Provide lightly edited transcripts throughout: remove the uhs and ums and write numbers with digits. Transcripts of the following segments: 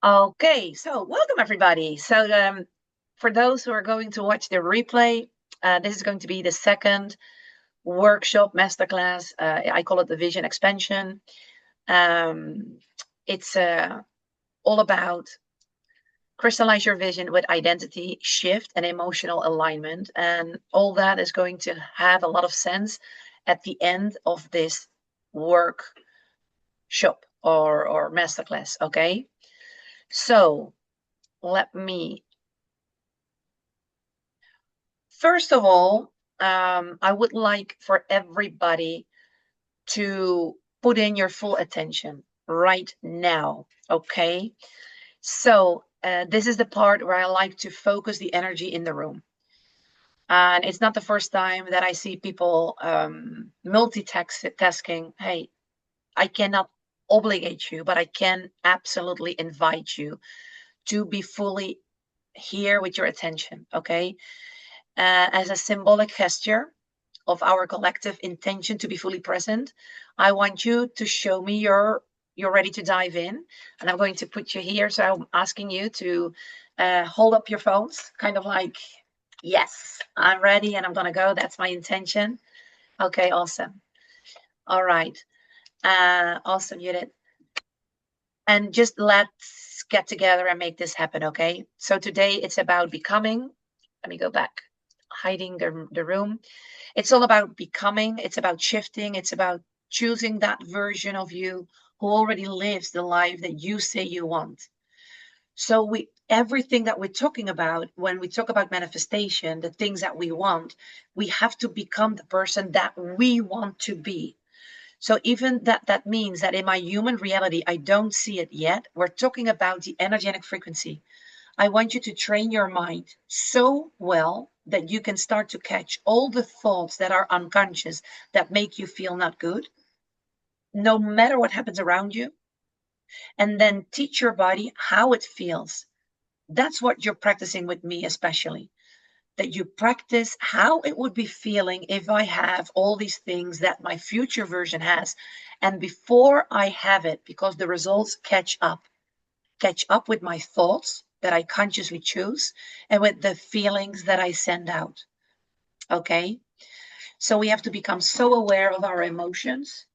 Okay, so welcome everybody. For those who are going to watch the replay, this is going to be the second workshop masterclass. I call it the vision expansion. It's all about crystallize your vision with identity shift and emotional alignment, and all that is going to have a lot of sense at the end of this workshop or masterclass. Okay, so let me first of all, I would like for everybody to put in your full attention right now, okay? So this is the part where I like to focus the energy in the room. And it's not the first time that I see people multitasking. Hey, I cannot obligate you, but I can absolutely invite you to be fully here with your attention, okay? As a symbolic gesture of our collective intention to be fully present, I want you to show me you're ready to dive in, and I'm going to put you here. So I'm asking you to hold up your phones, kind of like, yes, I'm ready and I'm gonna go. That's my intention. Okay, awesome. All right, awesome, Judith. And just let's get together and make this happen, okay? So today it's about becoming. Let me go back, hiding the room. It's all about becoming. It's about shifting. It's about choosing that version of you who already lives the life that you say you want. So everything that we're talking about when we talk about manifestation, the things that we want, we have to become the person that we want to be. So even that means that in my human reality, I don't see it yet. We're talking about the energetic frequency. I want you to train your mind so well that you can start to catch all the thoughts that are unconscious that make you feel not good, no matter what happens around you, and then teach your body how it feels. That's what you're practicing with me, especially. That you practice how it would be feeling if I have all these things that my future version has. And before I have it, because the results catch up with my thoughts that I consciously choose and with the feelings that I send out. Okay. So we have to become so aware of our emotions,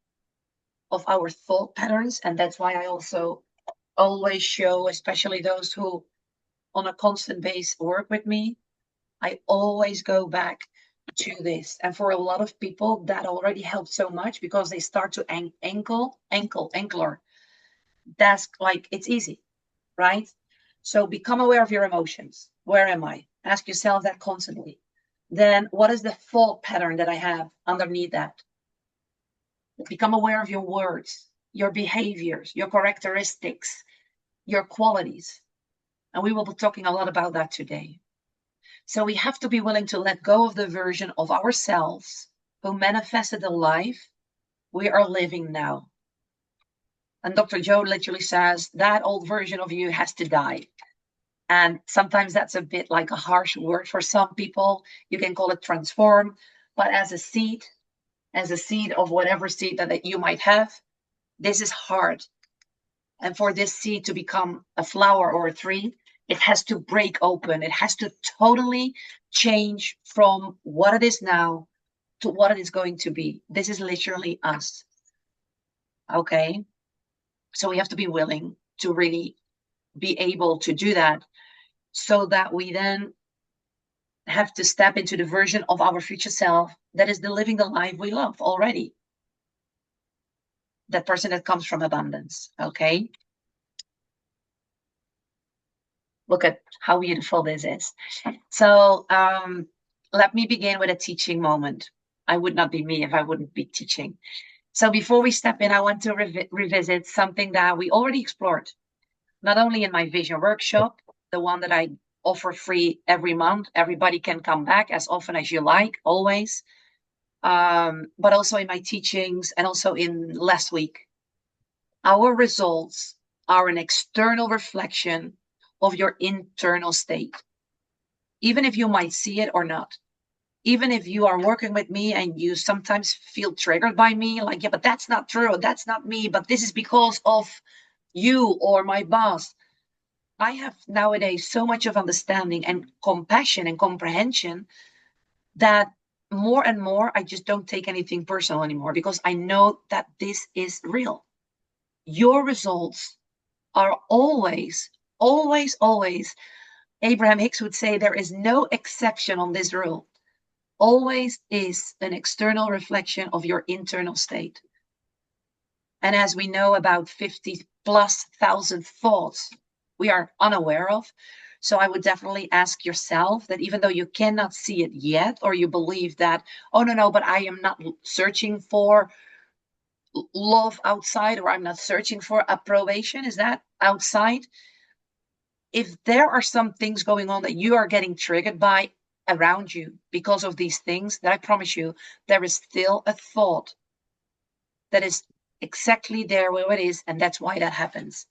of our thought patterns. And that's why I also always show, especially those who on a constant base work with me, I always go back to this. And for a lot of people, that already helps so much because they start to anchor. That's like, it's easy, right? So become aware of your emotions. Where am I? Ask yourself that constantly. Then what is the thought pattern that I have underneath that? Become aware of your words, your behaviors, your characteristics, your qualities. And we will be talking a lot about that today. So we have to be willing to let go of the version of ourselves who manifested the life we are living now. And Dr. Joe literally says that old version of you has to die. And sometimes that's a bit like a harsh word for some people. You can call it transform, but as a seed of whatever seed that you might have, this is hard. And for this seed to become a flower or a tree, it has to break open. It has to totally change from what it is now to what it is going to be. This is literally us. Okay. So we have to be willing to really be able to do that so that we then have to step into the version of our future self that is living the life we love already. That person that comes from abundance. Okay. Look at how beautiful this is. So let me begin with a teaching moment. I would not be me if I wouldn't be teaching. So before we step in, I want to revisit something that we already explored, not only in my vision workshop, the one that I offer free every month. Everybody can come back as often as you like, always. But also in my teachings and also in last week. Our results are an external reflection of your internal state, even if you might see it or not. Even if you are working with me and you sometimes feel triggered by me, like, yeah, but that's not true, that's not me, but this is because of you or my boss. I have nowadays so much of understanding and compassion and comprehension that more and more I just don't take anything personal anymore, because I know that this is real. Your results are always, always, always, Abraham Hicks would say, there is no exception on this rule, always is an external reflection of your internal state. And as we know, about 50 plus thousand thoughts we are unaware of. So I would definitely ask yourself that, even though you cannot see it yet, or you believe that, oh, no, but I am not searching for love outside, or I'm not searching for approbation, is that outside? If there are some things going on that you are getting triggered by around you because of these things, that I promise you, there is still a thought that is exactly there where it is, and that's why that happens.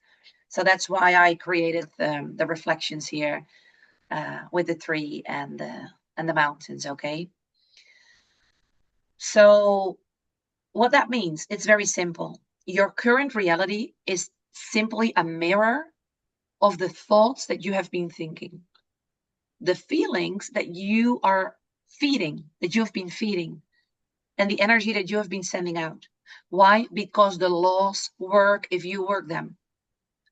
So that's why I created the reflections here with the tree and the mountains. Okay. So what that means, it's very simple. Your current reality is simply a mirror of the thoughts that you have been thinking, the feelings that you are feeding, that you have been feeding, and the energy that you have been sending out. Why? Because the laws work if you work them.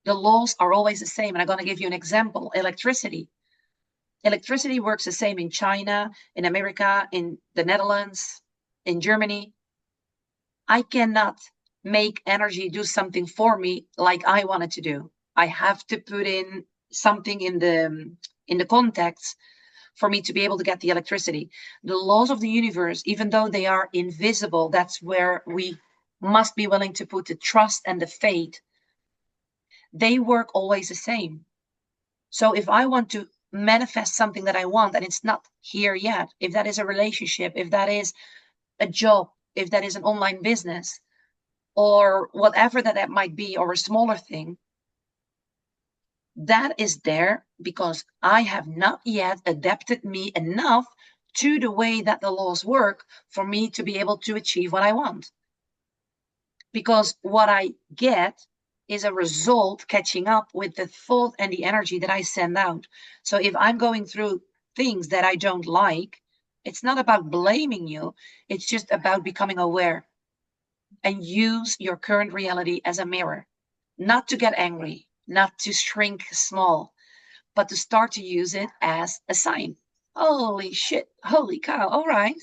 The laws are always the same. And I'm going to give you an example. Electricity. Electricity works the same in China, in America, in the Netherlands, in Germany. I cannot make energy do something for me like I want it to do. I have to put in something in the contacts for me to be able to get the electricity. The laws of the universe, even though they are invisible, that's where we must be willing to put the trust and the faith. They work always the same. So if I want to manifest something that I want and it's not here yet, if that is a relationship, if that is a job, if that is an online business, or whatever that might be, or a smaller thing, that is there because I have not yet adapted me enough to the way that the laws work for me to be able to achieve what I want. Because what I get is a result catching up with the thought and the energy that I send out. So if I'm going through things that I don't like, it's not about blaming you. It's just about becoming aware and use your current reality as a mirror, not to get angry, not to shrink small, but to start to use it as a sign. Holy shit, holy cow, all right.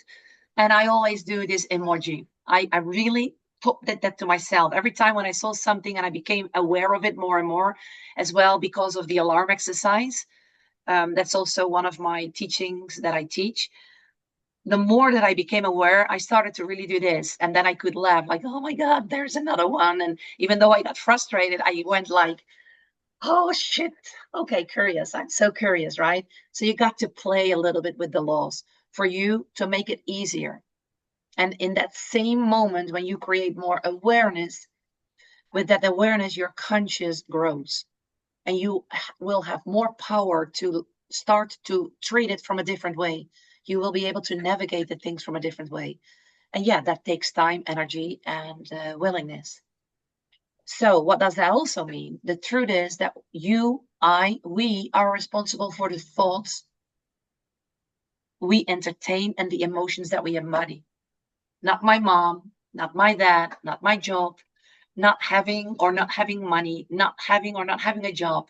And I always do this emoji. I really put that to myself every time when I saw something, and I became aware of it more and more as well because of the alarm exercise. That's also one of my teachings that I teach. The more that I became aware, I started to really do this. And then I could laugh like, oh my God, there's another one. And even though I got frustrated, I went like, oh shit. Okay, curious. I'm so curious, right? So you got to play a little bit with the laws for you to make it easier. And in that same moment, when you create more awareness, with that awareness, your conscious grows and you will have more power to start to treat it from a different way. You will be able to navigate the things from a different way. And yeah, that takes time, energy, and willingness. So what does that also mean? The truth is that you, we are responsible for the thoughts we entertain and the emotions that we embody. Not my mom, not my dad, not my job, not having or not having money, not having or not having a job.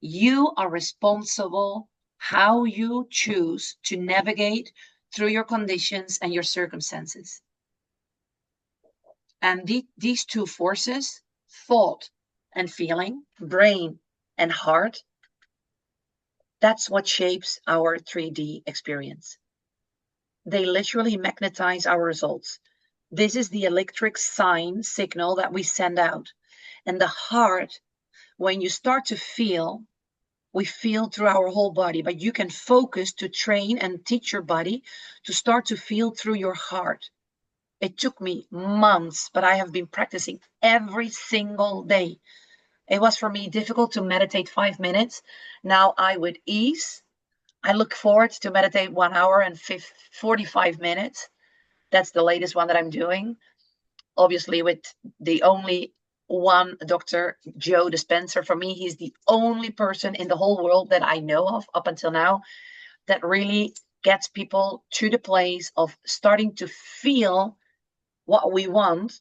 You are responsible how you choose to navigate through your conditions and your circumstances. And these two forces, thought and feeling, brain and heart, that's what shapes our 3D experience. They literally magnetize our results. This is the electric sign signal that we send out. And the heart, when you start to feel, we feel through our whole body, but you can focus to train and teach your body to start to feel through your heart. It took me months, but I have been practicing every single day. It was for me difficult to meditate 5 minutes. Now I with ease. I look forward to meditate 1 hour and 45 minutes. That's the latest one that I'm doing. Obviously, with the only one Dr. Joe Dispenza. For me, he's the only person in the whole world that I know of up until now that really gets people to the place of starting to feel what we want,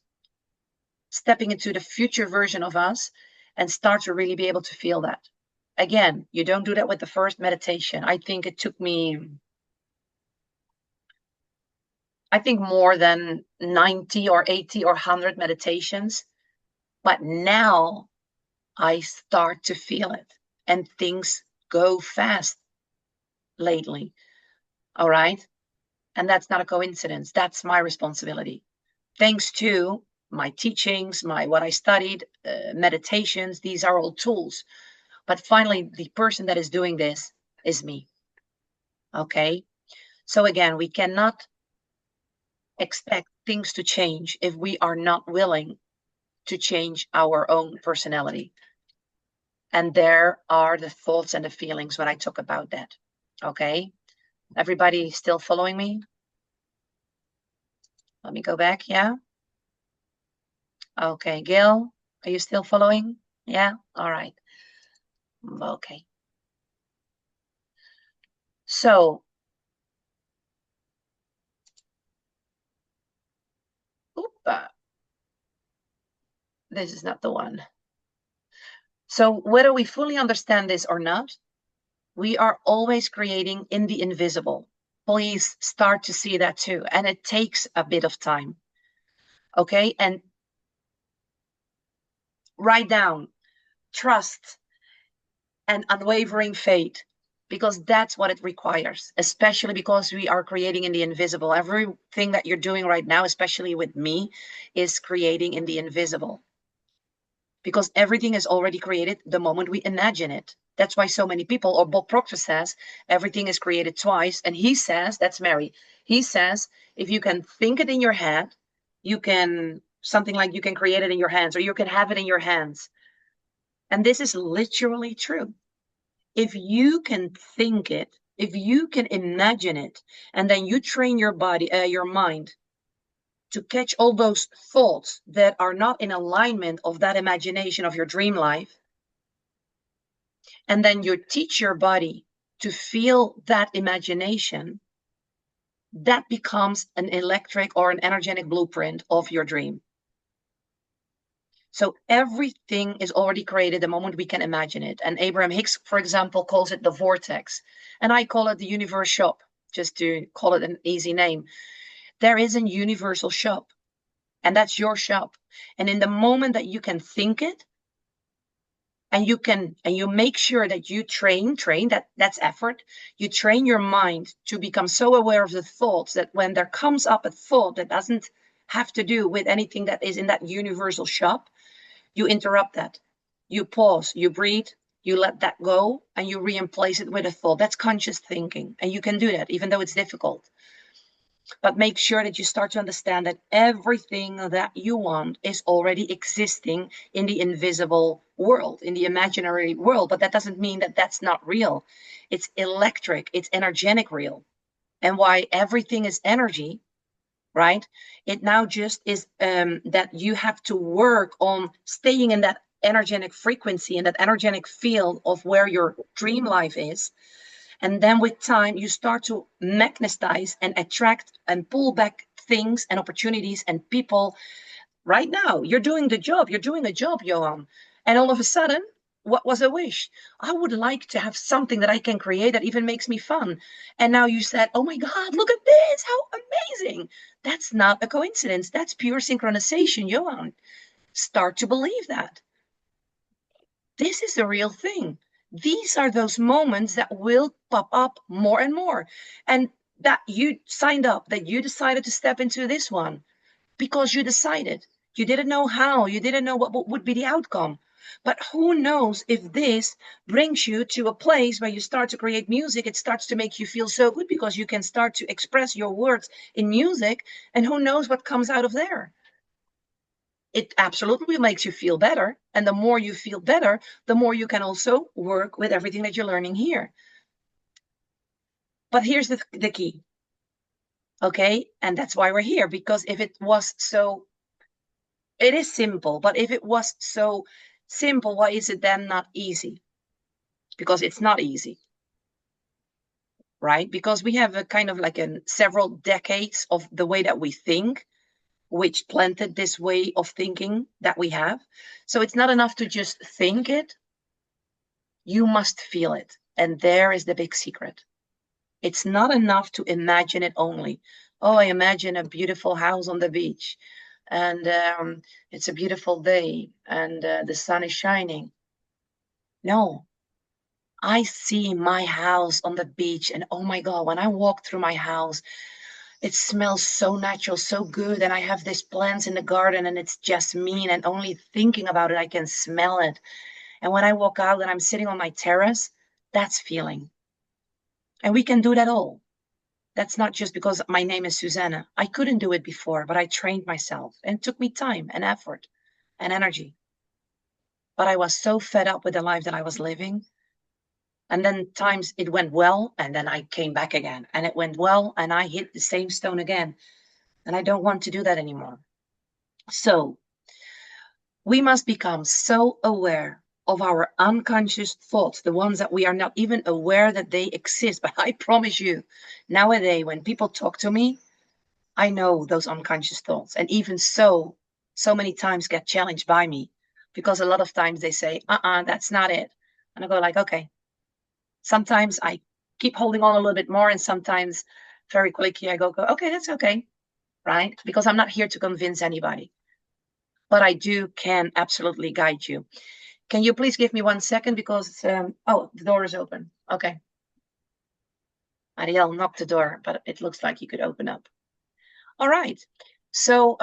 stepping into the future version of us, and start to really be able to feel that. Again, you don't do that with the first meditation. I think it took me, more than 90 or 80 or 100 meditations. But now I start to feel it, and things go fast lately. All right. And that's not a coincidence. That's my responsibility. Thanks to my teachings, what I studied, meditations, these are all tools. But finally, the person that is doing this is me. Okay. So again, we cannot expect things to change if we are not willing to change our own personality. And there are the thoughts and the feelings when I talk about that. Okay. Everybody still following me? Let me go back. Yeah. Okay. Gail, are you still following? Yeah. All right. Okay. So, this is not the one. So whether we fully understand this or not, we are always creating in the invisible. Please start to see that too. And it takes a bit of time. Okay. And write down trust and unwavering faith, because that's what it requires, especially because we are creating in the invisible. Everything that you're doing right now, especially with me, is creating in the invisible, because everything is already created the moment we imagine it. That's why so many people, or Bob Proctor says, everything is created twice. And he says, that's Mary. He says, if you can think it in your head, you can, something like you can create it in your hands, or you can have it in your hands. And this is literally true. If you can think it, if you can imagine it, and then you train your body, your mind, to catch all those thoughts that are not in alignment of that imagination of your dream life, and then you teach your body to feel that imagination, that becomes an electric or an energetic blueprint of your dream. So everything is already created the moment we can imagine it. And Abraham Hicks, for example, calls it the vortex. And I call it the universe shop, just to call it an easy name. There is a universal shop, and that's your shop. And in the moment that you can think it, and you make sure that you train, that's effort. You train your mind to become so aware of the thoughts that when there comes up a thought that doesn't have to do with anything that is in that universal shop, you interrupt that. You pause, you breathe, you let that go, and you replace it with a thought. That's conscious thinking. And you can do that, even though it's difficult. But make sure that you start to understand that everything that you want is already existing in the invisible world, in the imaginary world. But that doesn't mean that that's not real. It's electric, it's energetic real. And why everything is energy, right? It now just is that you have to work on staying in that energetic frequency, in that energetic field of where your dream life is. And then with time, you start to magnetize and attract and pull back things and opportunities and people. Right now, you're doing the job. You're doing a job, Johan. And all of a sudden, what was a wish? I would like to have something that I can create that even makes me fun. And now you said, oh my God, look at this. How amazing. That's not a coincidence. That's pure synchronization, Johan. Start to believe that. This is the real thing. These are those moments that will pop up more and more. And that you signed up, that you decided to step into this one because you decided. You didn't know how, you didn't know what would be the outcome. But who knows if this brings you to a place where you start to create music, it starts to make you feel so good because you can start to express your words in music, and who knows what comes out of there. It absolutely makes you feel better. And the more you feel better, the more you can also work with everything that you're learning here. But here's the key. Okay. And that's why we're here, because if it was so It is simple, but if it was so simple, why is it then not easy? Because it's not easy, right? Because we have a kind of like several decades of the way that we think, which planted this way of thinking that we have. So it's not enough to just think it. You must feel it. And there is the big secret. It's not enough to imagine it only. Oh, I imagine a beautiful house on the beach, and it's a beautiful day, and the sun is shining. No, I see my house on the beach, and oh my God, when I walk through my house, it smells so natural, so good. And I have these plants in the garden, and it's jasmine, and only thinking about it, I can smell it. And when I walk out and I'm sitting on my terrace, that's feeling. And we can do that all. That's not just because my name is Susanna. I couldn't do it before, but I trained myself, and it took me time and effort and energy. But I was so fed up with the life that I was living. And then times it went well, and then I came back again, and it went well, and I hit the same stone again. And I don't want to do that anymore. So we must become so aware of our unconscious thoughts, the ones that we are not even aware that they exist. But I promise you, nowadays, when people talk to me, I know those unconscious thoughts. And even so many times get challenged by me, because a lot of times they say, that's not it. And I go like, okay. Sometimes I keep holding on a little bit more, and sometimes very quickly I go, okay, that's okay, right? Because I'm not here to convince anybody, but I can absolutely guide you. Can you please give me 1 second, because oh, the door is open. Okay. Ariel knocked the door, but it looks like you could open up. All right. So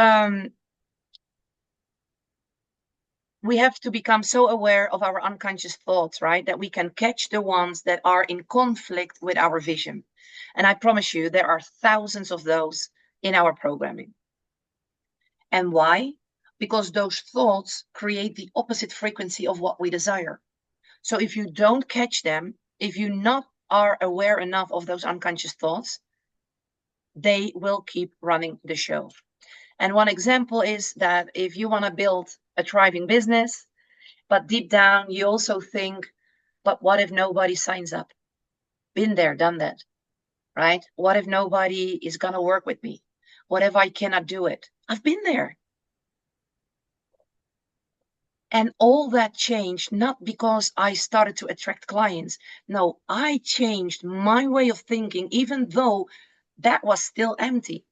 we have to become so aware of our unconscious thoughts, right? That we can catch the ones that are in conflict with our vision. And I promise you, there are thousands of those in our programming. And why? Because those thoughts create the opposite frequency of what we desire. So if you don't catch them, if you not are aware enough of those unconscious thoughts, they will keep running the show. And one example is that if you want to build a thriving business, but deep down you also think, but what if nobody signs up? Been there, done that, right? What if nobody is going to work with me? What if I cannot do it? I've been there. And all that changed, not because I started to attract clients. No, I changed my way of thinking, even though that was still empty.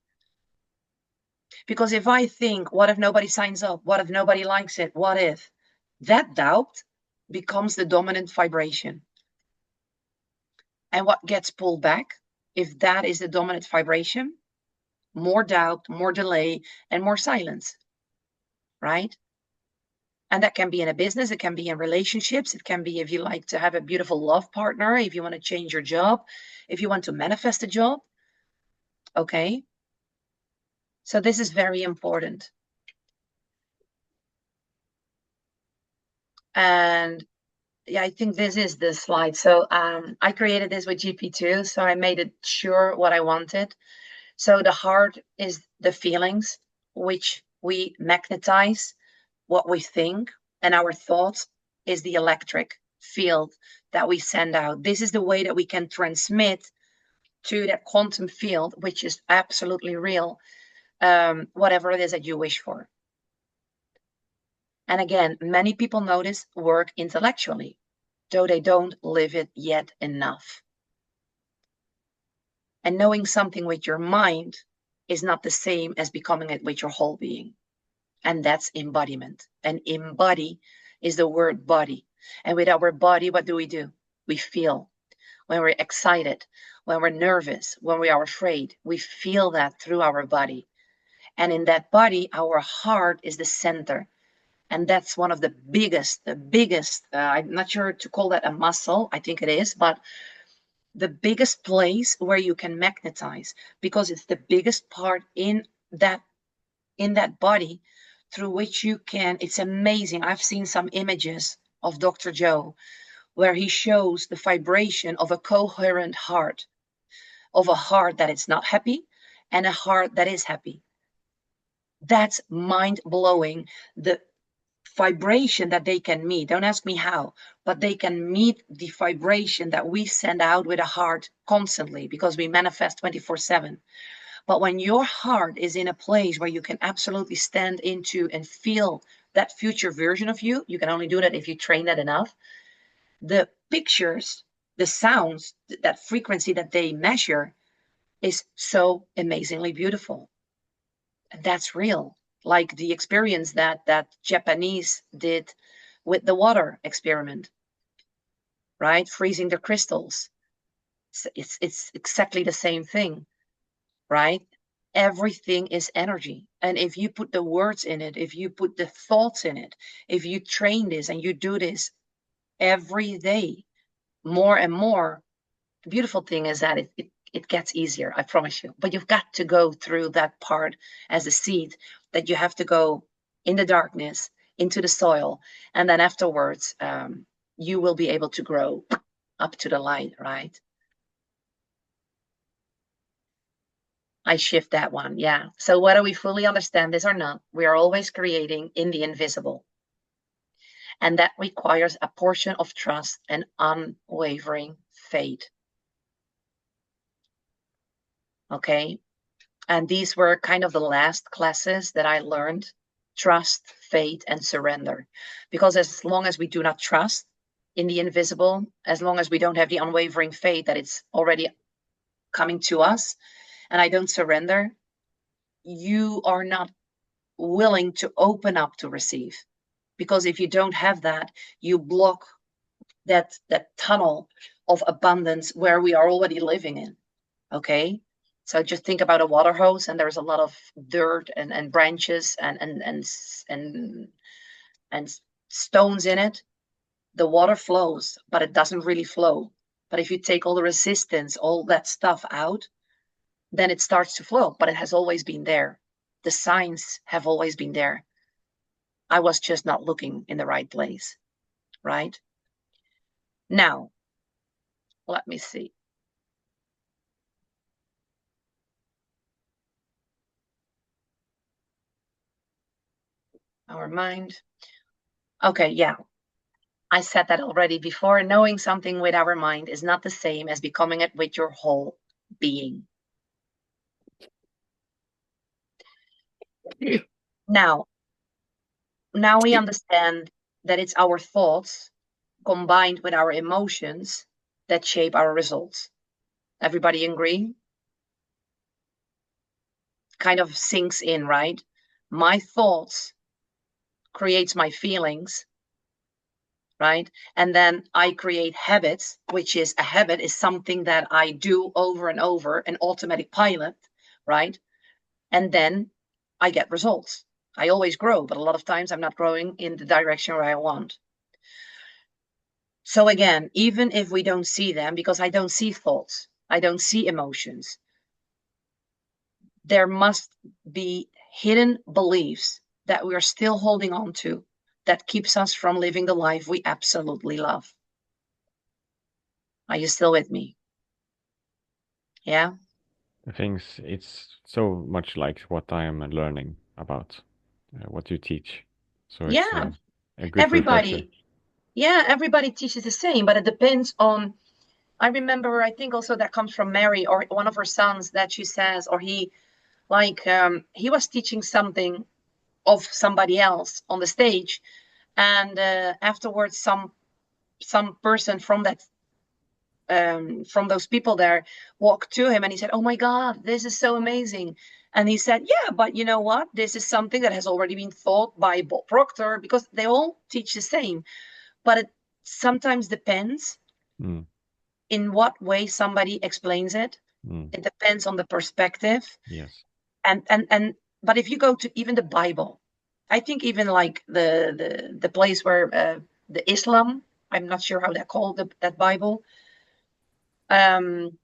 Because if I think, what if nobody signs up? What if nobody likes it? What if? That doubt becomes the dominant vibration. And what gets pulled back, if that is the dominant vibration? More doubt, more delay, and more silence, right? And that can be in a business, it can be in relationships, it can be if you like to have a beautiful love partner, if you want to change your job, if you want to manifest a job. Okay. So this is very important. And yeah, I think this is the slide. So I created this with GP2, so I made it sure what I wanted. So the heart is the feelings, which we magnetize what we think, and our thoughts is the electric field that we send out. This is the way that we can transmit to that quantum field, which is absolutely real, whatever it is that you wish for. And again, many people notice work intellectually, though they don't live it yet enough. And knowing something with your mind is not the same as becoming it with your whole being. And that's embodiment. And embody is the word body. And with our body, what do? We feel. When we're excited, when we're nervous, when we are afraid, we feel that through our body. And in that body, our heart is the center. And that's one of the biggest, I'm not sure to call that a muscle, I think it is, but the biggest place where you can magnetize, because it's the biggest part in that body through which you can, it's amazing. I've seen some images of Dr. Joe where he shows the vibration of a coherent heart, of a heart that is not happy and a heart that is happy. That's mind blowing. The vibration that they can meet. Don't ask me how, but they can meet the vibration that we send out with a heart constantly because we manifest 24/7. But when your heart is in a place where you can absolutely stand into and feel that future version of you, you can only do that if you train that enough. The pictures, the sounds, that frequency that they measure is so amazingly beautiful. And that's real. Like the experience that Japanese did with the water experiment, right? Freezing the crystals. It's exactly the same thing, right? Everything is energy. And if you put the words in it, if you put the thoughts in it, if you train this and you do this every day more and more, the beautiful thing is that it gets easier, I promise you. But you've got to go through that part as a seed, that you have to go in the darkness, into the soil, and then afterwards, you will be able to grow up to the light, right? I shift that one. Yeah. So whether we fully understand this or not, we are always creating in the invisible. And that requires a portion of trust and unwavering faith. Okay. And these were kind of the last classes that I learned: trust, faith, and surrender. Because as long as we do not trust in the invisible, as long as we don't have the unwavering faith that it's already coming to us, and I don't surrender, you are not willing to open up to receive. Because if you don't have that, you block that tunnel of abundance where we are already living in. Okay. So just think about a water hose, and there's a lot of dirt and branches and stones in it. The water flows, but it doesn't really flow. But if you take all the resistance, all that stuff out, then it starts to flow. But it has always been there. The signs have always been there. I was just not looking in the right place, right? Now, let me see. Our mind. Okay, yeah. I said that already before. Knowing something with our mind is not the same as becoming it with your whole being. Now, now we understand that it's our thoughts combined with our emotions that shape our results. Everybody agree? Kind of sinks in, right? My thoughts creates my feelings, right? And then I create habits, which is a habit is something that I do over and over, an automatic pilot, right? And then I get results. I always grow, but a lot of times I'm not growing in the direction where I want. So again, even if we don't see them, because I don't see thoughts, I don't see emotions, there must be hidden beliefs that we are still holding on to that keeps us from living the life we absolutely love. Are you still with me? Yeah? I think it's so much like what I am learning about, what you teach. So it's Yeah. a good refresher. Everybody, yeah, everybody teaches the same, but it depends on. I remember, I think also that comes from Mary or one of her sons, that she says, or he, like, he was teaching something of somebody else on the stage, and afterwards, some person from that from those people there walked to him, and he said, "Oh my God, this is so amazing." And he said, "Yeah, but you know what? This is something that has already been taught by Bob Proctor, because they all teach the same. But it sometimes depends Mm, in what way somebody explains it. mm, It depends on the perspective. yes. And but if you go to even the Bible, I think even like the place where the Islam, I'm not sure how they call that Bible. Um,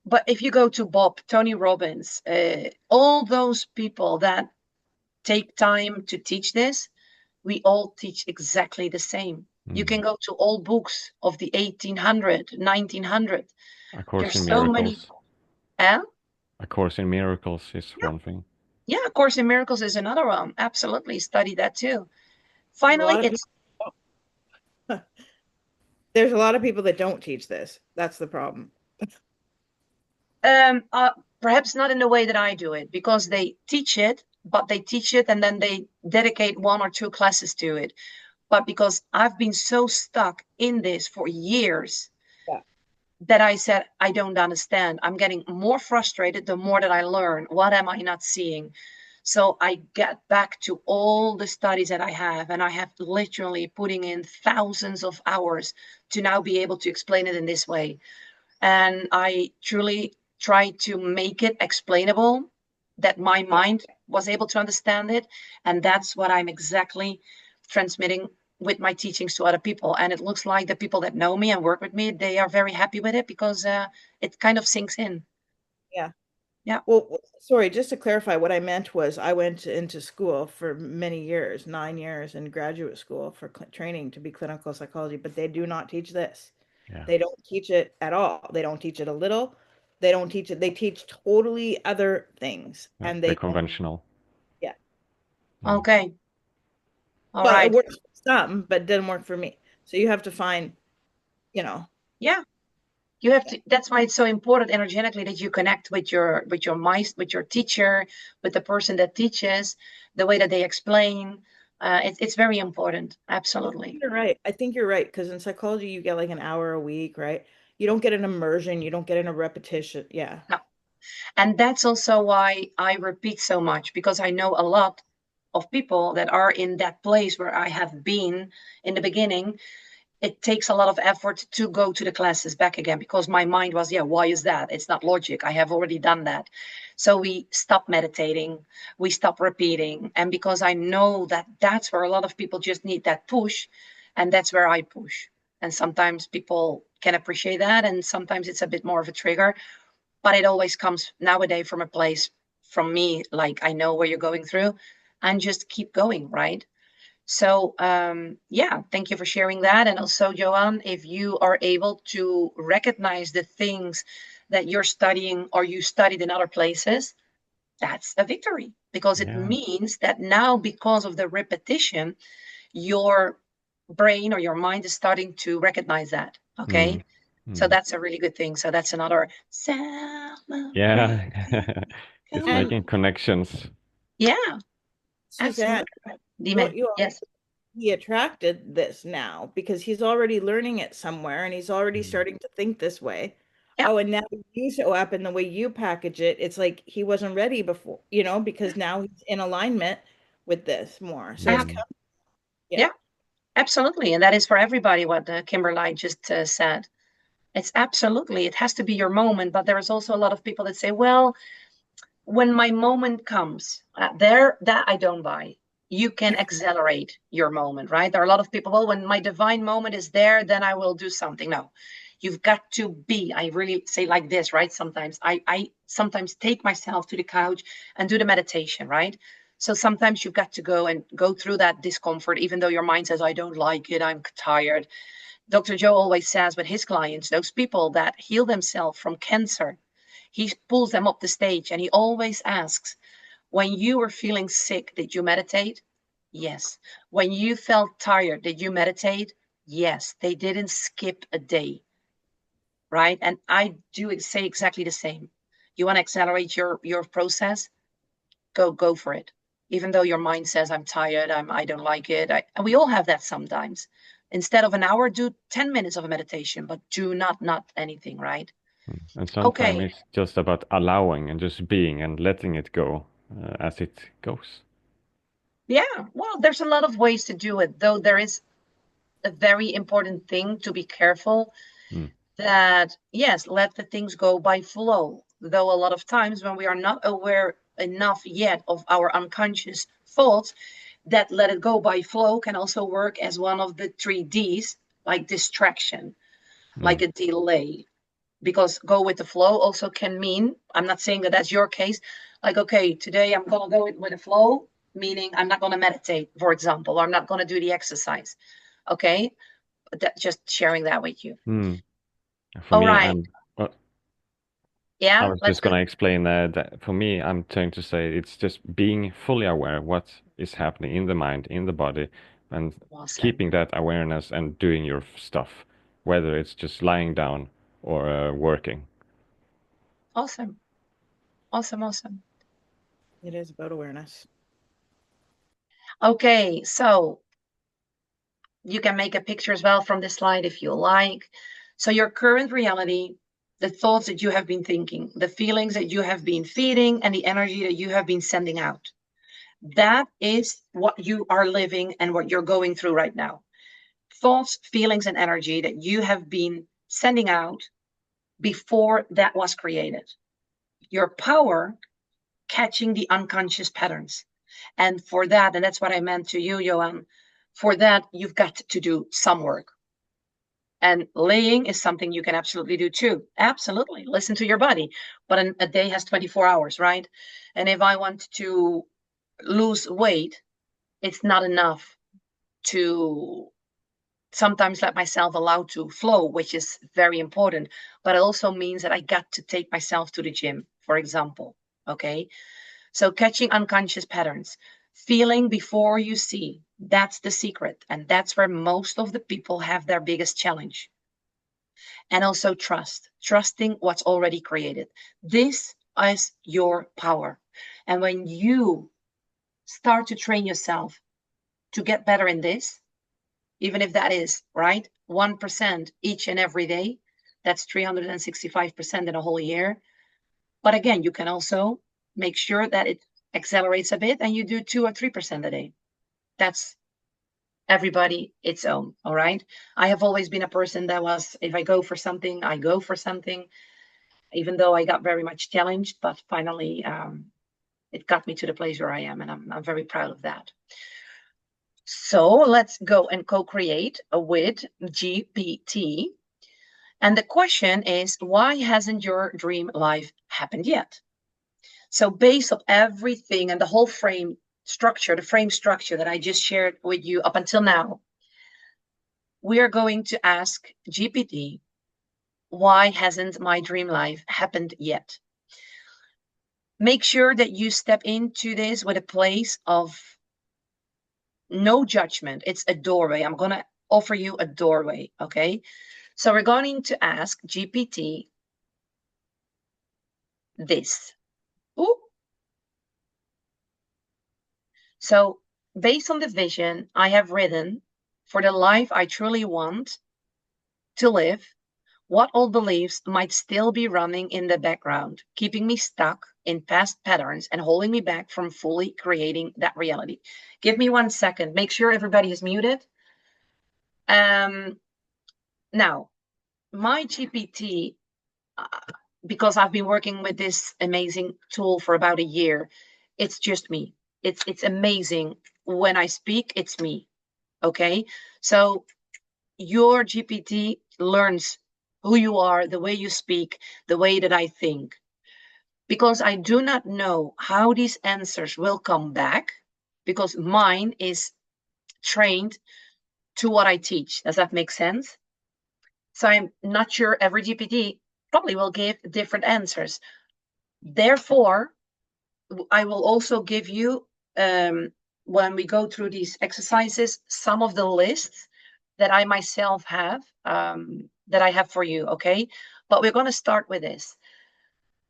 but if you go to Bob, Tony Robbins, all those people that take time to teach this, we all teach exactly the same. You Mm. can go to old books of the 1800, 1900. A Course There's in so many. Miracles. Eh? A Course in Miracles is Yeah, one thing. Yeah, Course in Miracles is another one. Absolutely, study that too. There's a Finally, lot of it's people. There's a lot of people that don't teach this. That's the problem. um uh, perhaps not in the way that I do it, because they teach it, but they teach it and then they dedicate one or two classes to it. But because I've been so stuck in this for years, Yeah. that I said, I don't understand. I'm getting more frustrated the more that I learn. What am I not seeing? So I get back to all the studies that I have, and I have literally putting in thousands of hours to now be able to explain it in this way. And I truly try to make it explainable, that my Yeah. mind was able to understand it. And that's what I'm exactly transmitting with my teachings to other people. And it looks like the people that know me and work with me, they are very happy with it, because it kind of sinks in. Yeah. Yeah. Well, sorry, just to clarify, what I meant was I went into school for many years, 9 years in graduate school for training to be clinical psychology, but they do not teach this. Yeah. They don't teach it at all. They don't teach it a little. They don't teach it. They teach totally other things, Yeah. and The they don't. conventional. Yeah. Mm. Okay. All Well, it right. works for some, but it didn't work for me. So you have to find, you know, Yeah. You have yeah, to, that's why it's so important energetically that you connect with your mind, with your teacher, with the person that teaches, the way that they explain. It's very important. I think Absolutely. you're right. I think you're right because in psychology you get like an hour a week, right? You don't get an immersion, you don't get a repetition. Yeah. No. And that's also why I repeat so much, because I know a lot of people that are in that place where I have been in the beginning. It takes a lot of effort to go to the classes back again, because my mind was, yeah, why is that? It's not logic. I have already done that. So we stop meditating, we stop repeating. And because I know that that's where a lot of people just need that push, and that's where I push. And sometimes people can appreciate that, and sometimes it's a bit more of a trigger, but it always comes nowadays from a place from me, like I know where you're going through, and just keep going, right? So, yeah, thank you for sharing that. And also, Joanne, if you are able to recognize the things that you're studying or you studied in other places, that's a victory, because it Yeah. means that now, because of the repetition, your brain or your mind is starting to recognize that. Mm. Okay. So Mm. that's a really good thing. So that's another celebrate. Yeah. It's Come on. And making connections. Yeah, Suzanne, absolutely. Dime. don't you Yes. he attracted this now because he's already learning it somewhere and he's already Mm. starting to think this way. Yeah. Oh, and now you show up and the way you package it, it's like he wasn't ready before, because now he's in alignment with this more. So it's Mm. come, yeah. Yeah. Absolutely. And that is for everybody what Kimberly just said. It's absolutely, it has to be your moment. But there is also a lot of people that say, well, when my moment comes, that I don't buy. You can accelerate your moment, right? There are a lot of people, well, when my divine moment is there, then I will do something. No, you've got to be. I really say like this, right? Sometimes I sometimes take myself to the couch and do the meditation, right? So sometimes you've got to go and go through that discomfort, even though your mind says, I don't like it, I'm tired. Dr. Joe always says with his clients, those people that heal themselves from cancer, he pulls them up the stage and he always asks, when you were feeling sick, did you meditate? Yes. When you felt tired, did you meditate? Yes. They didn't skip a day, right? And I do say exactly the same. You want to accelerate your process? Go for it. Even though your mind says I'm tired, I don't like it. And we all have that sometimes. Instead of an hour, do 10 minutes of a meditation, but do not anything, right? And sometimes Okay. it's just about allowing and just being and letting it go as it goes. Yeah. Well, there's a lot of ways to do it, though there is a very important thing to be careful Mm. that, yes, let the things go by flow. Though a lot of times when we are not aware enough yet of our unconscious thoughts, that let it go by flow can also work as one of the 3 Ds, like distraction, like Mm. a delay. Because go with the flow also can mean, I'm not saying that that's your case, like, okay, today I'm going to go with the flow, meaning I'm not going to meditate, for example, or I'm not going to do the exercise. Okay. That, just sharing that with you. Mm. For All me, right. uh, I Yeah, was let's just go. gonna explain that for me, I'm trying to say it's just being fully aware what is happening in the mind, in the body, and Awesome. keeping that awareness and doing your stuff, whether it's just lying down or working. Awesome. Awesome. Awesome. It is about awareness. Okay, so you can make a picture as well from this slide if you like. So your current reality, the thoughts that you have been thinking, the feelings that you have been feeding, and the energy that you have been sending out. That is what you are living and what you're going through right now. Thoughts, feelings, and energy that you have been sending out before that was created. Your power catching the unconscious patterns. And for that, and that's what I meant to you, Johan, for that, you've got to do some work. And laying is something you can absolutely do too. Absolutely. Listen to your body. But a day has 24 hours, right? And if I want to lose weight, it's not enough to sometimes let myself allow to flow, which is very important. But it also means that I got to take myself to the gym, for example. Okay. So catching unconscious patterns, feeling before you see, that's the secret. And that's where most of the people have their biggest challenge. And also trusting what's already created. This is your power. And when you start to train yourself to get better in this, even if that is right 1% each and every day, that's 365% in a whole year. But again, you can also make sure that it accelerates a bit and you do 2 or 3% a day. That's everybody its own. All right. I have always been a person that was, if I go for something, I go for something, even though I got very much challenged, but finally it got me to the place where I am. And I'm very proud of that. So let's go and co-create with GPT. And the question is, why hasn't your dream life happened yet? So based on everything and the whole frame structure, the frame structure that I just shared with you up until now, we are going to ask GPT, why hasn't my dream life happened yet? Make sure that you step into this with a place of no judgment. It's a doorway. I'm going to offer you a doorway. Okay. So we're going to ask GPT this. Ooh. So based on the vision I have written for the life I truly want to live, what old beliefs might still be running in the background, keeping me stuck in past patterns and holding me back from fully creating that reality? Give me 1 second. Make sure everybody is muted. Now, my GPT, because I've been working with this amazing tool for about a year, it's just me. It's amazing. When I speak, it's me. Okay. So your GPT learns who you are, the way you speak, the way that I think. Because I do not know how these answers will come back, because mine is trained to what I teach. Does that make sense? So I'm not sure every GPT probably will give different answers. Therefore, I will also give you, when we go through these exercises, some of the lists that I myself have, that I have for you, okay? But we're going to start with this.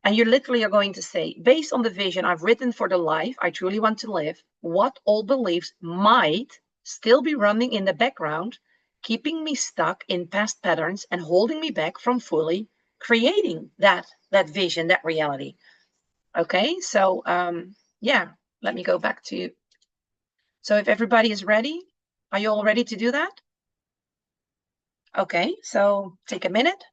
And you literally are going to say, based on the vision I've written for the life I truly want to live, what old beliefs might still be running in the background, keeping me stuck in past patterns and holding me back from fully creating that vision, that reality. Okay, so yeah, let me go back to you. So if everybody is ready, are you all ready to do that? Okay, so take a minute.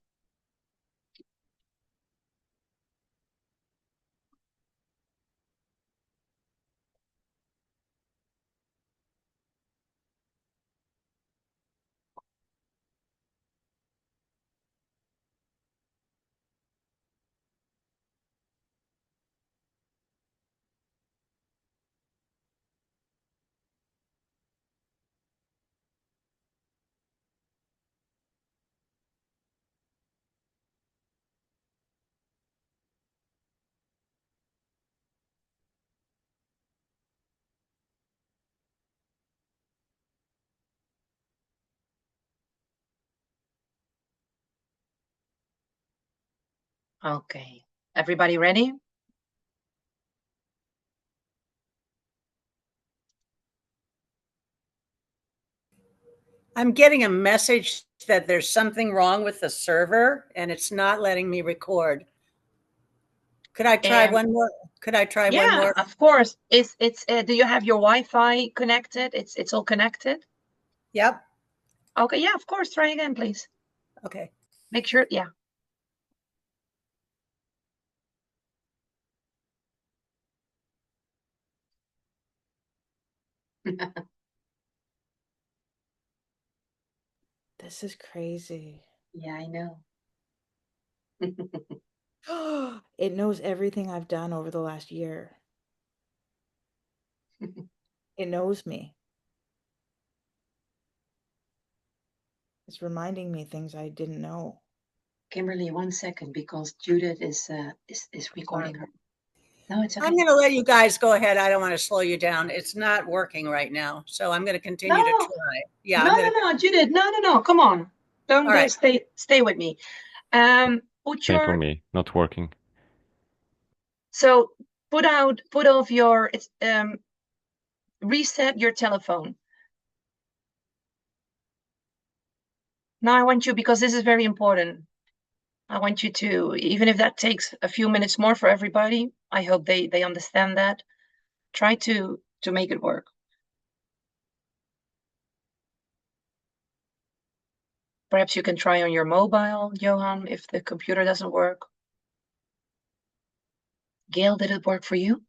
Okay. Everybody ready? I'm getting a message that there's something wrong with the server and it's not letting me record. Could I try one more? Could I try one Yeah, more? of course. It's do you have your Wi-Fi connected? It's all connected? Yep. Okay, yeah, of course. Try again, please. Okay. Make sure, yeah. This is crazy. Yeah, I know. It knows everything I've done over the last year. It knows me. It's reminding me things I didn't know. Kimberly, 1 second, because Judith is recording her. No, it's okay. I'm going to let you guys go ahead. I don't want to slow you down. It's not working right now. So I'm going to continue to try. Yeah. No, Judith. No. Come on. Don't All right. Stay with me. Put Same for your me, not working. so put off your reset your telephone. Now I want you, because this is very important. I want you to, even if that takes a few minutes more for everybody, I hope they understand that. Try to make it work. Perhaps you can try on your mobile, Johan, if the computer doesn't work. Gail, did it work for you?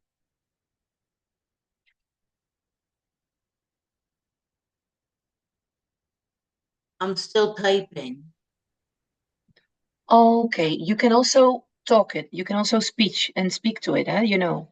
I'm still typing. Okay, you can also talk it. You can also speak to it, huh? You know.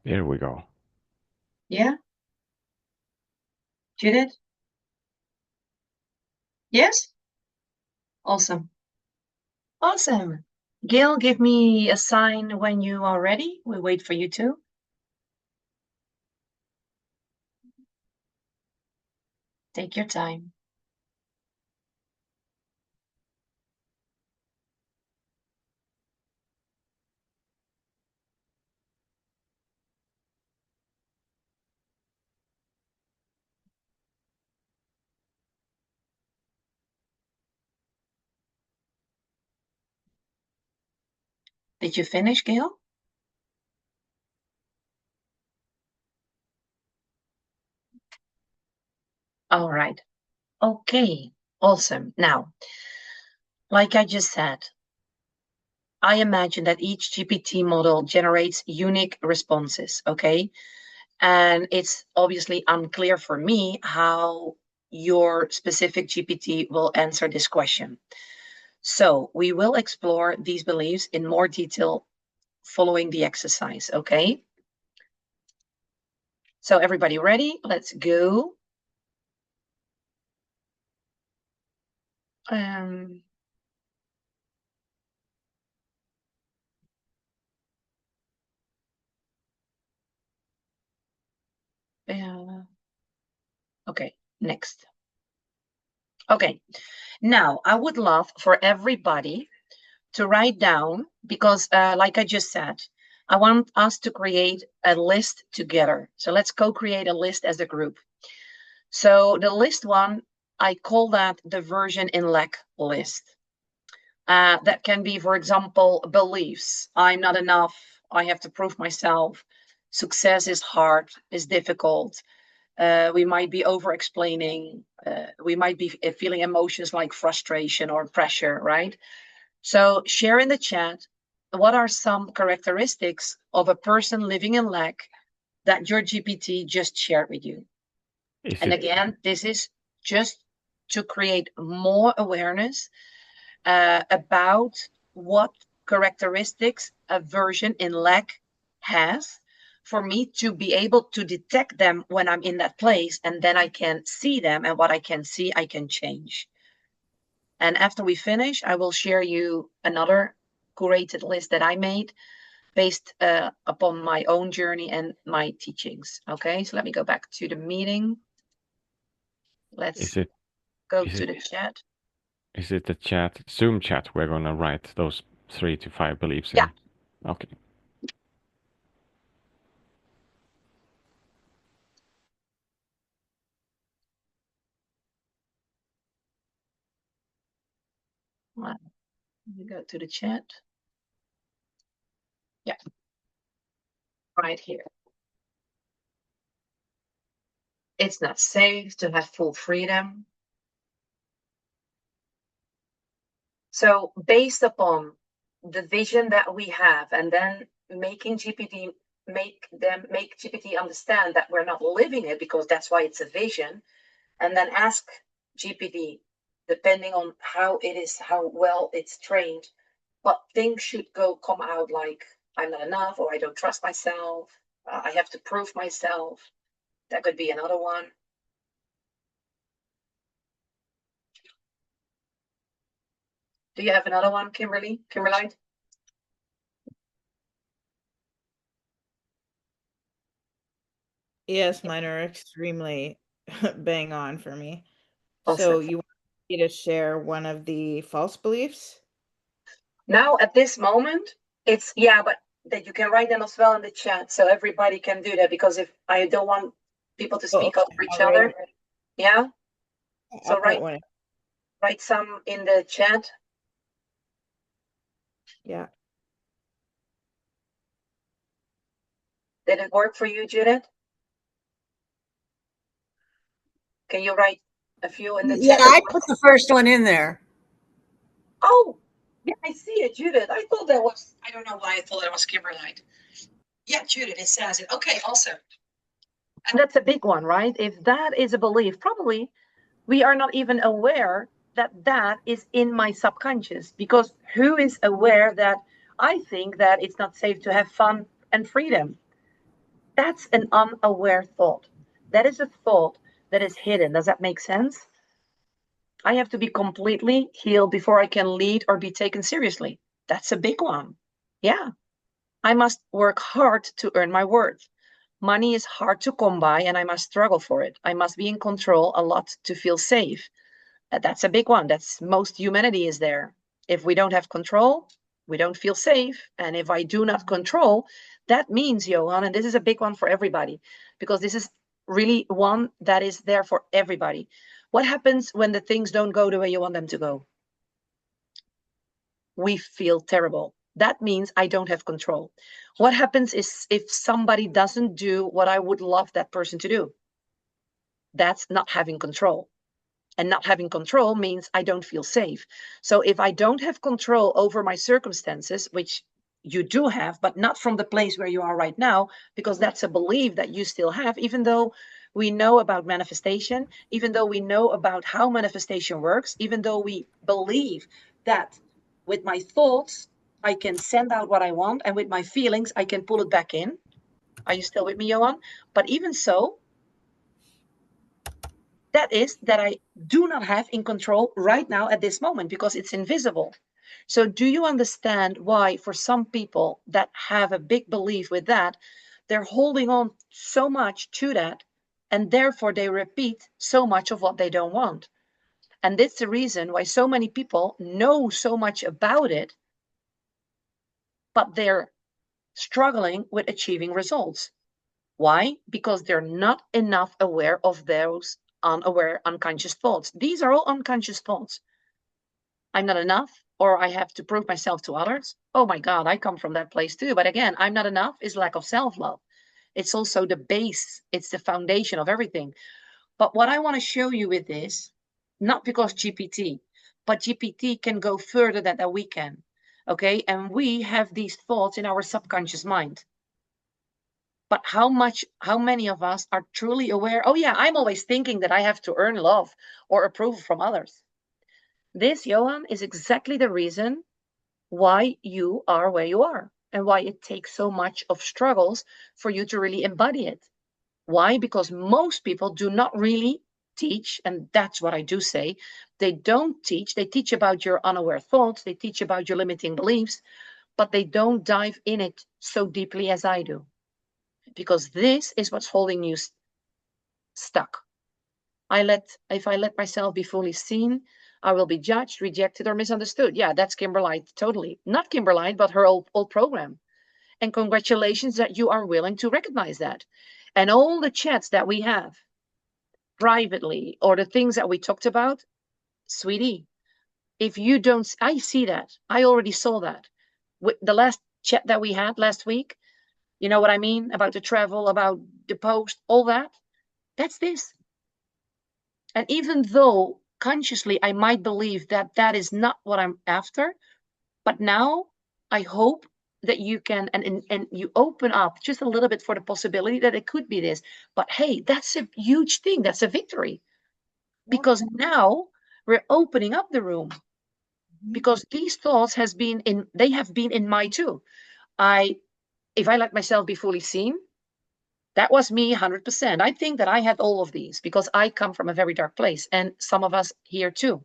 There we go. Yeah? Judith? Yes? Awesome. Awesome. Gail, give me a sign when you are ready. We wait for you too. Take your time. Did you finish, Gail? All right. Okay. Awesome. Now, like I just said, I imagine that each GPT model generates unique responses, okay? And it's obviously unclear for me how your specific GPT will answer this question. So we will explore these beliefs in more detail following the exercise, okay? So everybody ready? Let's go. Um, uh, okay, next. Okay, now I would love for everybody to write down, because like I just said, I want us to create a list together. So let's co-create a list as a group. So the list one, I call that the version in lack list. That can be, for example, beliefs. I'm not enough. I have to prove myself. Success is hard, is difficult. We might be over explaining. We might be feeling emotions like frustration or pressure, right? So share in the chat, what are some characteristics of a person living in lack that your GPT just shared with you? And again, this is just to create more awareness about what characteristics a version in lack has, for me to be able to detect them when I'm in that place, and then I can see them, and what I can see, I can change. And after we finish, I will share you another curated list that I made based upon my own journey and my teachings. Okay, so let me go back to the meeting. Let's go to the chat. Is it the chat, Zoom chat, we're going to write those 3 to 5 beliefs in? Yeah. Okay. Let me go to the chat. Yeah. Right here. It's not safe to have full freedom. So based upon the vision that we have, and then making GPT, make GPT understand that we're not living it, because that's why it's a vision, and then ask GPT, depending on how it is, how well it's trained, but things should come out like, I'm not enough, or I don't trust myself, I have to prove myself. That could be another one. Do you have another one, Kimberly? Yes, mine are extremely bang on for me. Awesome. So you want me to share one of the false beliefs? Now, at this moment, it's, yeah, but that you can write them as well in the chat, so everybody can do that, because if I don't want people to speak over each other. Yeah. So write some in the chat. Yeah. Did it work for you, Judith? Can you write a few in the chat? Yeah, I put the first one in there. Oh, yeah, I see it, Judith. I thought that was, I don't know why I thought it was Kimberly. Yeah, Judith, it says it. Okay, awesome. And that's a big one, right? If that is a belief, probably we are not even aware that that is in my subconscious, because who is aware that I think that it's not safe to have fun and freedom? That's an unaware thought. That is a thought that is hidden. Does that make sense? I have to be completely healed before I can lead or be taken seriously. That's a big one. Yeah. I must work hard to earn my worth. Money is hard to come by, and I must struggle for it. I must be in control a lot to feel safe. That's a big one. That's most humanity is there. If we don't have control, we don't feel safe. And if I do not control, that means, Johan, and this is a big one for everybody, because this is really one that is there for everybody. What happens when the things don't go the way you want them to go? We feel terrible. That means I don't have control. What happens is if somebody doesn't do what I would love that person to do? That's not having control. And not having control means I don't feel safe. So if I don't have control over my circumstances, which you do have, but not from the place where you are right now, because that's a belief that you still have, even though we know about manifestation, even though we know about how manifestation works, even though we believe that with my thoughts, I can send out what I want, and with my feelings, I can pull it back in. Are you still with me, Johan? But even so, that is that I do not have in control right now at this moment, because it's invisible. So do you understand why for some people that have a big belief with that, they're holding on so much to that, and therefore they repeat so much of what they don't want? And that's the reason why so many people know so much about it, but they're struggling with achieving results. Why? Because they're not enough aware of those unaware, unconscious thoughts. These are all unconscious thoughts. I'm not enough, or I have to prove myself to others. Oh my God, I come from that place too. But again, I'm not enough is lack of self-love. It's also the base, it's the foundation of everything. But what I want to show you with this, not because GPT, but GPT can go further than we can. Okay, and we have these thoughts in our subconscious mind. But how many of us are truly aware? Oh yeah, I'm always thinking that I have to earn love or approval from others. This, Johan, is exactly the reason why you are where you are and why it takes so much of struggles for you to really embody it. Why? Because most people do not really teach, and that's what I do say. They don't teach. They teach about your unaware thoughts. They teach about your limiting beliefs, but they don't dive in it so deeply as I do. Because this is what's holding you stuck. If I let myself be fully seen, I will be judged, rejected, or misunderstood. Yeah, that's Kimberly, totally. Not Kimberly, but her old program. And congratulations that you are willing to recognize that. And all the chats that we have privately, or the things that we talked about, sweetie, if you don't, I see that. I already saw that. With the last chat that we had last week, you know what I mean? About the travel, about the post, all that. That's this. And even though consciously I might believe that that is not what I'm after, but now I hope that you can, and you open up just a little bit for the possibility that it could be this. But hey, that's a huge thing. That's a victory. Because now we're opening up the room. Because these thoughts they have been in my too. If I let myself be fully seen, that was me 100%. I think that I had all of these because I come from a very dark place, and some of us here too.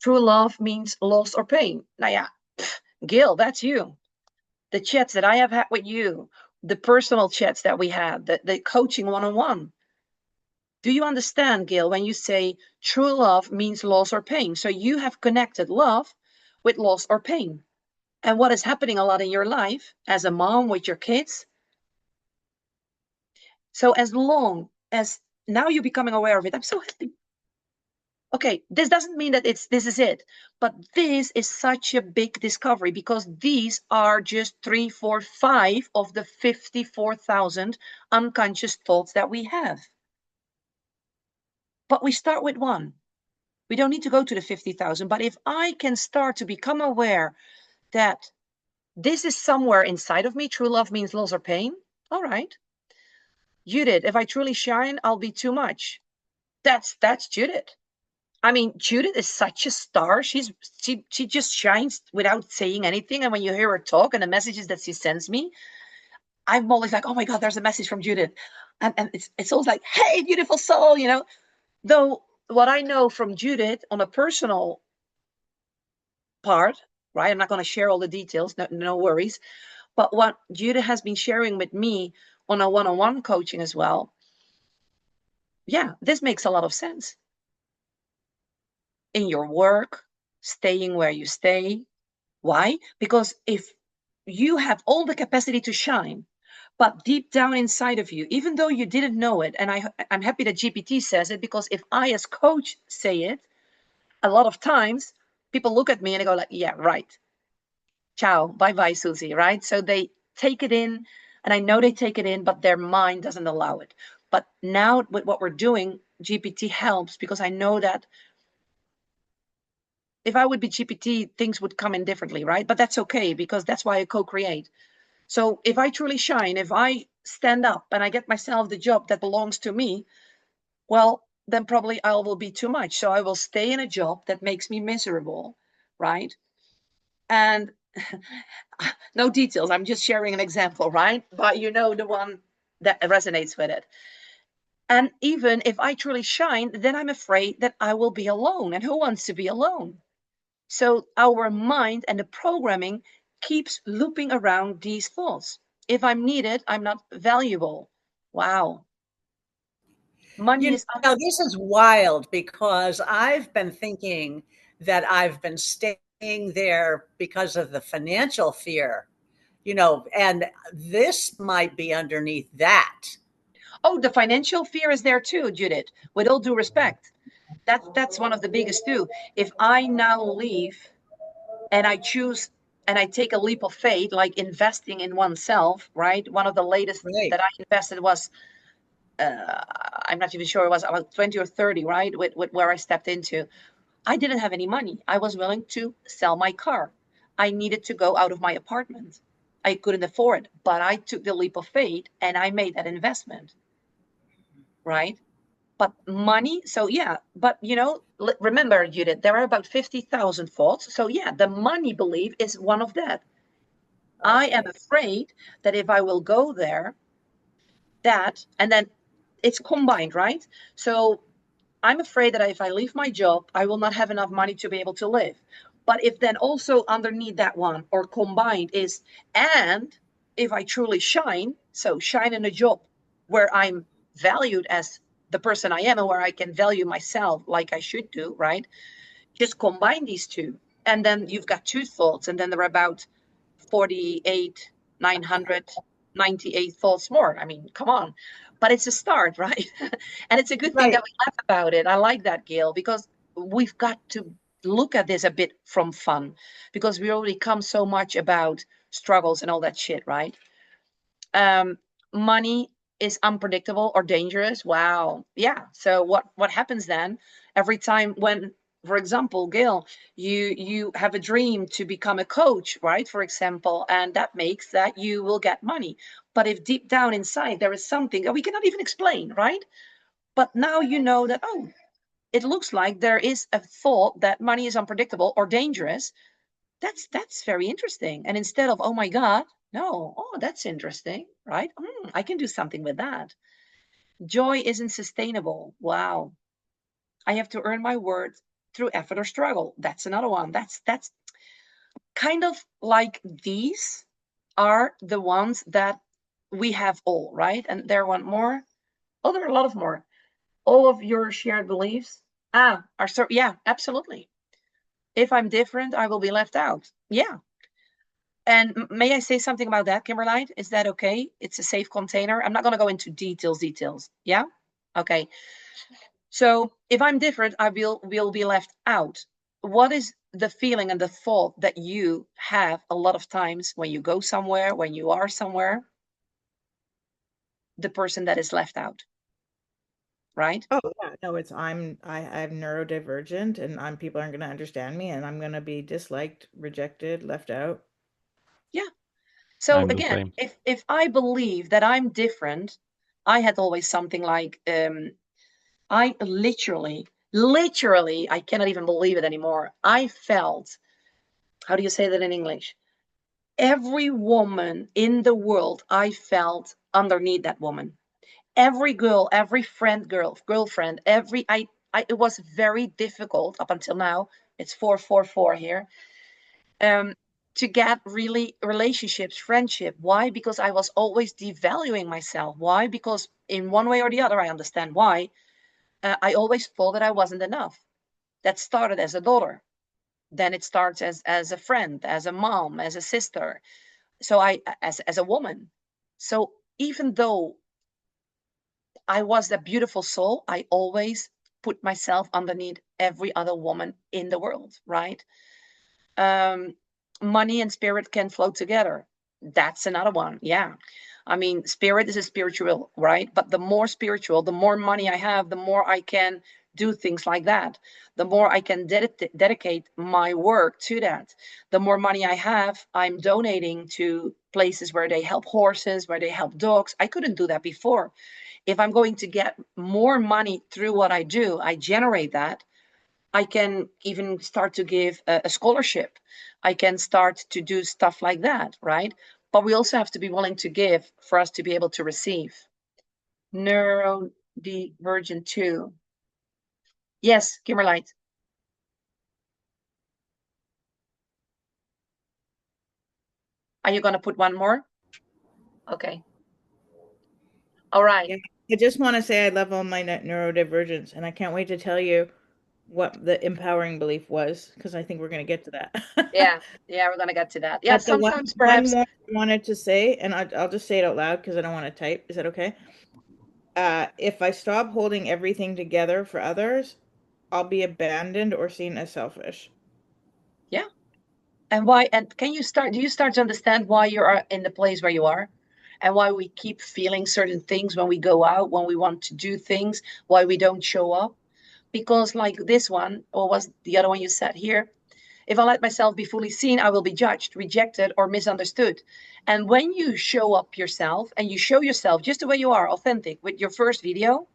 True love means loss or pain. Now, yeah, Gil, that's you. The chats that I have had with you, the personal chats that we had, the coaching one-on-one. Do you understand, Gil, when you say true love means loss or pain? So you have connected love with loss or pain. And what is happening a lot in your life as a mom with your kids? So as long as now you're becoming aware of it, I'm so happy. Okay, this doesn't mean that this is it, but this is such a big discovery because these are just 3, 4, 5 of the 54,000 unconscious thoughts that we have. But we start with one. We don't need to go to the 50,000, but if I can start to become aware that this is somewhere inside of me, true love means loss or pain. All right. Judith, if I truly shine, I'll be too much. That's Judith. I mean, Judith is such a star. She just shines without saying anything. And when you hear her talk and the messages that she sends me, I'm always like, oh my God, there's a message from Judith. And it's always like, hey, beautiful soul, you know. Though what I know from Judith on a personal part, right? I'm not going to share all the details, no worries. But what Judith has been sharing with me on a one-on-one coaching as well, yeah, this makes a lot of sense. In your work, staying where you stay. Why? Because if you have all the capacity to shine, but deep down inside of you, even though you didn't know it, and I'm happy that GPT says it, because if I as coach say it, a lot of times people look at me and they go like, yeah, right. Ciao, bye-bye, Susie, right? So they take it in, and I know they take it in, but their mind doesn't allow it. But now with what we're doing, GPT helps because I know that if I would be GPT, things would come in differently, right? But that's okay because that's why I co-create. So if I truly shine, if I stand up and I get myself the job that belongs to me, well, then probably I will be too much. So I will stay in a job that makes me miserable, right? And no details. I'm just sharing an example, right? But you know the one that resonates with it. And even if I truly shine, then I'm afraid that I will be alone. And who wants to be alone? So our mind and the programming keeps looping around these thoughts. If I'm needed, I'm not valuable. Wow. Money is this is wild because I've been thinking that I've been staying being there because of the financial fear, and this might be underneath that. Oh, the financial fear is there too, Judith. With all due respect, that's one of the biggest too. If I now leave and I choose and I take a leap of faith, like investing in oneself, right? One of the latest Right. that I invested was, I'm not even sure, it was about 20 or 30, right? With where I stepped into. I didn't have any money. I was willing to sell my car. I needed to go out of my apartment. I couldn't afford, but I took the leap of faith and I made that investment, right? But money, so yeah, but remember, Judith, there are about 50,000 thoughts. So yeah, the money belief is one of that. I am afraid that if I will go there, and then it's combined, right? So I'm afraid that if I leave my job, I will not have enough money to be able to live. But if then also underneath that one or combined is, and if I truly shine, so shine in a job where I'm valued as the person I am and where I can value myself like I should do, right? Just combine these two. And then you've got two thoughts, and then there are about 48, 998 thoughts more. I mean, come on. But it's a start, right? And it's a good thing Right. that we laugh about it. I like that, Gail, because we've got to look at this a bit from fun, because we already come so much about struggles and all that shit, right? Money is unpredictable or dangerous. Wow. Yeah. So what happens then every time when, for example, Gail, you have a dream to become a coach, right? For example, and that makes that you will get money. But if deep down inside there is something that we cannot even explain, right? But now you know that, oh, it looks like there is a thought that money is unpredictable or dangerous. That's very interesting. And instead of, oh my God, no, oh, that's interesting, right? I can do something with that. Joy isn't sustainable. Wow. I have to earn my worth through effort or struggle. That's another one. That's kind of like these are the ones that we have all, right? And there are one more. Oh, there are a lot of more. All of your shared beliefs are so, yeah, absolutely. If I'm different, I will be left out. Yeah. And may I say something about that, Kimberlite? Is that okay? It's a safe container. I'm not going to go into details. Yeah? Okay. So if I'm different, I will be left out. What is the feeling and the thought that you have a lot of times when you go somewhere, when you are somewhere? The person that is left out, right? Oh yeah, no, I'm neurodivergent and people aren't gonna understand me and I'm gonna be disliked, rejected, left out. Yeah. So I'm the again, same. if I believe that I'm different, I had always something like, I literally, I cannot even believe it anymore. I felt, how do you say that in English? Every woman in the world, I felt underneath that woman. Every girl, every girlfriend, it was very difficult up until now. It's 444 here. Um, to get really relationships, friendship. Why? Because I was always devaluing myself. Why? Because in one way or the other, I understand why. I always thought that I wasn't enough. That started as a daughter. Then it starts as a friend, as a mom, as a sister. So as a woman. So even though I was a beautiful soul, I always put myself underneath every other woman in the world, right? Um, money and spirit can flow together. That's another one. Yeah. I mean, spirit is a spiritual, right? But the more spiritual, the more money I have, the more I can do things like that. The more I can dedicate my work to that. The more money I have, I'm donating to places where they help horses, where they help dogs. I couldn't do that before. If I'm going to get more money through what I do, I generate that. I can even start to give a scholarship. I can start to do stuff like that, right? But we also have to be willing to give for us to be able to receive. Neurodivergent too. Yes, Kimberlite. Are you going to put one more? Okay. All right. Yeah. I just want to say I love all my neurodivergence and I can't wait to tell you what the empowering belief was, because I think we're going to get to that. Yeah, we're gonna get to that. Yeah, But the sometimes one perhaps. more I wanted to say, and I'll just say it out loud because I don't want to type. Is that okay? If I stop holding everything together for others, I'll be abandoned or seen as selfish. Yeah. And why? And do you start to understand why you are in the place where you are? And why we keep feeling certain things when we go out, when we want to do things, why we don't show up? Because, like this one, or was the other one you said here, if I let myself be fully seen, I will be judged, rejected, or misunderstood. And when you show up yourself and you show yourself just the way you are, authentic, with your first video,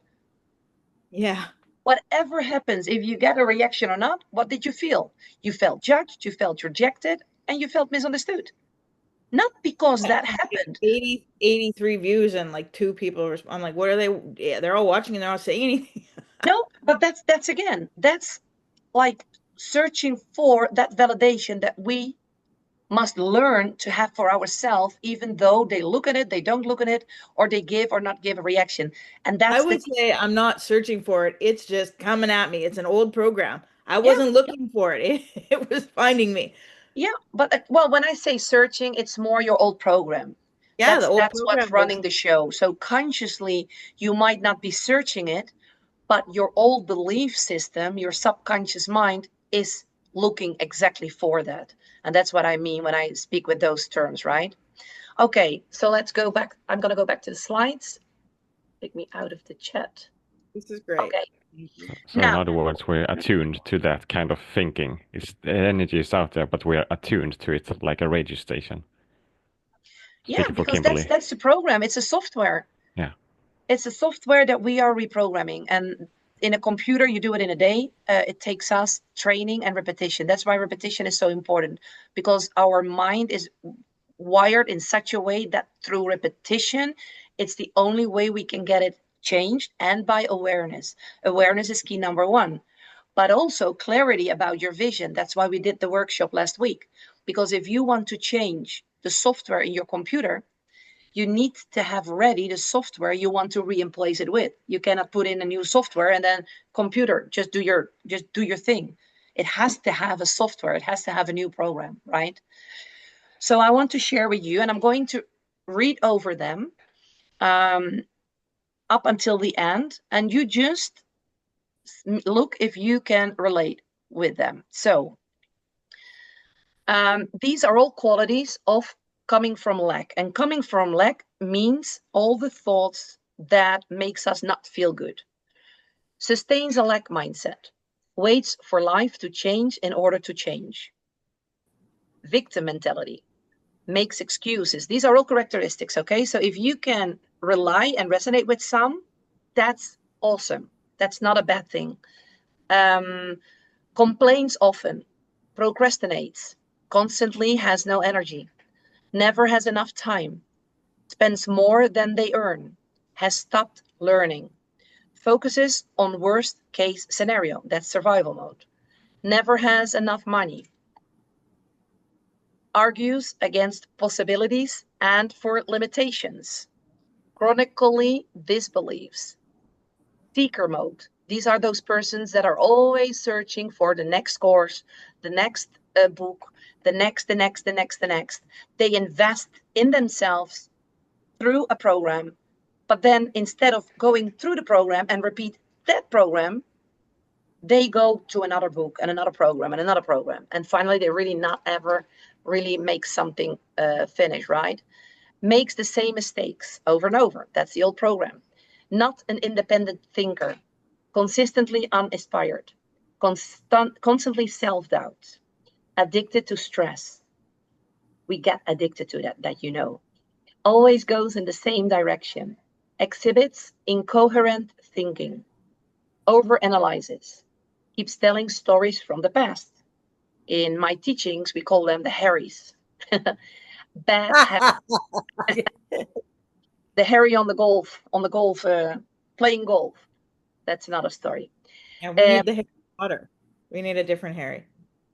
Yeah. whatever happens, if you get a reaction or not, what did you feel? You felt judged, you felt rejected, and you felt misunderstood. Not because that happened. 83 views and like 2 people respond. I'm like, what are they? Yeah, they're all watching and they're not saying anything. No, but that's like searching for that validation that we must learn to have for ourselves, even though they look at it, they don't look at it, or they give or not give a reaction. And I that's the would say I'm not searching for it. It's just coming at me. It's an old program. I yeah, wasn't looking for it. It was finding me. yeah. But well, when I say searching, it's more your old program. Yeah, the That's old that's what's program was. running the show. So consciously, you might not be searching it, but your old belief system, your subconscious mind, is looking exactly for that. And that's what I mean when I speak with those terms, right? Okay, so let's go back. I'm going to go back to the slides. Take me out of the chat. This is great. Okay, Thank you. So in now, other words, we're attuned to that kind of thinking. It's the energy is out there, but we're attuned to it like a radio station. yeah, Speaking for because that's Kimberly. the program. It's a software. Yeah. It's a software that we are reprogramming. And in a computer, you do it in a day. It takes us training and repetition. That's why repetition is so important, because our mind is wired in such a way that through repetition, it's the only way we can get it changed, and by awareness. Awareness is key number one, but also clarity about your vision. That's why we did the workshop last week, because if you want to change the software in your computer, you need to have ready the software you want to replace it with. You cannot put in a new software and then computer just do your thing. It has to have a software. It has to have a new program, right? So I want to share with you, and I'm going to read over them um, up until the end, and you just look if you can relate with them. So these are all qualities of coming from lack, and coming from lack means all the thoughts that makes us not feel good. Sustains a lack mindset, waits for life to change in order to change. Victim mentality, makes excuses. These are all characteristics, okay? So if you can rely and resonate with some, that's awesome. That's not a bad thing. Complains often, procrastinates, constantly has no energy, never has enough time, spends more than they earn, has stopped learning, focuses on worst case scenario, that's survival mode, never has enough money, argues against possibilities and for limitations, chronically disbelieves, seeker mode. These are those persons that are always searching for the next course, the next book, the next. They invest in themselves through a program, but then instead of going through the program and repeat that program, they go to another book and another program and another program. And finally, they really not ever really make something finish, right? Makes the same mistakes over and over. That's the old program. Not an independent thinker, consistently uninspired, constantly self-doubt, addicted to stress. We get addicted to that you know. Always goes in the same direction, exhibits incoherent thinking, overanalyzes, keeps telling stories from the past. In my teachings, we call them the Harrys. Bad habits. The Harry on the golf, playing golf. That's another story. And we need the Harry Potter. We need a different Harry.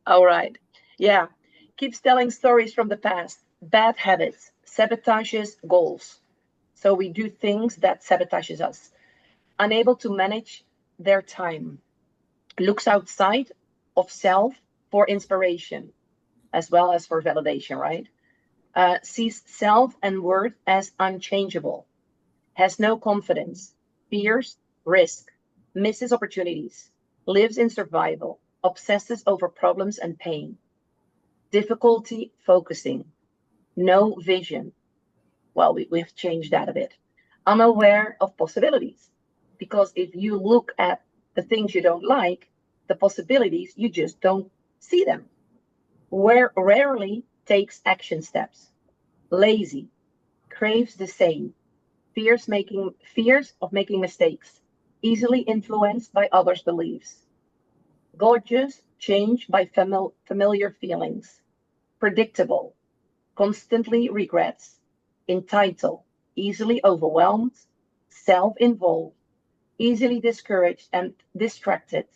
All right. Yeah. Keeps telling stories from the past. Bad habits. Sabotages goals. So we do things that sabotages us. Unable to manage their time. looks outside of self for inspiration as well as for validation, right? Sees self and worth as unchangeable, has no confidence, fears risk, misses opportunities, lives in survival, obsesses over problems and pain, difficulty focusing, no vision. Well, we've changed that a bit. Unaware of possibilities. Because if you look at the things you don't like, the possibilities, you just don't see them. Where rarely takes action steps. Lazy, craves the same, fears of making mistakes, easily influenced by others' beliefs. Gorgeous, changed by familiar feelings. Predictable, constantly regrets. Entitled, easily overwhelmed. Self-involved, easily discouraged and distracted.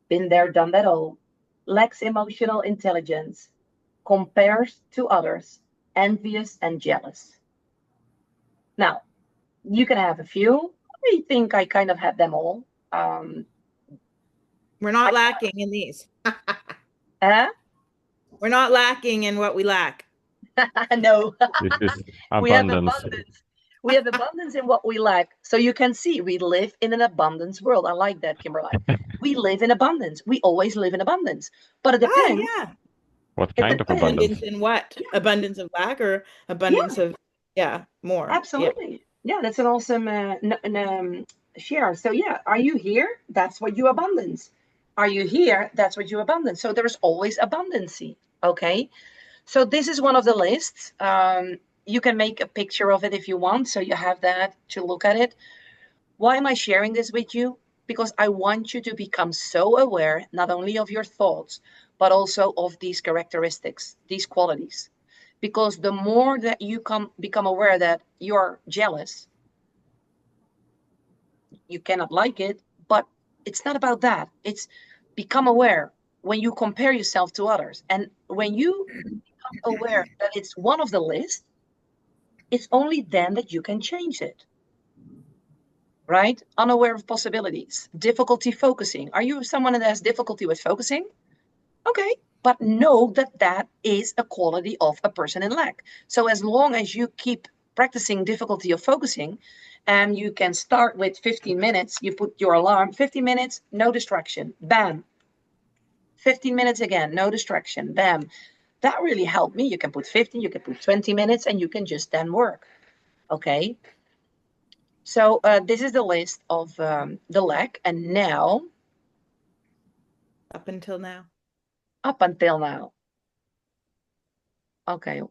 Been there, done that all. Lacks emotional intelligence. Compares to others. Envious and jealous. Now, you can have a few. I think I kind of had them all. We're not lacking in these. Uh, We're not lacking in what we lack. no, This is we have abundance. abundance. We have abundance in what we lack. So you can see we live in an abundance world. I like that, Kimberly. We live in abundance. We always live in abundance. But it depends. Yeah. What It kind of depends. abundance? Abundance in what? Yeah. Abundance of lack or abundance of, more. Absolutely. Yeah, that's an awesome share. So yeah, are you here? That's what you abundance. Are you here? That's what you abundance. So there's always abundancy. Okay. So this is one of the lists. You can make a picture of it if you want. So you have that to look at it. Why am I sharing this with you? Because I want you to become so aware, not only of your thoughts, but also of these characteristics, these qualities. Because the more that you become aware that you're jealous, you cannot like it, but it's not about that. It's become aware when you compare yourself to others. And when you become aware that it's one of the list, it's only then that you can change it. Right? Unaware of possibilities, difficulty focusing. Are you someone that has difficulty with focusing? Okay, but know that that is a quality of a person in lack. So as long as you keep practicing difficulty of focusing, and you can start with 15 minutes, you put your alarm, 15 minutes, no distraction, bam. 15 minutes again, no distraction, bam. That really helped me. You can put 15, you can put 20 minutes, and you can just then work. Okay. So this is the list of the lack, and now, Up until now. up until now. Okay.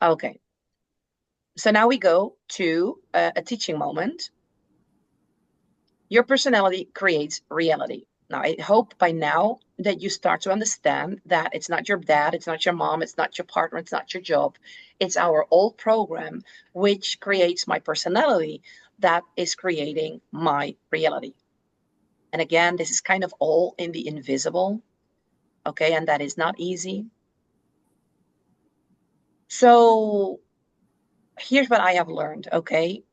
Okay. So now we go to a teaching moment. Your personality creates reality. Now, I hope by now that you start to understand that it's not your dad, it's not your mom, it's not your partner, it's not your job. It's our old program, which creates my personality that is creating my reality. And again, this is kind of all in the invisible. Okay, and that is not easy. So here's what I have learned. Okay,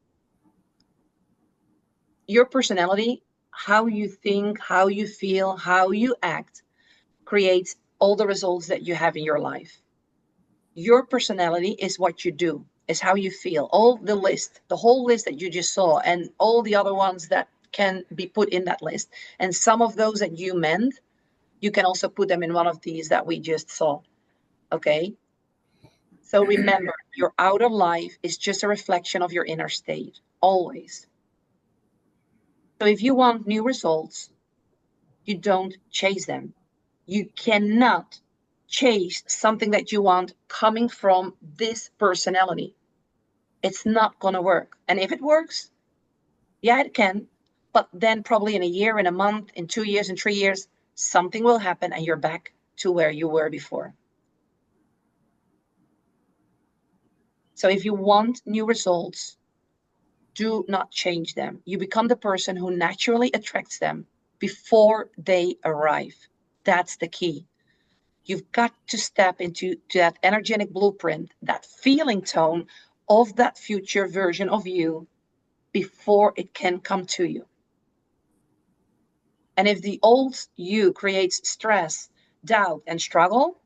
your personality, how you think, how you feel, how you act, creates all the results that you have in your life. Your personality is what you do, is how you feel. All the list, the whole list that you just saw, and all the other ones that can be put in that list. And some of those that you meant, you can also put them in one of these that we just saw. Okay. So remember, your outer life is just a reflection of your inner state, always. So if you want new results, you don't chase them. You cannot chase something that you want coming from this personality. It's not going to work. And if it works, yeah, it can. But then probably in a year, in a month, in 2 years, in 3 years, something will happen and you're back to where you were before. So if you want new results, do not change them. You become the person who naturally attracts them before they arrive. That's the key. You've got to step into that energetic blueprint, that feeling tone of that future version of you before it can come to you. And if the old you creates stress, doubt, and struggle,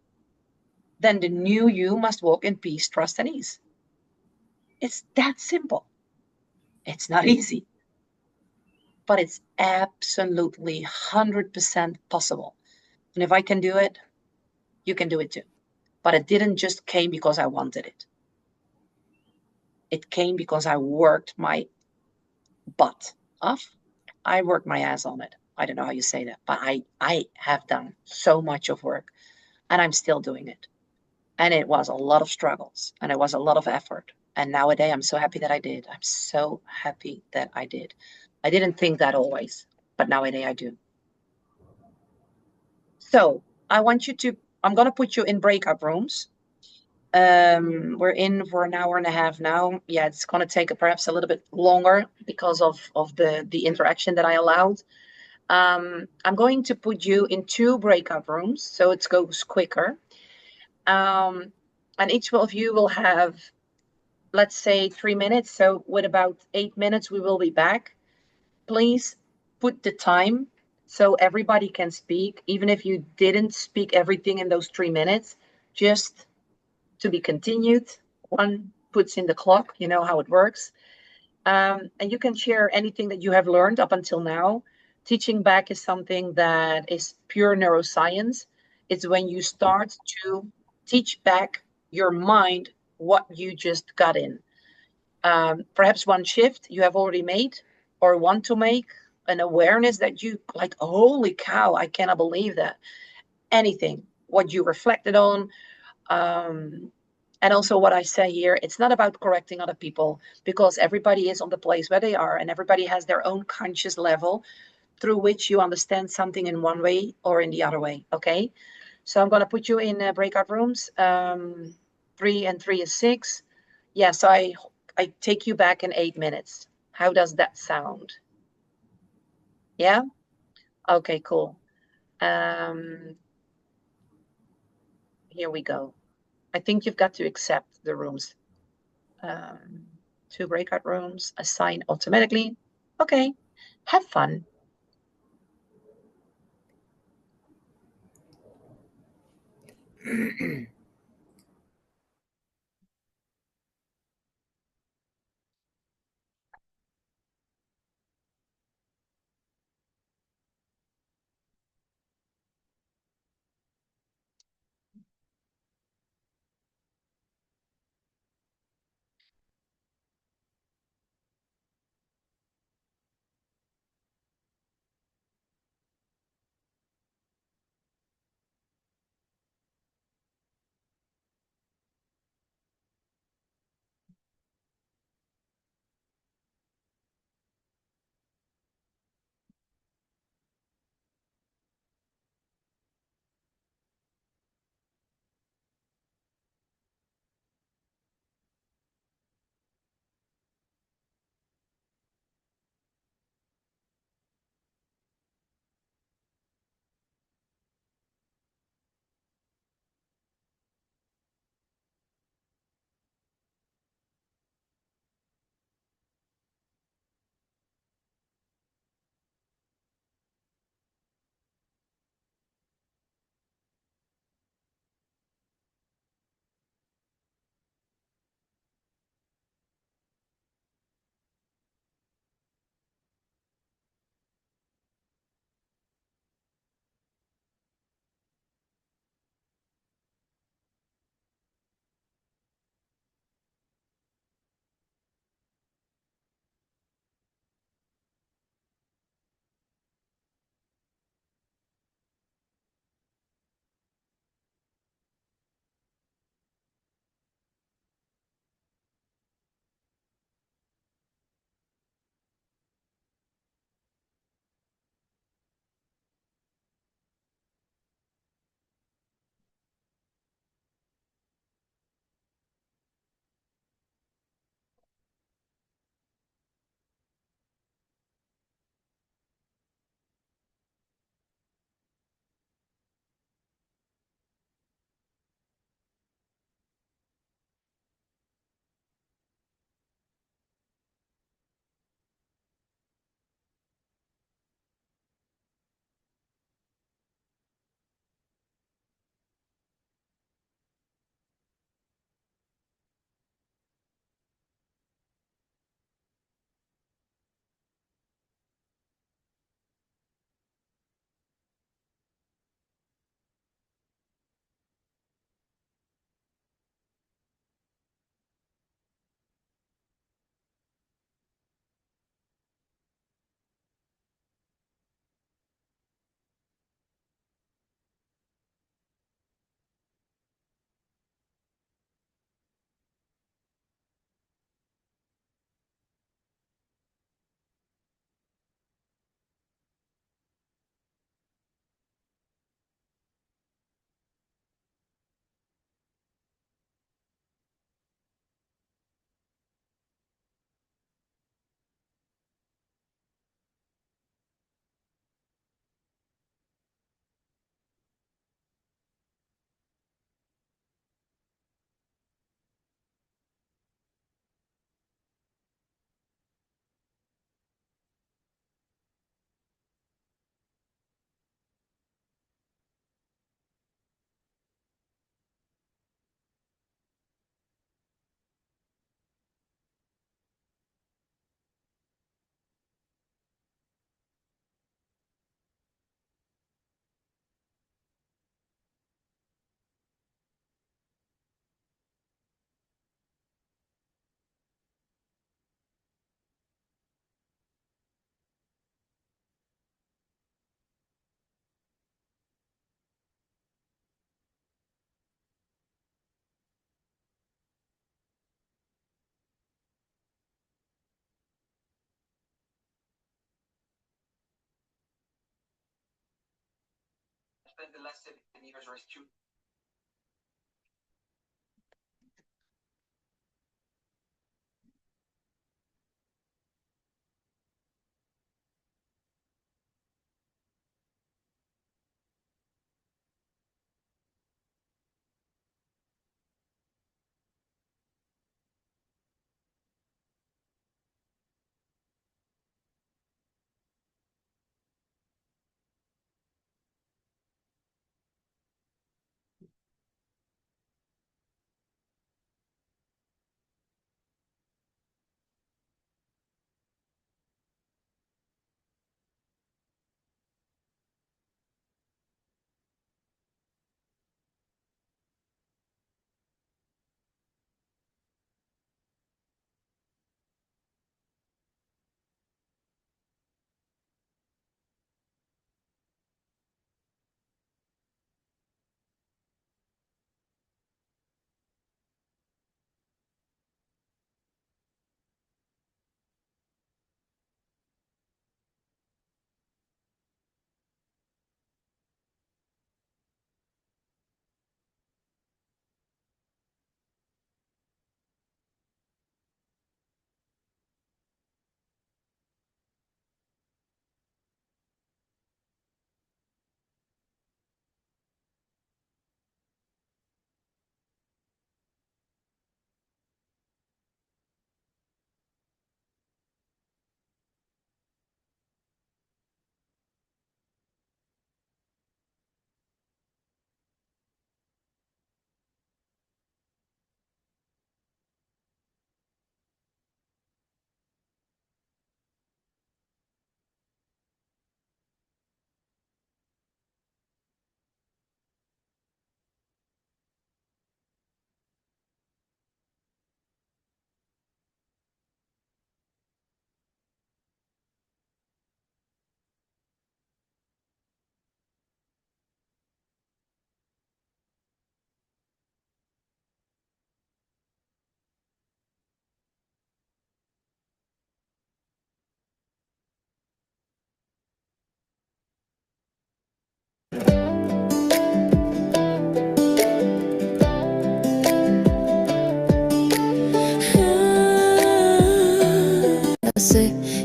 then the new you must walk in peace, trust, and ease. It's that simple. It's not easy, but it's absolutely 100% possible. And if I can do it, you can do it too. But it didn't just came because I wanted it. It came because I worked my butt off. I worked my ass on it. I don't know how you say that, but I have done so much of work and I'm still doing it. And it was a lot of struggles and it was a lot of effort. And nowadays I'm so happy that I did. I'm so happy that I did. I didn't think that always, but nowadays I do. So I want you to, I'm going to put you in breakout rooms. We're in for an hour and a half now. Yeah, it's going to take perhaps a little bit longer because of the interaction that I allowed. I'm going to put you in 2 breakout rooms so it goes quicker. And each of you will have, let's say, 3 minutes. So with about 8 minutes, we will be back. Please put the time so everybody can speak, even if you didn't speak everything in those 3 minutes, just to be continued. One puts in the clock, you know how it works. And you can share anything that you have learned up until now. Teaching back is something that is pure neuroscience. It's when you start to teach back your mind what you just got in. Perhaps one shift you have already made or want to make, an awareness that you like, holy cow, I cannot believe that. Anything, what you reflected on, and also what I say here, it's not about correcting other people because everybody is on the place where they are and everybody has their own conscious level through which you understand something in one way or in the other way. Okay. So I'm going to put you in breakout rooms. 3 and 3 is 6. Yeah. So I take you back in 8 minutes. How does that sound? Yeah. Okay, cool. Here we go. I think you've got to accept the rooms. 2 breakout rooms, assign automatically. Okay, have fun.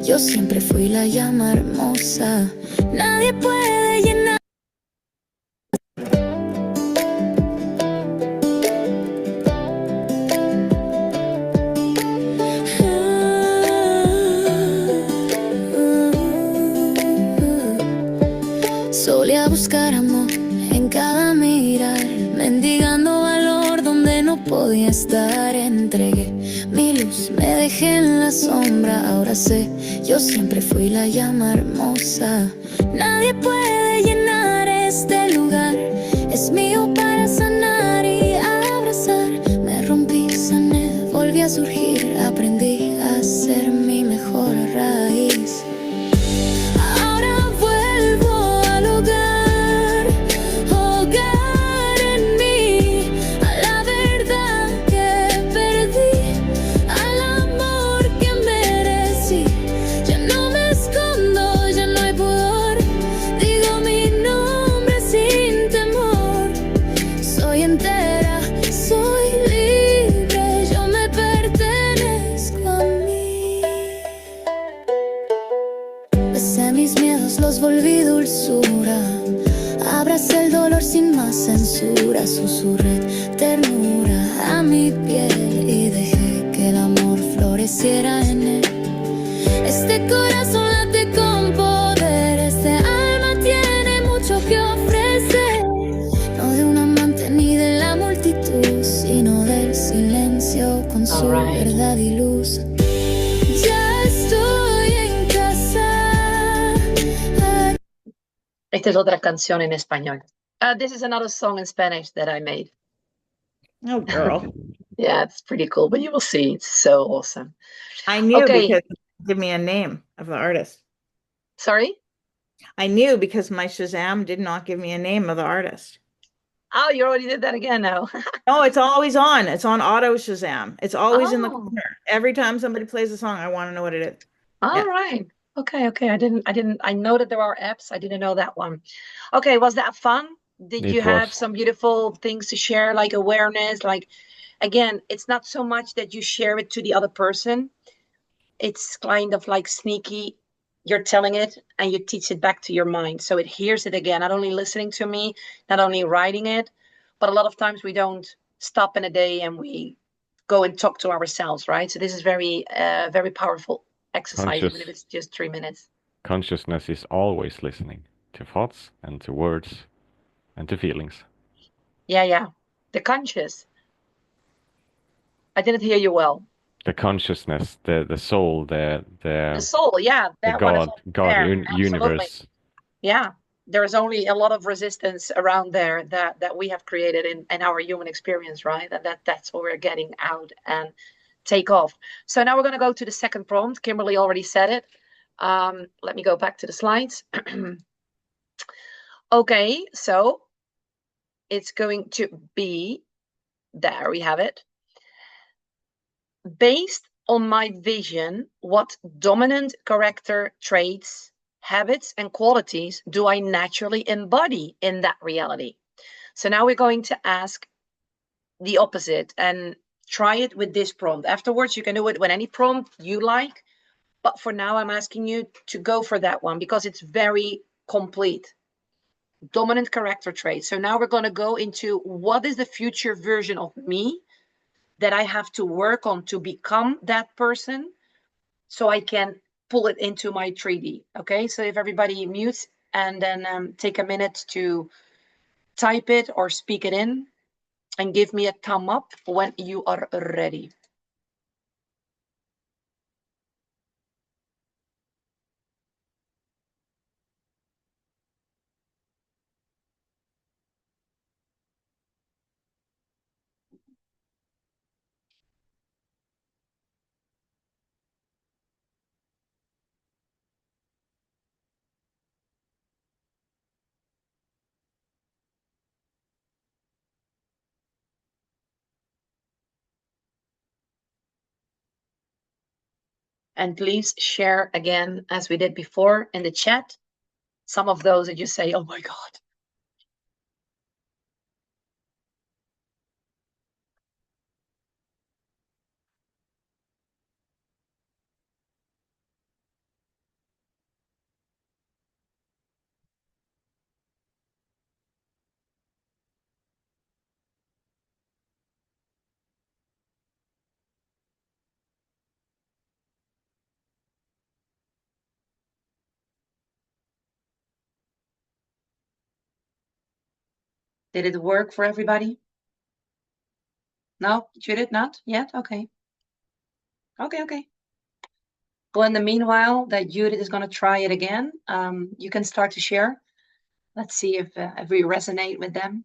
Yo siempre fui la llama hermosa. Nadie puede llenar. Solía buscar amor en cada mirar, mendigando valor donde no podía estar. Entregué mi luz, me dejé en la sombra. Ahora sé, yo siempre fui la llama hermosa. Nadie puede llenar este lugar. Es mío para sanar y abrazar. Me rompí, sané, volví a surgir. Aprendí a ser mi mejor raíz. Los volví dulzura, abracé el dolor sin más censura, susurré ternura a mi piel y dejé que el amor floreciera en él. Este corazón late con poder, este alma tiene mucho que ofrecer. No de un amante ni de la multitud, sino del silencio con su verdad y luz. Ya estoy en casa. Esta es otra canción en español. This is another song in Spanish that I made. Oh, girl. Yeah, it's pretty cool, but you will see. It's so awesome. I knew Okay. because give me a name of the artist. Sorry? I knew because my Shazam did not give me a name of the artist. Oh, you already did that again now. No, it's always on. It's on auto Shazam. It's always in the Oh. corner. Every time somebody plays a song, I want to know what it is. All Yeah. right. Okay. I know that there are apps. I didn't know that one. Okay. Was that fun? Did It you have was. some beautiful things to share, like awareness? Like, again, it's not so much that you share it to the other person. It's kind of like sneaky. You're telling it and you teach it back to your mind. So it hears it again, not only listening to me, not only writing it, but a lot of times we don't stop in a day and we go and talk to ourselves, right? So this is very powerful exercise, even if Conscious it's just 3 minutes. consciousness is always listening to thoughts and to words and to feelings. Yeah. The conscious. I didn't hear you well. The consciousness, the soul, The soul, yeah, the that one is all there. Absolutely. universe. Yeah. There's only a lot of resistance around there that we have created in our human experience, right? And that's what we're getting out and take off. So now we're going to go to the second prompt. Kimberly already said it. Let me go back to the slides. Okay, so it's going to be, there we have it. Based on my vision, what dominant character traits, habits, and qualities do I naturally embody in that reality? So now we're going to ask the opposite and try it with this prompt. Afterwards, you can do it with any prompt you like. But for now, I'm asking you to go for that one because it's very complete. Dominant character trait. So now we're going to go into what is the future version of me that I have to work on to become that person so I can pull it into my 3D. Okay, so if everybody mutes and then take a minute to type it or speak it in and give me a thumb up when you are ready. And please share again, as we did before in the chat, some of those that you say, oh my God. Did it work for everybody? No, Judith, not yet? Okay. Okay. Well, in the meanwhile, that Judith is going to try it again. You can start to share. Let's see if we resonate with them.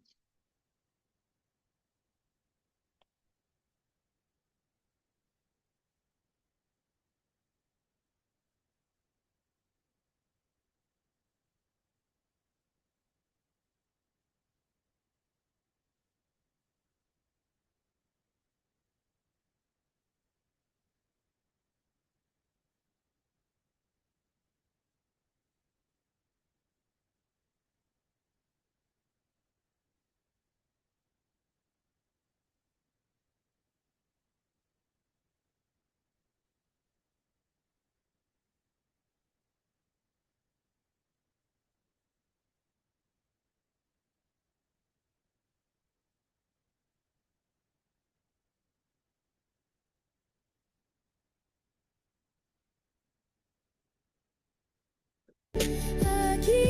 Aquí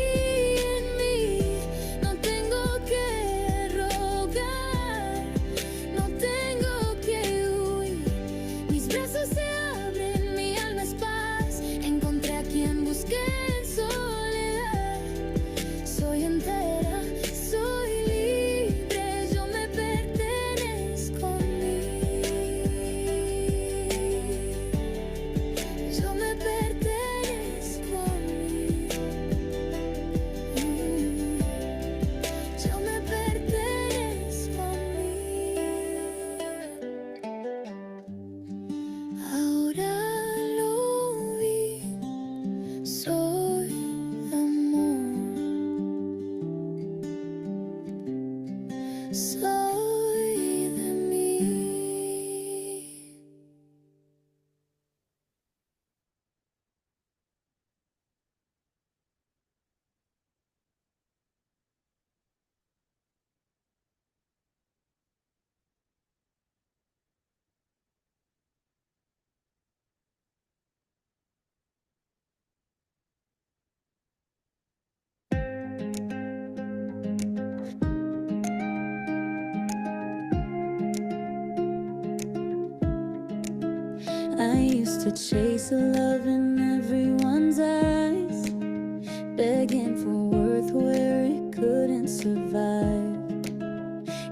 en mí no tengo que rogar, no tengo que huir. Mis brazos se abren, mi alma es paz. Encontré a quien busqué en soledad. Soy entera, soy libre, yo me pertenezco a mí. Yo me pertenezco a mí. soy de mí. I used to chase a love in everyone's eyes, begging for worth where it couldn't survive.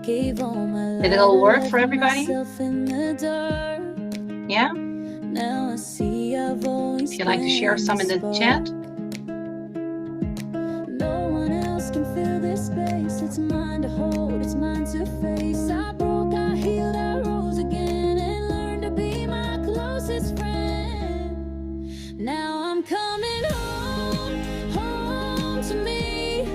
Gave all my Did it all work life for to everybody? myself in the dark. Yeah? Now I see I've always If you'd like to share been some in the chat. No one else can fill this space. It's mine to hold, it's mine to face. I broke, I healed, I rose again, and learned to be my closest friend. Now I'm coming home, home to me,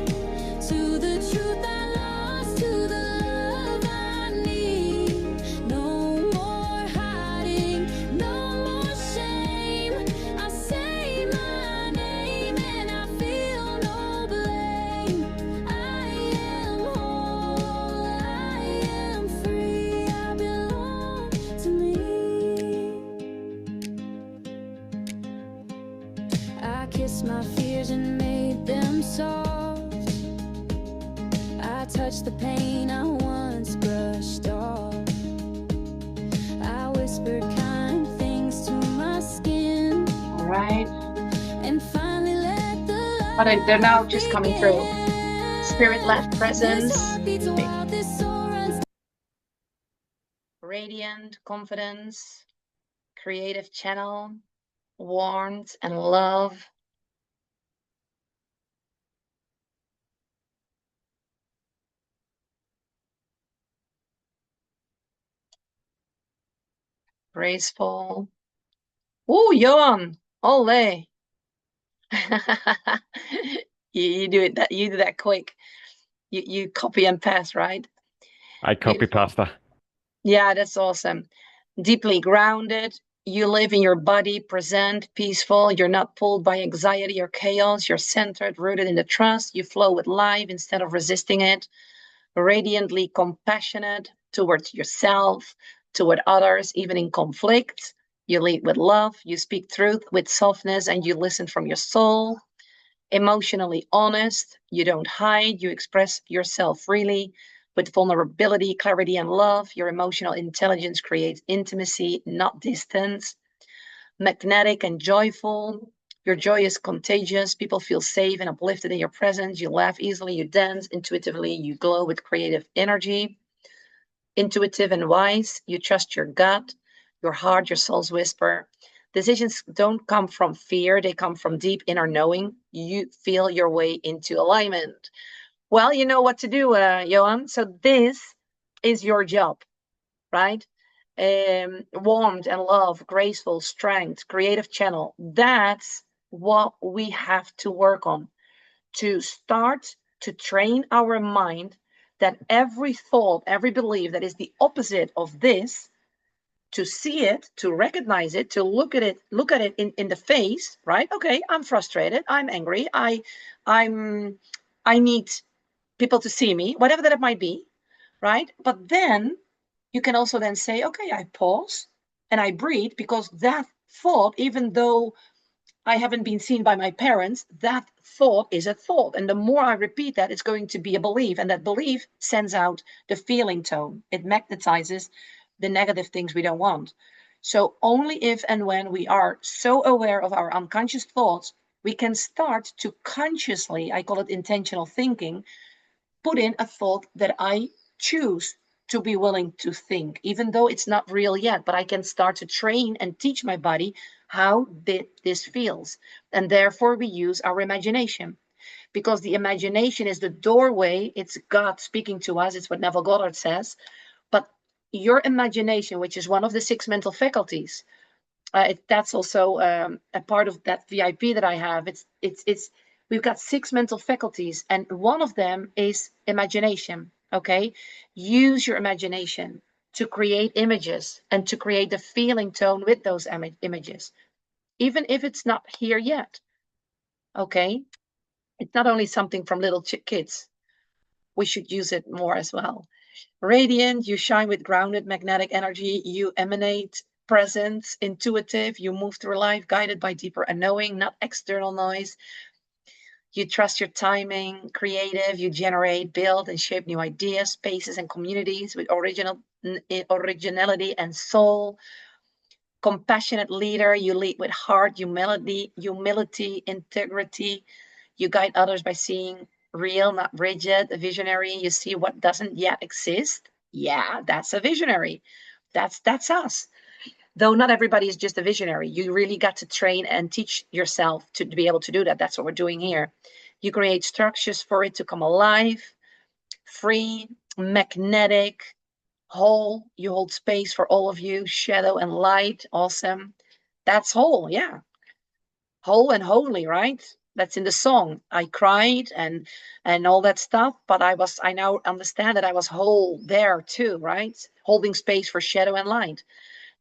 to the truth I lost, to the love I need. No more hiding, no more shame. I say my name and I feel no blame. I am whole, I am free, I belong to me. I kissed my fears and made them soft. I touched the pain I once brushed off. I whispered kind things to my skin. All right. And finally let the light But they're now just coming through. begin. Spirit-led This presence, heart beats wild, this soul runs. radiant confidence, creative channel, warmth and love. Graceful. Ooh, Johan, ole. You do it that you do that quick. You copy and paste, right? I copy Beautiful. pasta. Yeah, that's awesome. Deeply grounded. You live in your body, present, peaceful. You're not pulled by anxiety or chaos. You're centered, rooted in the trust. You flow with life instead of resisting it. Radiantly compassionate towards yourself, toward others, even in conflict. You lead with love. You speak truth with softness, and you listen from your soul. Emotionally honest. You don't hide. You express yourself freely with vulnerability, clarity, and love. Your emotional intelligence creates intimacy, not distance. Magnetic and joyful. Your joy is contagious. People feel safe and uplifted in your presence. You laugh easily. You dance intuitively. You glow with creative energy. Intuitive and wise. You trust your gut, your heart, your soul's whisper. Decisions don't come from fear. They come from deep inner knowing. You feel your way into alignment. Well, you know what to do, Johan. So this is your job, right? Warmth and love, graceful, strength, creative channel. That's what we have to work on to start to train our mind that every thought, every belief that is the opposite of this, to see it, to recognize it, to look at it in the face, right? Okay, I'm frustrated, I'm angry, I'm I need people to see me, whatever that it might be, right? But then you can also then say, okay, I pause and I breathe, because that thought, even though I haven't been seen by my parents, that thought is a thought. And the more I repeat that, it's going to be a belief. And that belief sends out the feeling tone. It magnetizes the negative things we don't want. So only if and when we are so aware of our unconscious thoughts, we can start to consciously, I call it intentional thinking, put in a thought that I choose to be willing to think, even though it's not real yet, but I can start to train and teach my body how this feels. And therefore we use our imagination, because the imagination is the doorway. It's God speaking to us. It's what Neville Goddard says. But your imagination, which is one of the 6 mental faculties, that's also a part of that VIP that I have. It's we've got 6 mental faculties, and one of them is imagination. Okay, use your imagination to create images and to create the feeling tone with those images, even if it's not here yet. Okay, it's not only something from little kids. We should use it more as well. Radiant, you shine with grounded magnetic energy. You emanate presence, intuitive. You move through life guided by deeper unknowing, not external noise. You trust your timing, creative. You generate, build, and shape new ideas, spaces, and communities with originality and soul. Compassionate leader, you lead with heart, humility, integrity. You guide others by seeing real, not rigid. A visionary, you see what doesn't yet exist. Yeah, that's a visionary. That's us. Though not everybody is just a visionary. You really got to train and teach yourself to be able to do that. That's what we're doing here. You create structures for it to come alive, free, magnetic, whole. You hold space for all of you, shadow and light. Awesome. That's whole. Yeah. Whole and holy, right? That's in the song. I cried and all that stuff, but I now understand that I was whole there too, right? Holding space for shadow and light.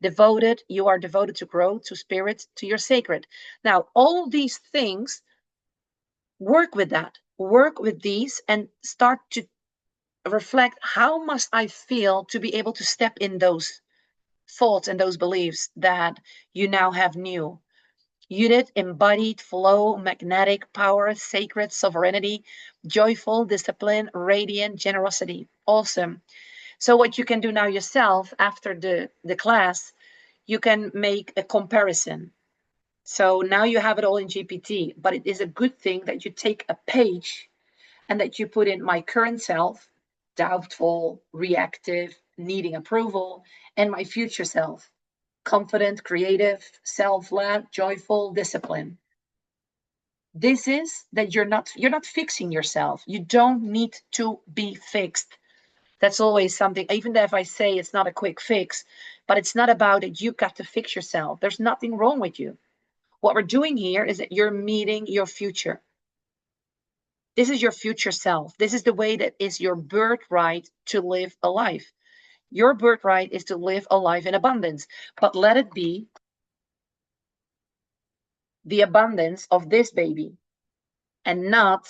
Devoted, you are devoted to growth, to spirit, to your sacred. Now, all these things, work with that. Work with these and start to reflect, how must I feel to be able to step in those thoughts and those beliefs that you now have new. Unit, embodied, flow, magnetic, power, sacred, sovereignty, joyful, discipline, radiant, generosity. Awesome. So what you can do now yourself after the class, you can make a comparison. So now you have it all in GPT, but it is a good thing that you take a page and that you put in my current self, doubtful, reactive, needing approval, and my future self, confident, creative, self-led, joyful, disciplined. This is that you're not fixing yourself. You don't need to be fixed. That's always something, even if I say it's not a quick fix, but it's not about it. You've got to fix yourself. There's nothing wrong with you. What we're doing here is that you're meeting your future. This is your future self. This is the way that is your birthright to live a life. Your birthright is to live a life in abundance, but let it be the abundance of this baby and not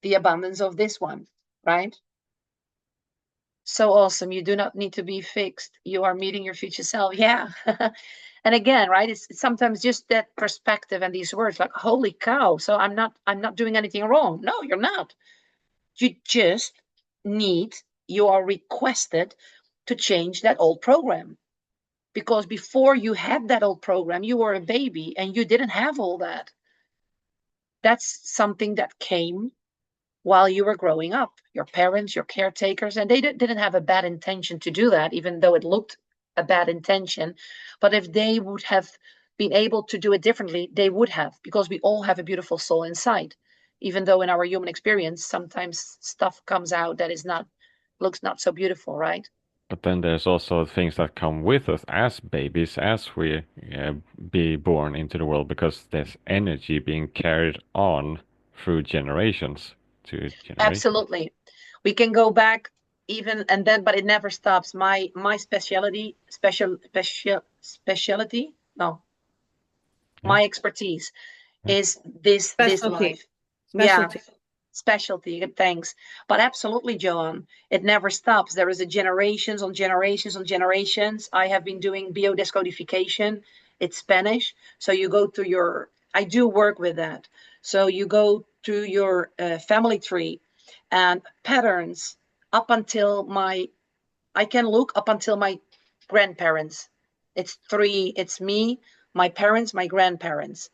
the abundance of this one, right? So awesome. You do not need to be fixed. You are meeting your future self. Yeah. And again, right, it's sometimes just that perspective and these words like, holy cow. So I'm not doing anything wrong. No, you're not. You just you are requested to change that old program. Because before you had that old program, you were a baby and you didn't have all that. That's something that came while you were growing up. Your parents, your caretakers, and they didn't have a bad intention to do that, even though it looked a bad intention. But if they would have been able to do it differently, they would have, because we all have a beautiful soul inside. Even though in our human experience, sometimes stuff comes out that looks not so beautiful, right? But then there's also things that come with us as babies, as we be born into the world, because there's energy being carried on through generations to generations. Absolutely. We can go back even and then, but it never stops. My specialty, no, my expertise is this life. Yeah, specialty. Thanks. But absolutely, Joan, it never stops. There is a generations on generations on generations. I have been doing biodescodification. It's Spanish. So you go to I do work with that. So you go to your family tree and patterns up until I can look up until my grandparents. It's me, my parents, my grandparents.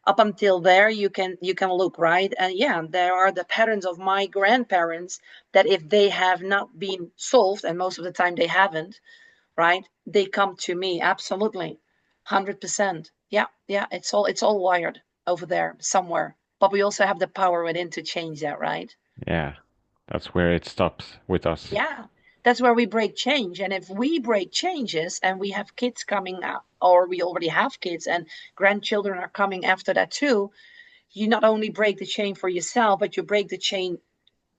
Up until there, you can look, right? And yeah, there are the patterns of my grandparents that if they have not been solved, and most of the time they haven't, right? They come to me, absolutely. 100%. Yeah, it's all wired over there somewhere. But we also have the power within to change that, right? Yeah, that's where it stops with us. Yeah, that's where we break change. And if we break changes and we have kids coming up, or we already have kids and grandchildren are coming after that too, you not only break the chain for yourself, but you break the chain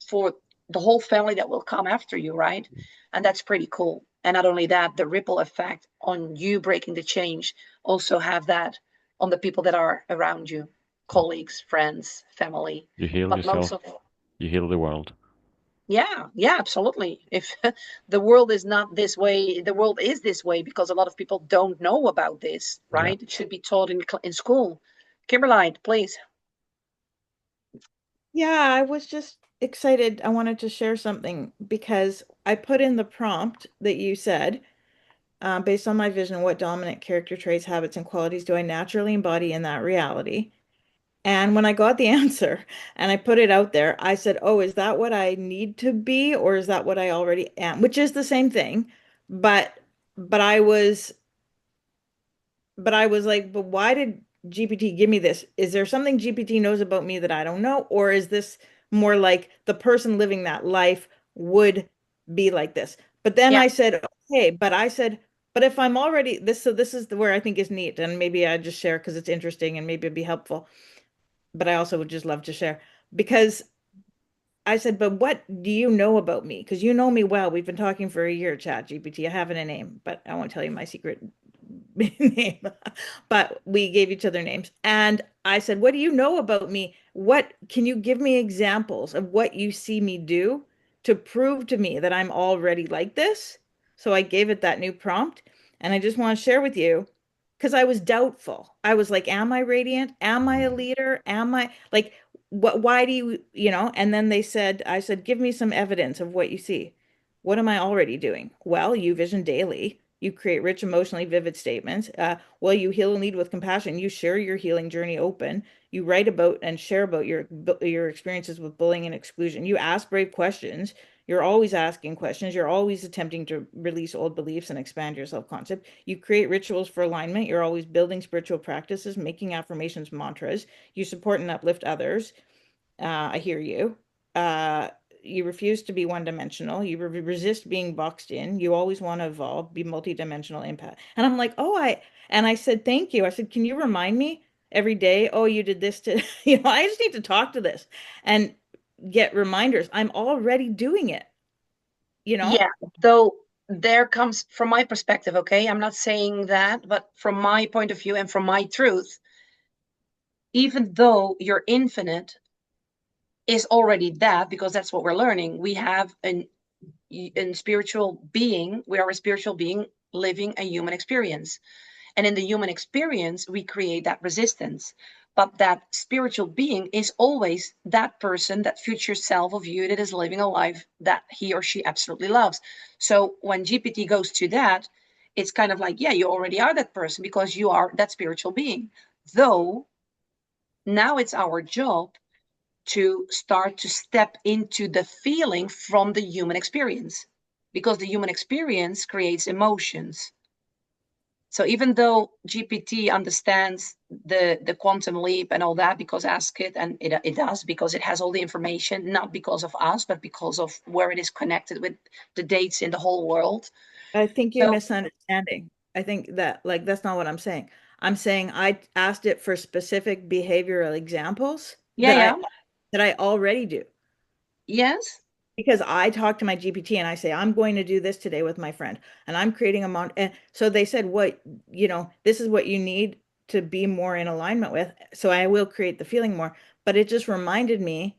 for the whole family that will come after you, right? And that's pretty cool. And not only that, the ripple effect on you breaking the change also have that on the people that are around you, colleagues, friends, family. You heal But most yourself, of you heal the world. yeah, absolutely. If the world is not this way, the world is this way because a lot of people don't know about this, right? Yeah. It should be taught in school. Kimberlite, please. Yeah, I was just excited. I wanted to share something because I put in the prompt that you said, based on my vision, what dominant character traits, habits, and qualities do I naturally embody in that reality? And when I got the answer and I put it out there, I said, "Oh, is that what I need to be, or is that what I already am?" Which is the same thing, but but I was but I was like, "But why did GPT give me this? Is there something GPT knows about me that I don't know, or is this more like the person living that life would be like this?" But then Yeah, I said, "Okay," but I said, "But if I'm already this, so this is where I think is neat, and maybe I just share because it's interesting and maybe it'd be helpful." But I also would just love to share because I said, "But what do you know about me? Because you know me well. We've been talking for a year, Chat GPT. I haven't a name, but I won't tell you my secret name." But we gave each other names. And I said, "What do you know about me? What can you give me examples of what you see me do to prove to me that I'm already like this?" So I gave it that new prompt. And I just want to share with you because I was doubtful. I was like, am I radiant? Am I a leader? Am I like, what, why do you, And then I said, give me some evidence of what you see. What am I already doing? Well, you vision daily. You create rich, emotionally vivid statements. Well, you heal and lead with compassion. You share your healing journey open. You write about and share about your experiences with bullying and exclusion. You ask brave questions. You're always asking questions. You're always attempting to release old beliefs and expand your self-concept. You create rituals for alignment. You're always building spiritual practices, making affirmations, mantras. You support and uplift others. I hear you. Uh, you refuse to be one-dimensional. You resist being boxed in. You always want to evolve, be multidimensional impact. And I'm like, and I said, thank you. I said, can you remind me every day? Oh, you did this to, I just need to talk to this and get reminders. I'm already doing it, you know? yeah. Though there comes from my perspective, okay? I'm not saying that, but from my point of view and from my truth, even though you're infinite is already that, because that's what we're learning. We have an spiritual being. We are a spiritual being living a human experience. And in the human experience, we create that resistance. But that spiritual being is always that person, that future self of you that is living a life that he or she absolutely loves. So when GPT goes to that, it's kind of like, yeah, you already are that person because you are that spiritual being. Though now it's our job to start to step into the feeling from the human experience, because the human experience creates emotions. So even though GPT understands the quantum leap and all that, because ask it, and it does, because it has all the information, not because of us, but because of where it is connected with the dates in the whole world. I think you're So misunderstanding. I think that, like, that's not what I'm saying. I'm saying I asked it for specific behavioral examples yeah, yeah, that I already do. yes, Because I talk to my GPT and I say, I'm going to do this today with my friend, and I'm creating a mount. And so they said, this is what you need to be more in alignment with. So I will create the feeling more. But it just reminded me,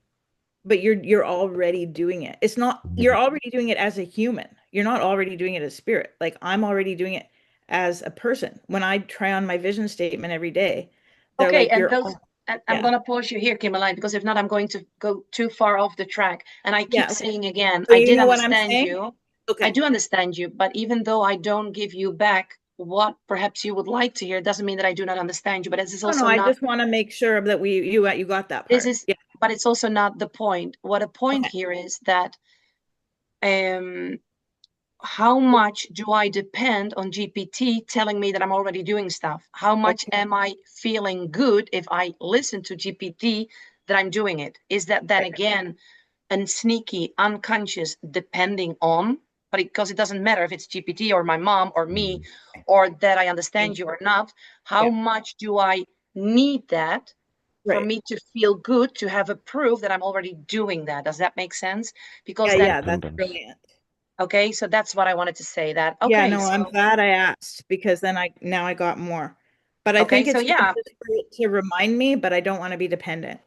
but you're already doing it. It's not, you're already doing it as a human. You're not already doing it as spirit. Like I'm already doing it as a person. When I try on my vision statement every day, they're okay. like, And those, and I'm yeah, gonna pause you here, Kimberly, because if not, I'm going to go too far off the track. And I keep yeah. Okay. saying again, So I you did know what I'm understand saying? you. I Okay. do understand you, but even though I don't give you back what perhaps you would like to hear, doesn't mean that I do not understand you. But this is No, also I not, just want to make sure that you got that this part. is, Yeah. but it's also not the point. What a point Okay. here is that um, how much do I depend on GPT telling me that I'm already doing stuff? How much Okay. am I feeling good if I listen to GPT that I'm doing it? Is that then Right. again and sneaky, unconscious, depending on, but because it doesn't matter if it's GPT or my mom or me, or that I understand Thank you you. or not, how Yeah. much do I need that? for me to feel good, to have a proof that I'm already doing that. Does that make sense? Because then, yeah, that's Dependence. brilliant. okay, so that's what I wanted to say. That Yeah, okay, no, I'm so glad I asked because then I got more. But I okay, think so it's good yeah, just for it to remind me, but I don't want to be dependent.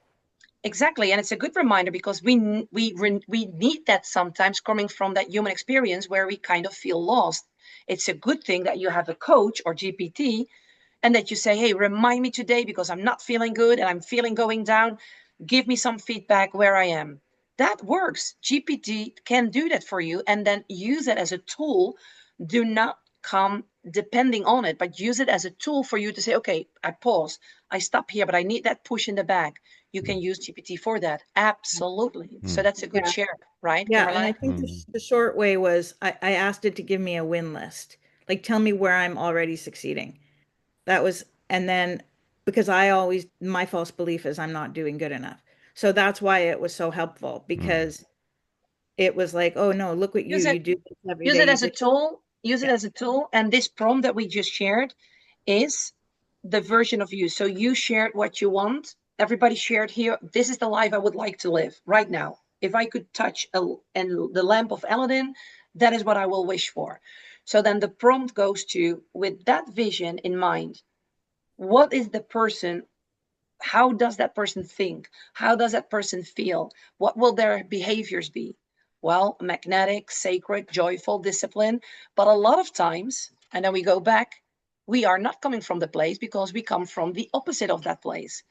exactly, and it's a good reminder because we need that sometimes coming from that human experience where we kind of feel lost. It's a good thing that you have a coach or GPT and that you say, hey, remind me today because I'm not feeling good and I'm feeling going down. Give me some feedback where I am. That works. GPT can do that for you and then use it as a tool. Do not come depending on it, but use it as a tool for you to say, okay, I pause, I stop here, but I need that push in the back. You can use GPT for that. Absolutely. So that's a good Yeah. share, right, Yeah, and I Kimberly? think the short way was I asked it to give me a win list. Like tell me where I'm already succeeding. That was, and then because my false belief is I'm not doing good enough. So that's why it was so helpful because it was like, oh no, look what Use you it do this every use day. it You as a do. tool. Use it Yeah. as a tool. And this prompt that we just shared is the version of you. So you shared what you want. Everybody shared here. This is the life I would like to live right now. If I could touch and the lamp of Aladdin, that is what I will wish for. So then the prompt goes to, with that vision in mind, what is the person? How does that person think? How does that person feel? What will their behaviors be? Well, magnetic, sacred, joyful, discipline. But a lot of times, and then we go back, we are not coming from the place because we come from the opposite of that place,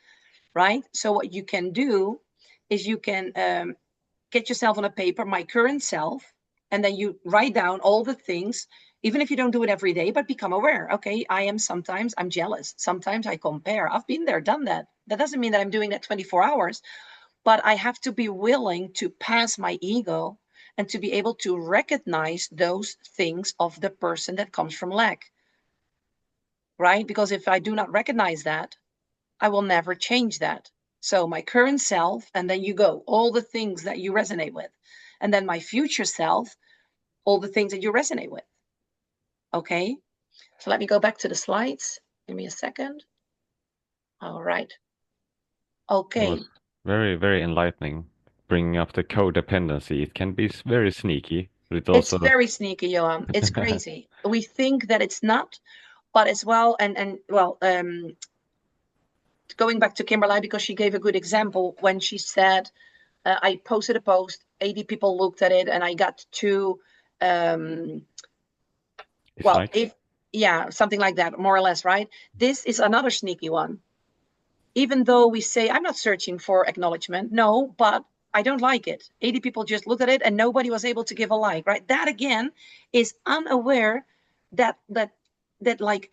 right? So what you can do is you can get yourself on a paper, my current self, and then you write down all the things, even if you don't do it every day, but become aware. Okay, I'm jealous. Sometimes I compare. I've been there, done that. That doesn't mean that I'm doing that 24 hours, but I have to be willing to pass my ego and to be able to recognize those things of the person that comes from lack, right? Because if I do not recognize that, I will never change that. So my current self, and then you go, all the things that you resonate with. And then my future self, all the things that you resonate with. Okay. So let me go back to the slides. Give me a second. All right. It Okay. was very, very enlightening. Bringing up the codependency. It can be very sneaky, but it It's also. very sneaky, Johan. It's crazy. We think that it's not, but as well, and well, going back to Kimberly, because she gave a good example when she said, I posted a post, 80 people looked at it, and I got two, well, Dislikes. if, yeah, something like that, more or less, right? This is another sneaky one. Even though we say, I'm not searching for acknowledgement, no, but I don't like it. 80 people just looked at it and nobody was able to give a like, right? That again is unaware that like,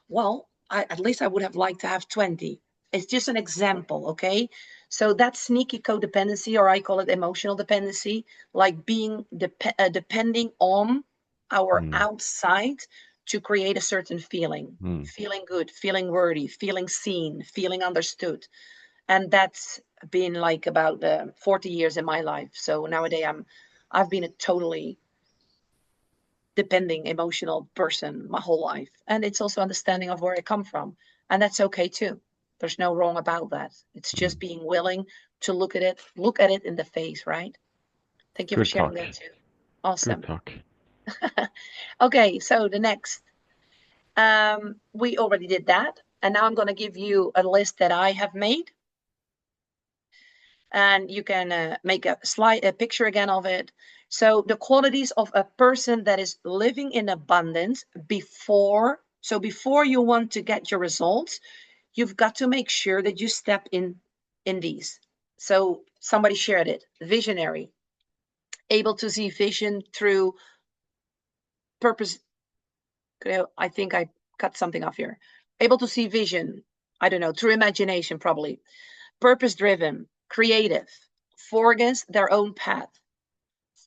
well, at least I would have liked to have 20. It's just an example, okay? So that's sneaky codependency, or I call it emotional dependency, like being depending on our outside to create a certain feeling, feeling good, feeling worthy, feeling seen, feeling understood. And that's been like about 40 years in my life. So nowadays I've been a totally depending emotional person my whole life, and it's also understanding of where I come from, and that's okay too. There's no wrong about that. It's just being willing to look at it in the face, right? Thank you for Good sharing talk. that too. Good Awesome. talk. Okay, so the next, we already did that, and now I'm going to give you a list that I have made, and you can make a picture again of it. So the qualities of a person that is living in abundance before you want to get your results, you've got to make sure that you step in these. So somebody shared it. Visionary, able to see vision through purpose. I think I cut something off here. Able to see vision, I don't know, through imagination probably. Purpose driven, creative, forgets their own path,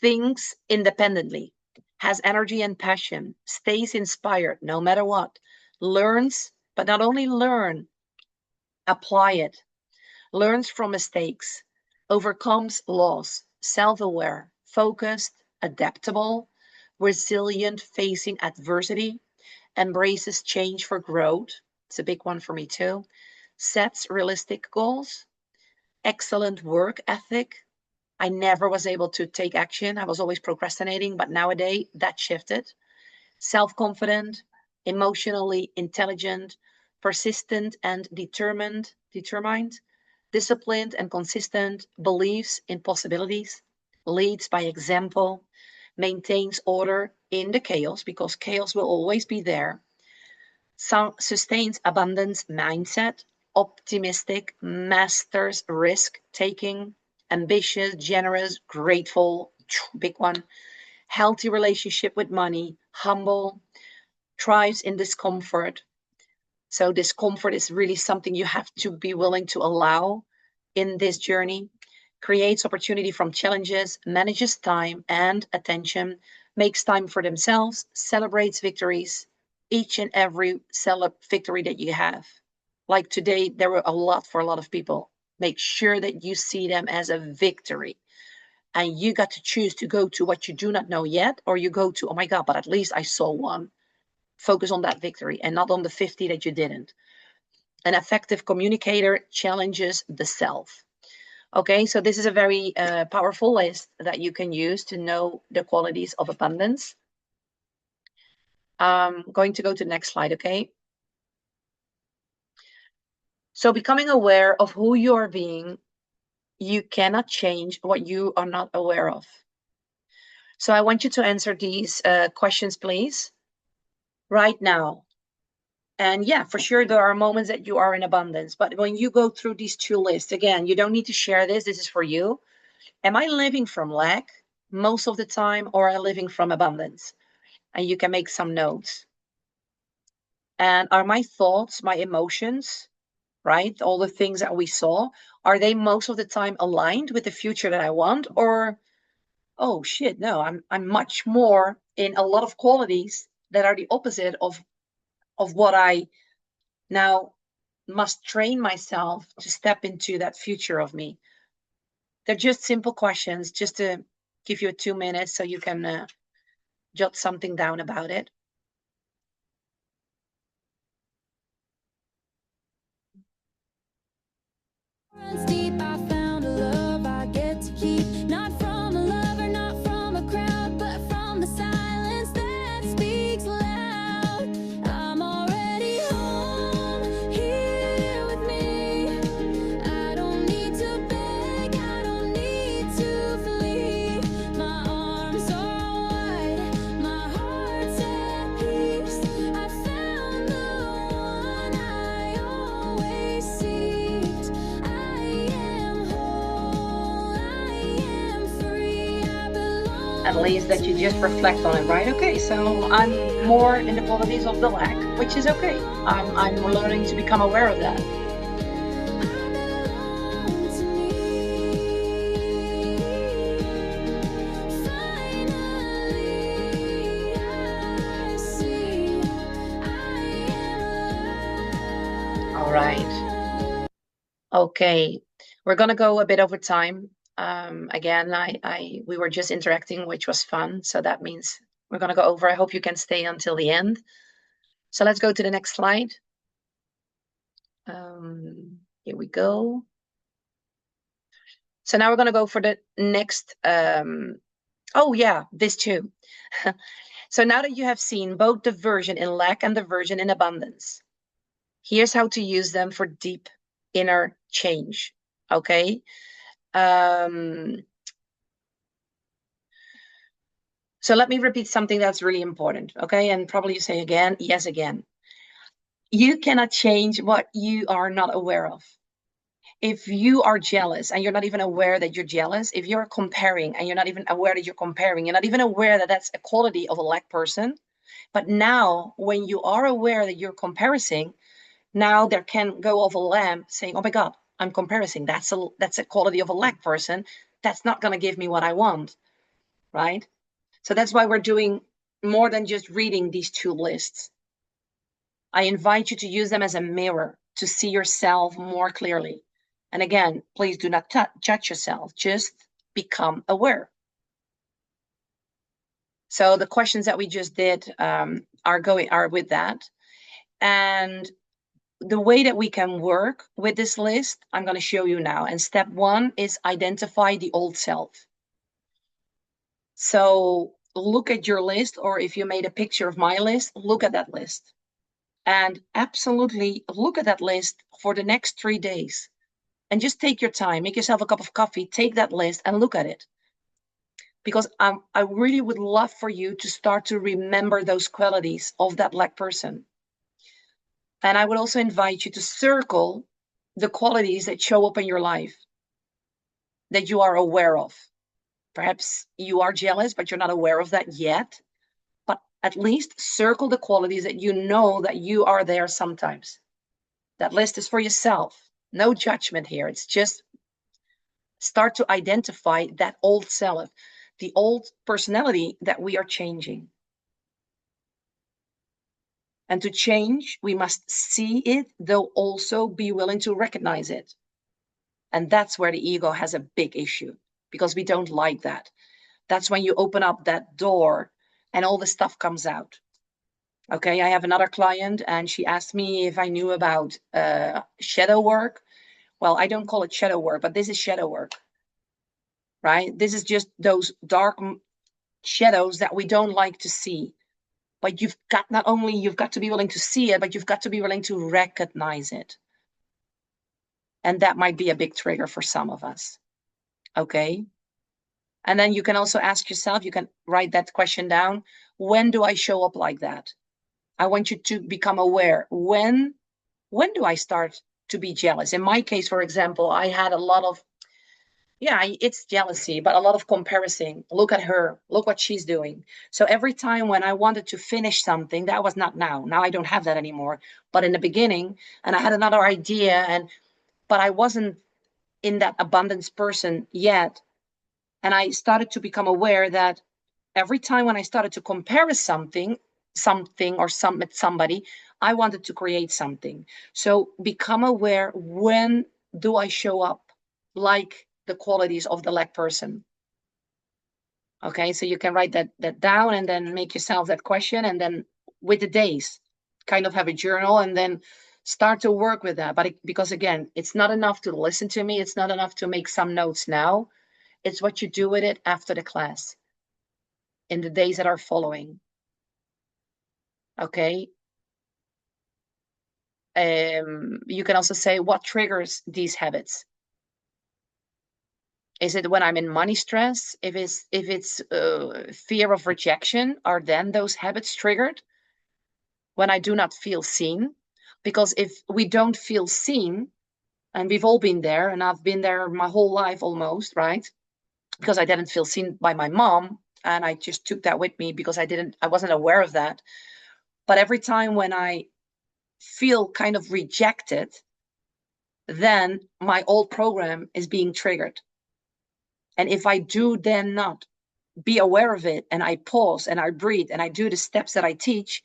thinks independently, has energy and passion, stays inspired no matter what, learns, but not only learn, apply it, learns from mistakes, overcomes loss, self-aware, focused, adaptable, resilient, facing adversity, embraces change for growth. It's a big one for me too. sets realistic goals, excellent work ethic. I never was able to take action. I was always procrastinating, but nowadays that shifted. Self-confident, emotionally intelligent, persistent and determined, disciplined and consistent, believes in possibilities, leads by example, maintains order in the chaos, because chaos will always be there, sustains abundance mindset, optimistic, masters risk taking, ambitious, generous, grateful, big one, healthy relationship with money, humble, thrives in discomfort. So discomfort is really something you have to be willing to allow in this journey, creates opportunity from challenges, manages time and attention, makes time for themselves, celebrates victories, each and every victory that you have. Like today, there were a lot for a lot of people. Make sure that you see them as a victory. And you got to choose to go to what you do not know yet, or you go to, oh my God, but at least I saw one. Focus on that victory and not on the 50 that you didn't. An effective communicator challenges the self. Okay, so this is a very powerful list that you can use to know the qualities of abundance. I'm going to go to the next slide, okay? So becoming aware of who you are being, you cannot change what you are not aware of. So I want you to answer these questions, please, right now. And yeah, for sure, there are moments that you are in abundance. But when you go through these two lists, again, you don't need to share this. This is for you. Am I living from lack most of the time, or am I living from abundance? And you can make some notes. And are my thoughts, my emotions, right? All the things that we saw, are they most of the time aligned with the future that I want? Or, oh shit, no, I'm much more in a lot of qualities that are the opposite of what I now must train myself to step into that future of me. They're just simple questions, just to give you 2 minutes so you can jot something down about it. Runs deep, I found a love I get to keep. Not from a lover, not from a crowd, but from the silence that speaks loud. I'm already home, here with me. I don't need to beg, I don't need to flee. My arms are wide, my heart's at peace. I found the one I always seeked. At least that you just reflect on it, right? Okay, so I'm more in the qualities of the lack, which is okay. I'm learning to become aware of that. All right. Okay, we're gonna go a bit over time. Again, we were just interacting, which was fun. So that means we're gonna go over. I hope you can stay until the end. So let's go to the next slide. Here we go. So now we're gonna go for the next. Oh yeah, this too. So now that you have seen both the version in lack and the version in abundance, here's how to use them for deep inner change. Okay. So let me repeat something that's really important, okay? And probably you say again, yes, again. You cannot change what you are not aware of. If you are jealous and you're not even aware that you're jealous, if you're comparing and you're not even aware that you're comparing, you're not even aware that that's a quality of a lack person. But now when you are aware that you're comparing, now there can go off a lamp saying, oh my God, I'm comparing. That's a quality of a lack person. That's not going to give me what I want, right? So that's why we're doing more than just reading these two lists. I invite you to use them as a mirror to see yourself more clearly. And again, please do not judge yourself, just become aware. So the questions that we just did are with that. And the way that we can work with this list, I'm going to show you now. And step 1 is identify the old self. So look at your list, or if you made a picture of my list, look at that list. And absolutely look at that list for the next 3 days. And just take your time, make yourself a cup of coffee, take that list and look at it. Because I really would love for you to start to remember those qualities of that Black person. And I would also invite you to circle the qualities that show up in your life that you are aware of. Perhaps you are jealous, but you're not aware of that yet. But at least circle the qualities that you know that you are there sometimes. That list is for yourself. No judgment here. It's just start to identify that old self, the old personality that we are changing. And to change, we must see it, though also be willing to recognize it. And that's where the ego has a big issue, because we don't like that. That's when you open up that door and all the stuff comes out. Okay, I have another client and she asked me if I knew about shadow work. Well, I don't call it shadow work, but this is shadow work, right? This is just those dark shadows that we don't like to see. But you've got to be willing to see it, but you've got to be willing to recognize it. And that might be a big trigger for some of us. Okay. And then you can also ask yourself, you can write that question down. When do I show up like that? I want you to become aware. When do I start to be jealous? In my case, for example, I had a lot of, it's jealousy, but a lot of comparison. Look at her, look what she's doing. So every time when I wanted to finish something, that was not now. Now I don't have that anymore. But in the beginning, and I had another idea, but I wasn't in that abundance person yet. And I started to become aware that every time when I started to compare something or somebody, I wanted to create something. So become aware, when do I show up like the qualities of the Lack person? Okay, so you can write that down and then make yourself that question, and then with the days, kind of have a journal and then start to work with that. But because again, it's not enough to listen to me. It's not enough to make some notes now. It's what you do with it after the class, in the days that are following. Okay. You can also say what triggers these habits. Is it when I'm in money stress? If it's fear of rejection, are then those habits triggered? When I do not feel seen? Because if we don't feel seen, and we've all been there, and I've been there my whole life almost, right? Because I didn't feel seen by my mom, and I just took that with me because I wasn't aware of that. But every time when I feel kind of rejected, then my old program is being triggered. And if I do then not be aware of it, and I pause and I breathe and I do the steps that I teach,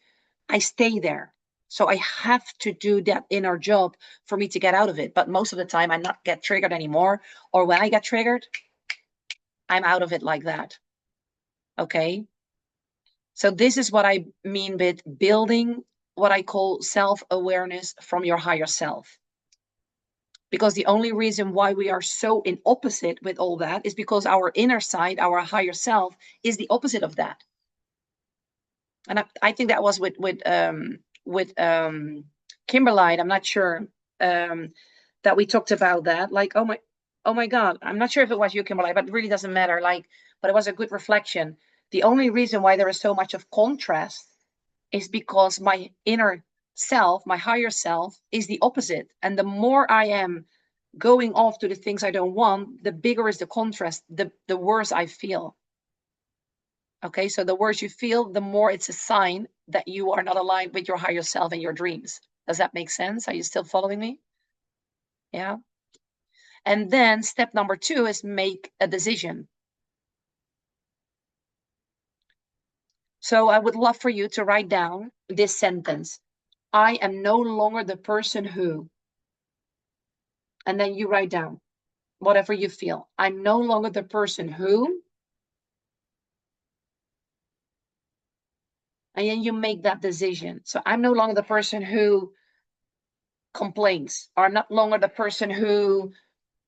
I stay there. So I have to do that inner job for me to get out of it. But most of the time I not get triggered anymore. Or when I get triggered, I'm out of it like that. Okay. So this is what I mean with building what I call self-awareness from your higher self. Because the only reason why we are so in opposite with all that is because our inner side, our higher self, is the opposite of that. And I think that was with Kimberly. I'm not sure that we talked about that. Like, oh my God, I'm not sure if it was you, Kimberly, but it really doesn't matter. But it was a good reflection. The only reason why there is so much of contrast is because my inner self, my higher self, is the opposite. And the more I am going off to the things I don't want, the bigger is the contrast, the worse I feel. Okay, so the worse you feel, the more it's a sign that you are not aligned with your higher self and your dreams. Does that make sense? Are you still following me? Yeah. And then step number 2 is make a decision. So I would love for you to write down this sentence. I am no longer the person who, and then you write down whatever you feel. I'm no longer the person who, and then you make that decision. So I'm no longer the person who complains, or I'm not longer the person who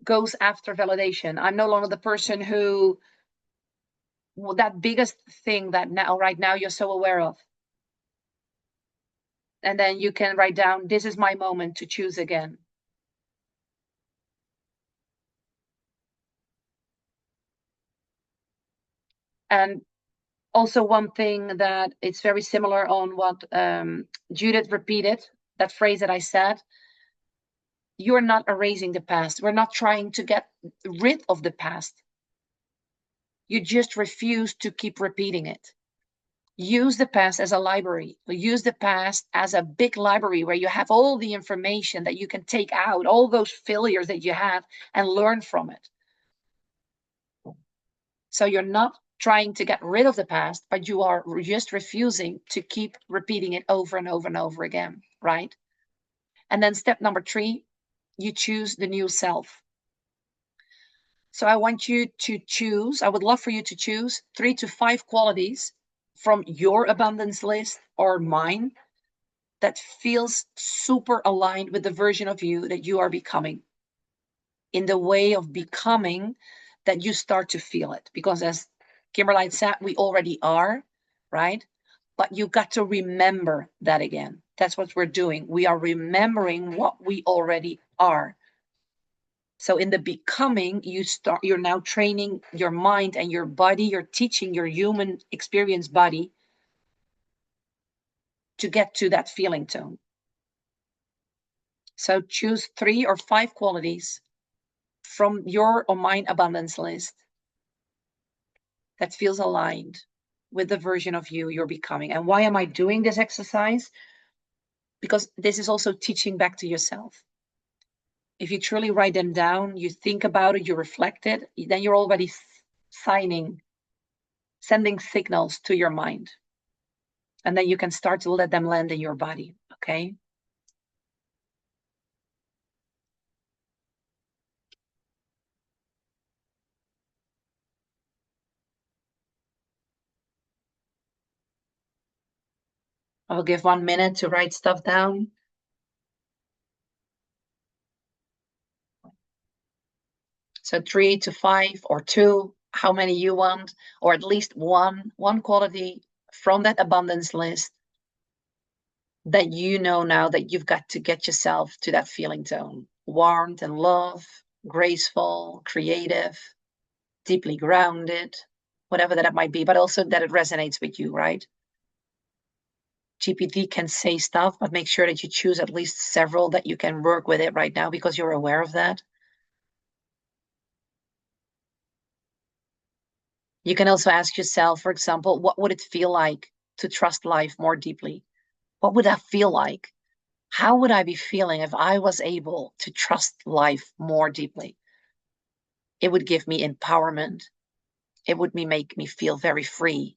goes after validation. I'm no longer the person who, well, that biggest thing that right now you're so aware of. And then you can write down, this is my moment to choose again. And also one thing that it's very similar on what Judith repeated, that phrase that I said, you're not erasing the past. We're not trying to get rid of the past. You just refuse to keep repeating it. Use the past as a library. Use the past as a big library where you have all the information that you can take out, all those failures that you have, and learn from it. So you're not trying to get rid of the past, but you are just refusing to keep repeating it over and over and over again, right? And then step number 3, you choose the new self. So I want you to choose, I would love for you to choose 3 to 5 qualities from your abundance list or mine that feels super aligned with the version of you that you are becoming, in the way of becoming that you start to feel it. Because as Kimberly said, we already are, right? But you got to remember that again. That's what we're doing. We are remembering what we already are. So in the becoming, you're now training your mind and your body, you're teaching your human experience body to get to that feeling tone. So choose 3 or 5 qualities from your or mine abundance list that feels aligned with the version of you you're becoming. And why am I doing this exercise? Because this is also teaching back to yourself. If you truly write them down, you think about it, you reflect it, then you're already sending signals to your mind. And then you can start to let them land in your body, okay? I'll give 1 minute to write stuff down. So 3 to 5 or 2, how many you want, or at least one quality from that abundance list that you know now that you've got to get yourself to that feeling tone. Warmth and love, graceful, creative, deeply grounded, whatever that might be, but also that it resonates with you, right? GPT can say stuff, but make sure that you choose at least several that you can work with it right now because you're aware of that. You can also ask yourself, for example, what would it feel like to trust life more deeply? What would that feel like? How would I be feeling if I was able to trust life more deeply? It would give me empowerment. It would make me feel very free,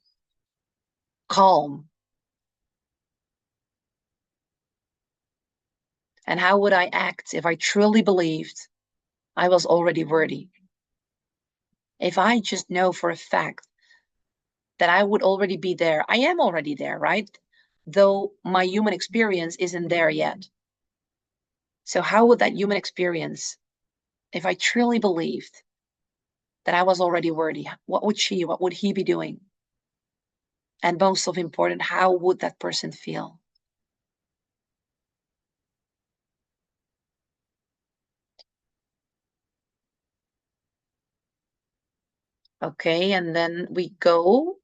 calm. And how would I act if I truly believed I was already worthy? If I just know for a fact that I would already be there, I am already there, right? Though my human experience isn't there yet. So how would that human experience, if I truly believed that I was already worthy, what would he be doing? And most of important, how would that person feel? Okay, and then we go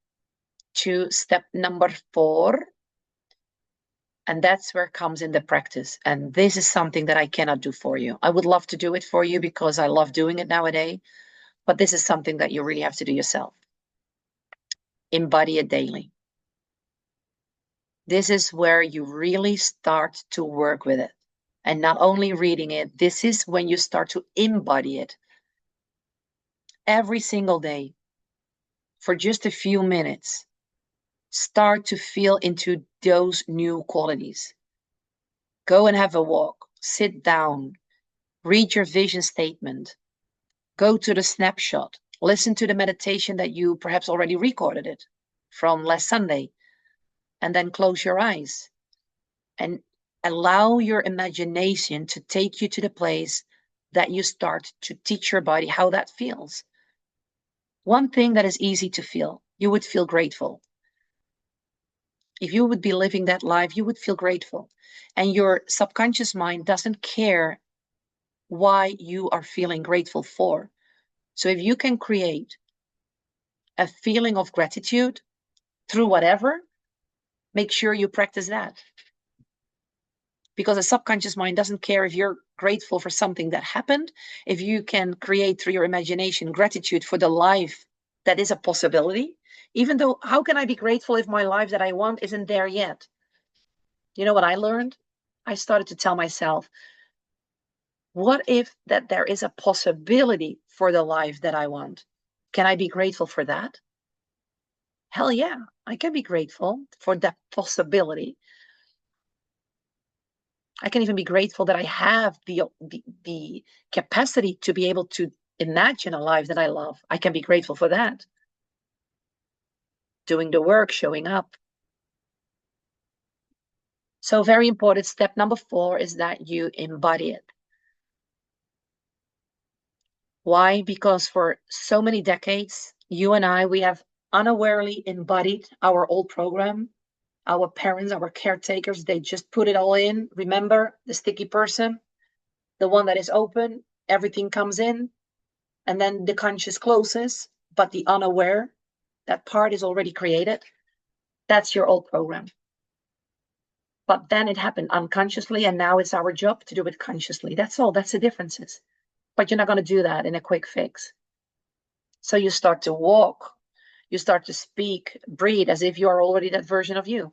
to step number 4. And that's where comes in the practice. And this is something that I cannot do for you. I would love to do it for you because I love doing it nowadays. But this is something that you really have to do yourself. Embody it daily. This is where you really start to work with it. And not only reading it, this is when you start to embody it. Every single day, for just a few minutes, start to feel into those new qualities. Go and have a walk, sit down, read your vision statement, go to the snapshot, listen to the meditation that you perhaps already recorded it, from last Sunday, and then close your eyes and Allow your imagination to take you to the place that you start to teach your body how that feels. One thing that is easy to feel, you would feel grateful. If you would be living that life, you would feel grateful. And your subconscious mind doesn't care why you are feeling grateful for. So if you can create a feeling of gratitude through whatever, make sure you practice that. Because the subconscious mind doesn't care if you're grateful for something that happened. If you can create through your imagination gratitude for the life that is a possibility, even though, how can I be grateful if my life that I want isn't there yet? You know what I learned? I started to tell myself, what if that there is a possibility for the life that I want? Can I be grateful for that? Hell yeah, I can be grateful for that possibility. I can even be grateful that I have the capacity to be able to imagine a life that I love. I can be grateful for that. Doing the work, showing up. So very important, step number 4 is that you embody it. Why? Because for so many decades, you and I, we have unawarely embodied our old program. Our parents, our caretakers, they just put it all in. Remember the sticky person, the one that is open, everything comes in, and then the conscious closes, but the unaware, that part is already created. That's your old program. But then it happened unconsciously, and now it's our job to do it consciously. That's all. That's the differences. But you're not going to do that in a quick fix. So you start to walk, you start to speak, breathe as if you are already that version of you.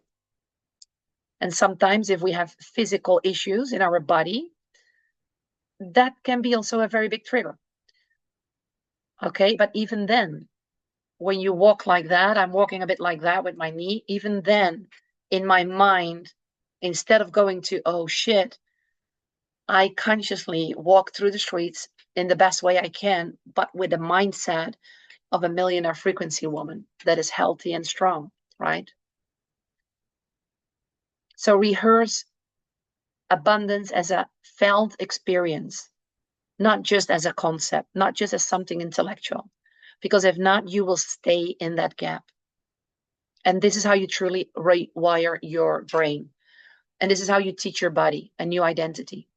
And sometimes if we have physical issues in our body, that can be also a very big trigger. Okay, but even then, when you walk like that, I'm walking a bit like that with my knee, even then, in my mind, instead of going to, oh shit, I consciously walk through the streets in the best way I can, but with the mindset of a millionaire frequency woman that is healthy and strong, right? So rehearse abundance as a felt experience, not just as a concept, not just as something intellectual. Because if not, you will stay in that gap. And this is how you truly rewire your brain. And this is how you teach your body a new identity.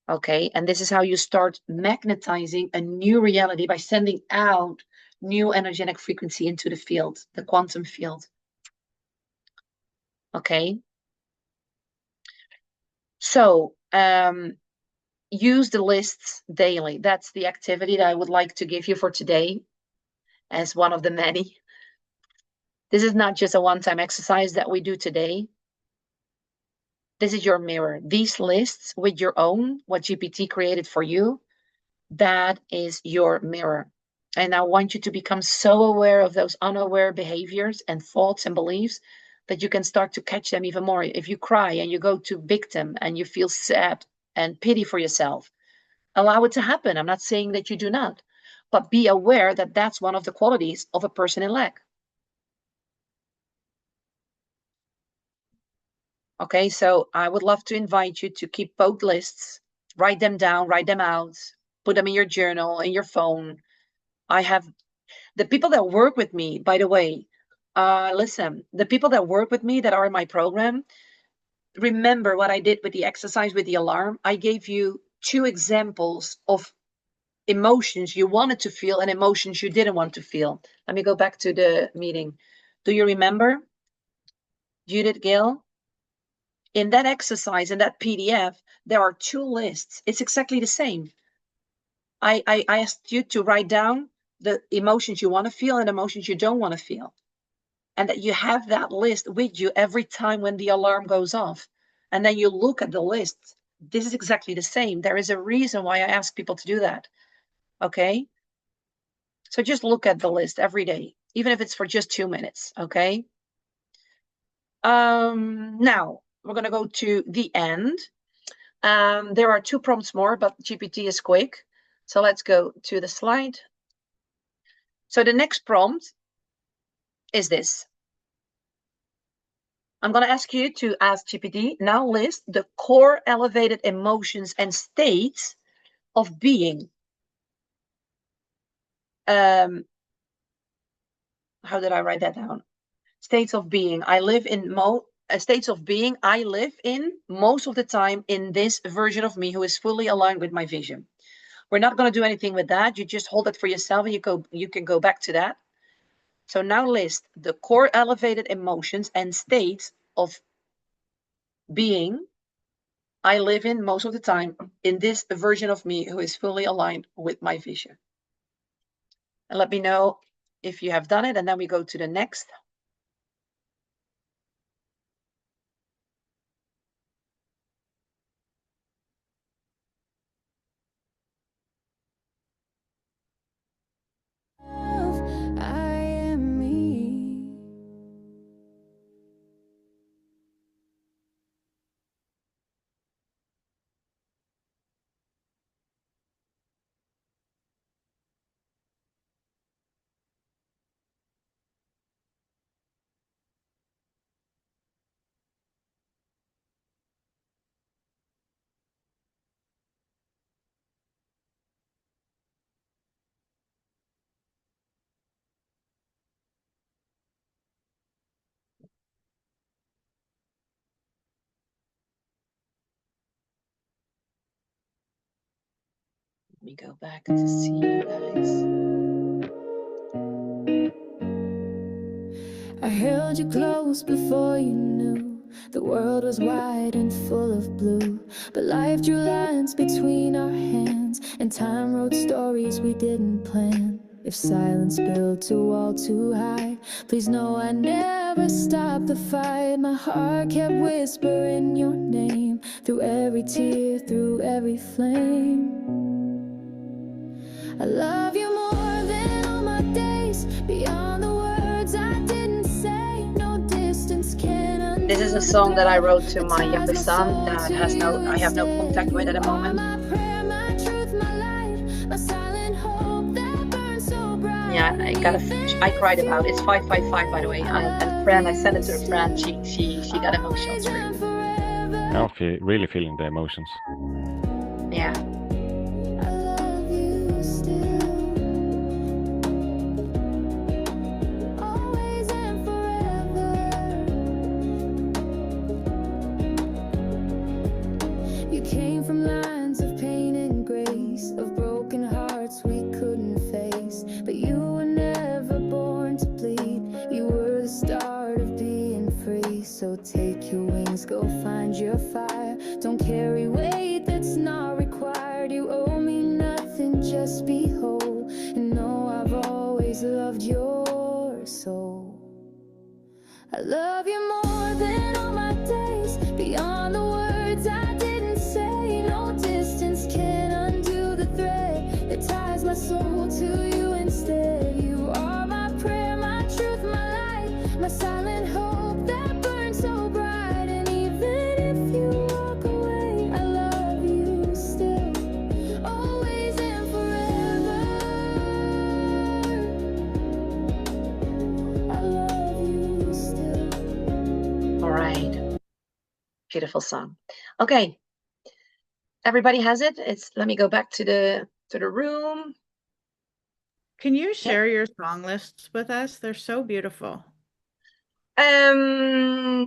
Okay, and this is how you start magnetizing a new reality by sending out new energetic frequency into the field, the quantum field. Okay. So use the lists daily. That's the activity that I would like to give you for today as one of the many. This is not just a one-time exercise that we do today. This is your mirror. These lists with your own, what GPT created for you, that is your mirror. And I want you to become so aware of those unaware behaviors and thoughts and beliefs that you can start to catch them even more. If you cry and you go to victim and you feel sad and pity for yourself, allow it to happen. I'm not saying that you do not, but be aware that that's one of the qualities of a person in lack. Okay, so I would love to invite you to keep both lists, write them down, write them out, put them in your journal, in your phone. I have the people that work with me, by the way, listen, the people that work with me that are in my program, remember what I did with the exercise with the alarm. I gave you 2 examples of emotions you wanted to feel and emotions you didn't want to feel. Let me go back to the meeting. Do you remember, Judith Gill? In that exercise, in that PDF, there are 2 lists. It's exactly the same. I asked you to write down the emotions you want to feel and emotions you don't want to feel. And that you have that list with you every time when the alarm goes off. And then you look at the list. This is exactly the same. There is a reason why I ask people to do that. Okay? So just look at the list every day, even if it's for just 2 minutes. Okay? Now, we're going to go to the end. There are 2 prompts more, but GPT is quick. So let's go to the slide. So the next prompt is this. I'm going to ask you to ask GPT, now list the core elevated emotions and states of being. How did I write that down? States of being. I live in states of being I live in most of the time in this version of me who is fully aligned with my vision. We're not going to do anything with that. You just hold it for yourself and you can go back to that. So now list the core elevated emotions and states of being I live in most of the time in this version of me who is fully aligned with my vision. And let me know if you have done it, and then we go to the next. Let me go back to see you guys. I held you close before you knew the world was wide and full of blue. But life drew lines between our hands, and time wrote stories we didn't plan. If silence built a wall too high, please know I never stopped the fight. My heart kept whispering your name through every tear, through every flame. I love you more than all my days, beyond the words I didn't say. No distance can undo. This is a song that I wrote to my youngest son that I have no contact with at the moment. Yeah, I cried about it. It's 555, by the way. And friend, I sent it to a friend. She got emotional too. I'm really feeling the emotions. Yeah. You came from lines of pain and grace, of broken hearts we couldn't face. But you were never born to bleed. You were the start of being free. So take your wings, go find your fire. Don't carry weight that's not required. You owe me nothing, just be whole. And know I've always loved your soul. I love you more than all my days, beyond the words I didn't say. No distance can undo the thread that ties my soul to you instead. You are my prayer, my truth, my light, my silent hope that burns so bright. And even if you walk away, I love you still, always and forever. I love you still. All right. Beautiful song. Okay. Everybody has it. Let me go back to the room. Can you share your song lists with us? They're so beautiful. I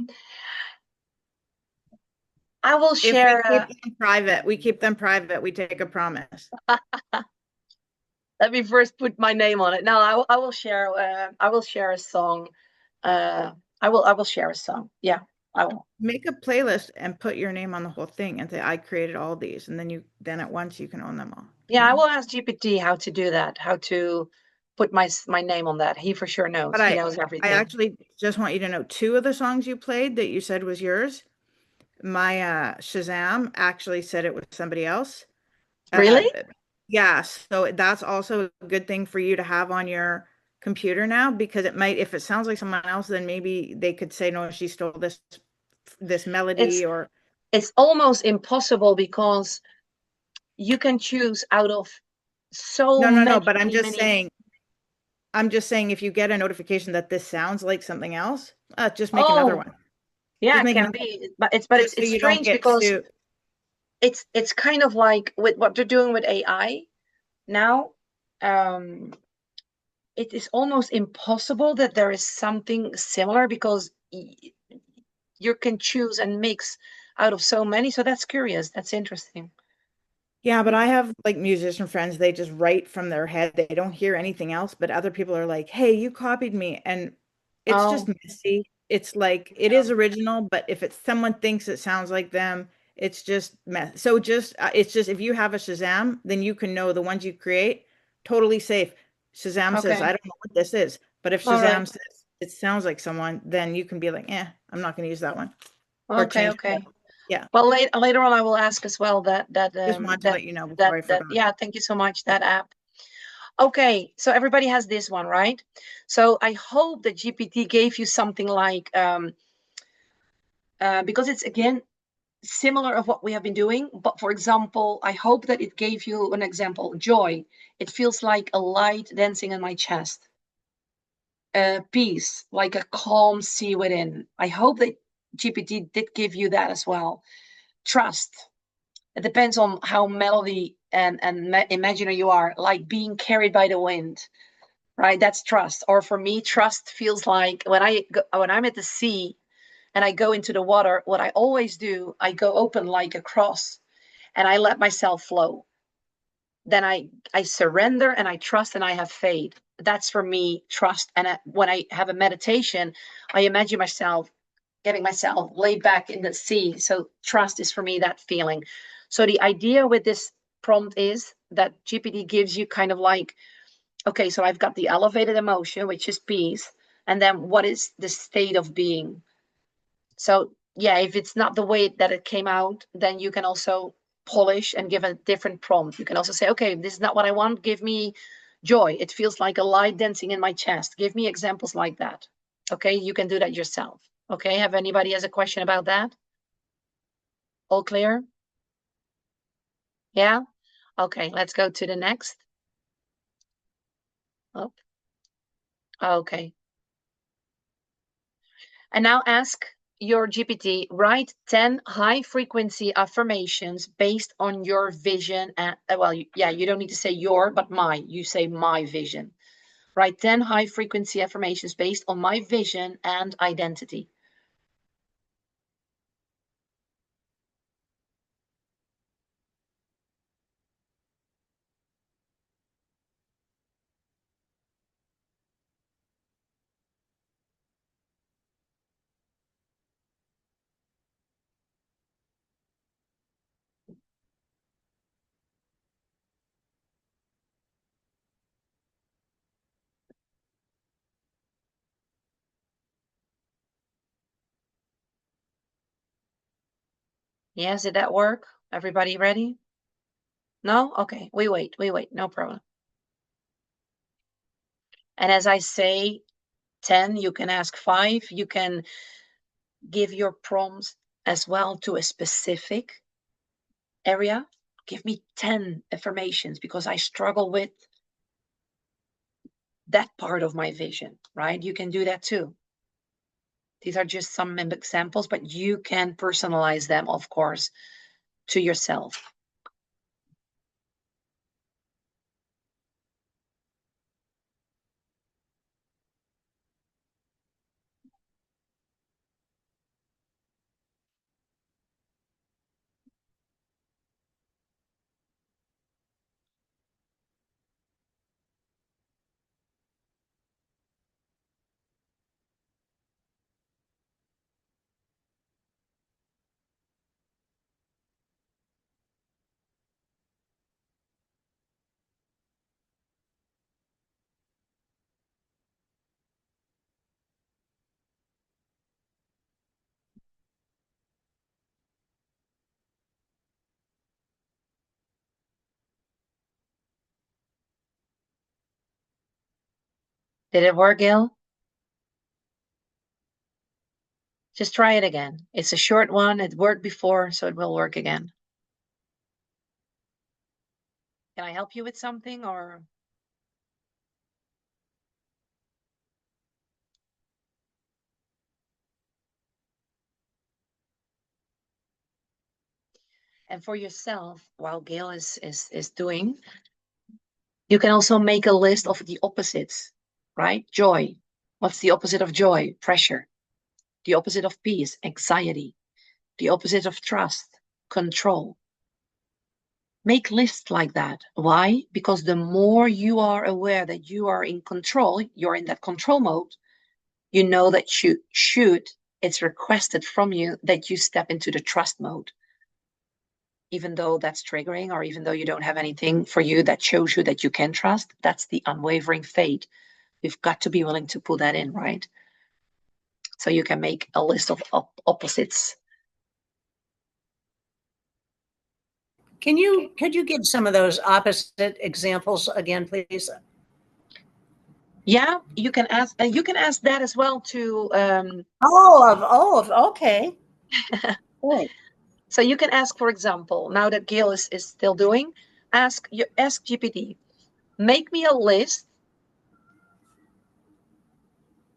will share. If we keep them private, we keep them private. We take a promise. Let me first put my name on it. No, I will share. I will share a song. I will share a song. Yeah, I will. Make a playlist and put your name on the whole thing and say, I created all these. And then at once you can own them all. Yeah, I will ask GPT how to do that, how to put my name on that. He for sure knows. But he knows everything. I actually just want you to know 2 of the songs you played that you said was yours. My Shazam actually said it was somebody else. Really? Yeah. So that's also a good thing for you to have on your computer now, because it might, if it sounds like someone else, then maybe they could say, no, she stole this melody. It's almost impossible because you can choose out of so many. No, but I'm just saying if you get a notification that this sounds like something else, just make another one. Yeah, Just it making can it be, but so it's you don't strange get because sued. it's kind of like with what they're doing with AI now. Um, it is almost impossible that there is something similar because you can choose and mix out of so many. So that's curious. That's interesting. Yeah, but I have like musician friends, they just write from their head. They don't hear anything else, but other people are like, "Hey, you copied me." And it's just Oh, messy. It's like it is original, but if it's someone thinks it sounds like them, it's just mess. So just it's just if you have a Shazam, then you can know the ones you create totally safe. Shazam says, okay. "I don't know what this is." But if All right. Shazam says it sounds like someone, then you can be like, "Eh, I'm not going to use that one." Or Okay, change it. okay. Yeah, Well, later on, I will ask as well just wanted to let you know before I forgot. yeah. Thank you so much. That app. Okay, so everybody has this one, right? So I hope that GPT gave you something like because it's again similar of what we have been doing. But for example, I hope that it gave you an example. Joy. It feels like a light dancing in my chest. Peace, like a calm sea within. I hope that GPT did give you that as well. Trust. It depends on how melody and imaginer you are, like being carried by the wind, right? That's trust. Or for me, trust feels like when I'm at the sea and I go into the water, what I always do, I go open like a cross and I let myself flow. Then I surrender and I trust and I have faith. That's for me trust. And when I have a meditation, I imagine myself getting myself laid back in the sea. So trust is for me that feeling. So the idea with this prompt is that GPT gives you kind of like, okay, so I've got the elevated emotion, which is peace, and then what is the state of being? So yeah, if it's not the way that it came out, then you can also polish and give a different prompt. You can also say, okay, this is not what I want. Give me joy. It feels like a light dancing in my chest. Give me examples like that. Okay, you can do that yourself. Okay, have anybody has a question about that? All clear? Yeah? Okay, let's go to the next. Oh, okay. And now ask your GPT, write 10 high frequency affirmations based on your vision. And, well, yeah, you don't need to say your, but my. You say my vision. Write 10 high frequency affirmations based on my vision and identity. Yes, did that work? Everybody ready? No? Okay, we wait, no problem. And as I say, 10, you can ask 5, you can give your prompts as well to a specific area. Give me 10 affirmations because I struggle with that part of my vision, right? You can do that too. These are just some examples, but you can personalize them, of course, to yourself. Did it work, Gil? Just try it again. It's a short one. It worked before, so it will work again. Can I help you with something or? And for yourself, while Gail is doing, you can also make a list of the opposites, right? Joy. What's the opposite of joy? Pressure. The opposite of peace? Anxiety. The opposite of trust? Control. Make lists like that. Why? Because the more you are aware that you are in control, you're in that control mode, you know that you should, it's requested from you that you step into the trust mode. Even though that's triggering, or even though you don't have anything for you that shows you that you can trust, that's the unwavering faith. You've got to be willing to put that in, right? So you can make a list of opposites. Could you give some of those opposite examples again, please? Yeah, you can ask that as well to. Okay. Right. So you can ask, for example, now that Gail is still doing, ask GPT, make me a list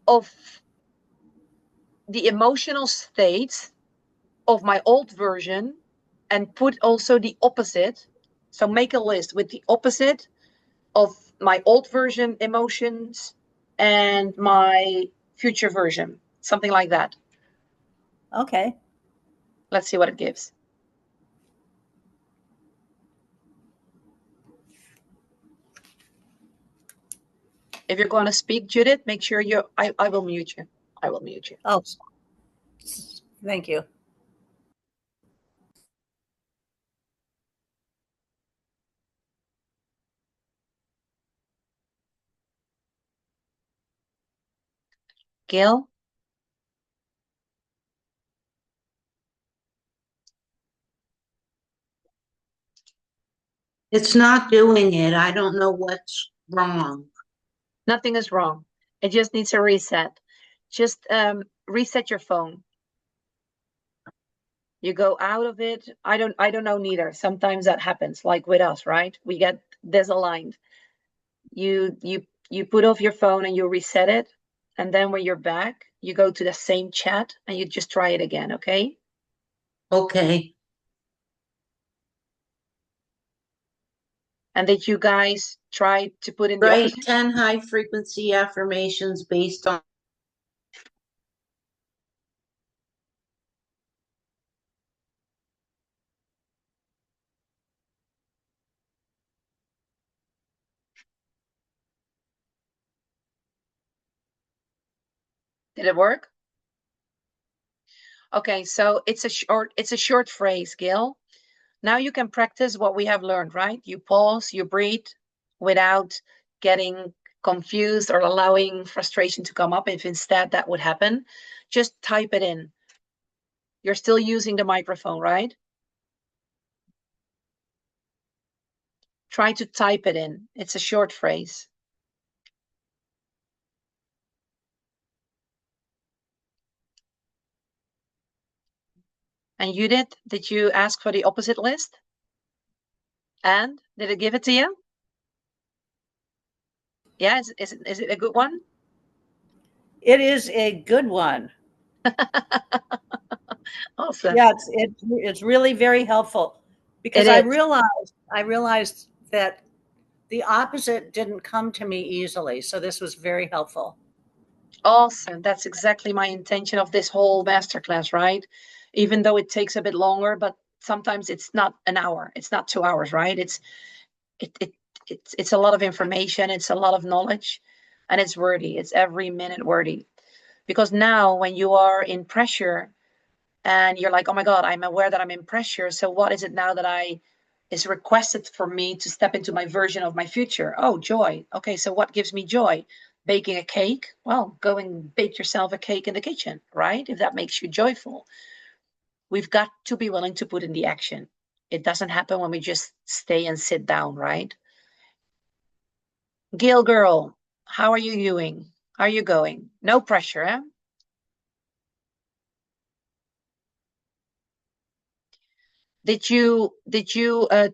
of the emotional states of my old version and put also the opposite. So make a list with the opposite of my old version emotions and my future version, something like that. Okay. Let's see what it gives. If you're going to speak, Judith, make sure I will mute you. I will mute you. Oh, thank you. Gail? It's not doing it. I don't know what's wrong. Nothing is wrong. It just needs a reset. Just reset your phone. You go out of it. I don't know neither. Sometimes that happens, like with us, right? We get disaligned. You put off your phone and you reset it, and then when you're back, you go to the same chat and you just try it again, okay? Okay. And did you guys try to put in the Write opposite? 10 high frequency affirmations based on. Did it work? Okay, so it's a short phrase, Gail. Now you can practice what we have learned, right? You pause, you breathe without getting confused or allowing frustration to come up. If instead that would happen, just type it in. You're still using the microphone, right? Try to type it in. It's a short phrase. And Judith, did you ask for the opposite list? And did it give it to you? Yeah, is it a good one? It is a good one. Awesome. Yeah, it's really very helpful because I realized that the opposite didn't come to me easily. So this was very helpful. Awesome. That's exactly my intention of this whole masterclass, right? Even though it takes a bit longer, but sometimes it's not an hour, it's not 2 hours, right? It's a lot of information, it's a lot of knowledge, and it's worthy. It's every minute worthy. Because now when you are in pressure and you're like, oh my God, I'm aware that I'm in pressure. So what is it now that is requested for me to step into my version of my future? Oh, joy. Okay, so what gives me joy? Baking a cake? Well, go and bake yourself a cake in the kitchen, right? If that makes you joyful. We've got to be willing to put in the action. It doesn't happen when we just stay and sit down, right? Gail girl, how are you doing? How are you going? No pressure, eh? Did you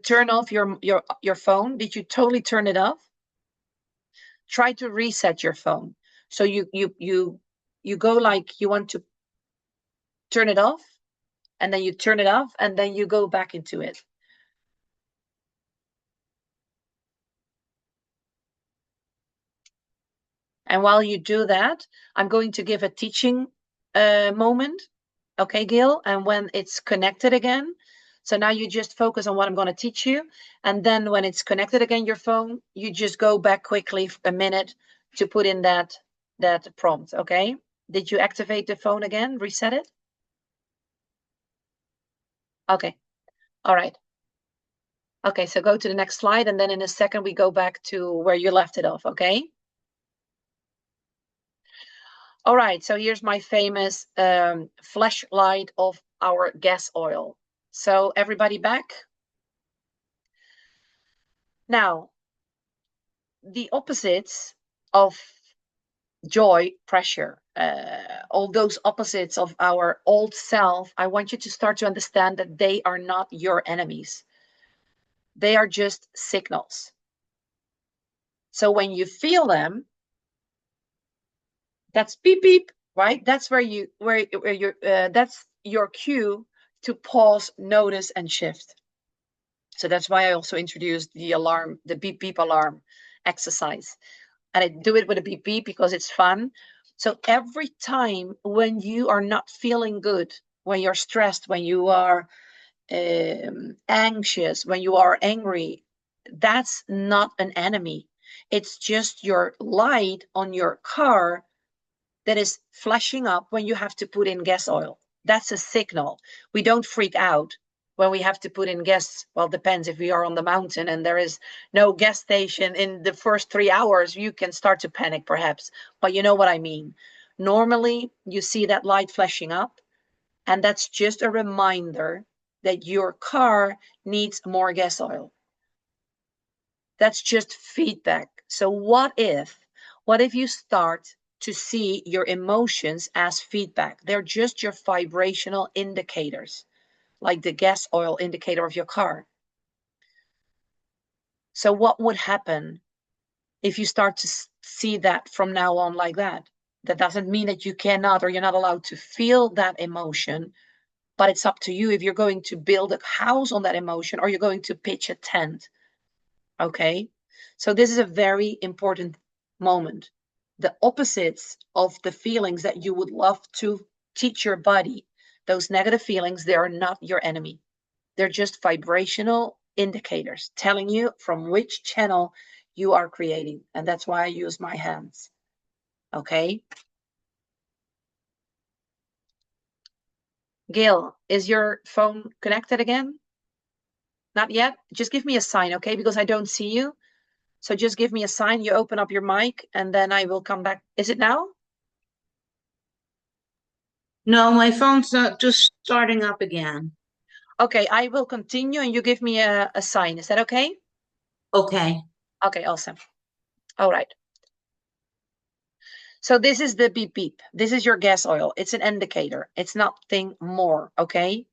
turn off your phone? Did you totally turn it off? Try to reset your phone. So you go like you want to turn it off, and then you turn it off, and then you go back into it. And while you do that, I'm going to give a teaching moment. Okay, Gil? And when it's connected again, so now you just focus on what I'm going to teach you. And then when it's connected again, your phone, you just go back quickly a minute to put in that prompt, okay? Did you activate the phone again? Reset it? Okay. All right. Okay, so go to the next slide, and then in a second we go back to where you left it off, okay? All right, so here's my famous flashlight of our gas oil. So everybody back? Now, the opposites of joy, pressure, all those opposites of our old self, I want you to start to understand that they are not your enemies. They are just signals. So when you feel them, that's beep beep, right? That's where you that's your cue to pause, notice, and shift. So that's why I also introduced the alarm, the beep beep alarm exercise. And I do it with a beep beep because it's fun. So every time when you are not feeling good, when you're stressed, when you are anxious, when you are angry, that's not an enemy. It's just your light on your car that is flashing up when you have to put in gas oil. That's a signal. We don't freak out when we have to put in gas. Well, depends. If we are on the mountain and there is no gas station in the first 3 hours, you can start to panic perhaps, but you know what I mean. Normally you see that light flashing up, and that's just a reminder that your car needs more gas oil. That's just feedback. So what if you start to see your emotions as feedback? They're just your vibrational indicators, like the gas oil indicator of your car. So what would happen if you start to see that from now on like that? That doesn't mean that you cannot or you're not allowed to feel that emotion, but it's up to you if you're going to build a house on that emotion or you're going to pitch a tent. Okay? So this is a very important moment. The opposites of the feelings that you would love to teach your body, those negative feelings, they are not your enemy. They're just vibrational indicators telling you from which channel you are creating. And that's why I use my hands. Okay? Gail, is your phone connected again? Not yet? Just give me a sign, okay? Because I don't see you. So just give me a sign, you open up your mic, and then I will come back. Is it now? No, my phone's just starting up again. Okay, I will continue and you give me a sign. Is that okay? Okay. Okay, awesome. All right. So this is the beep beep. This is your gas oil. It's an indicator. It's nothing more, okay?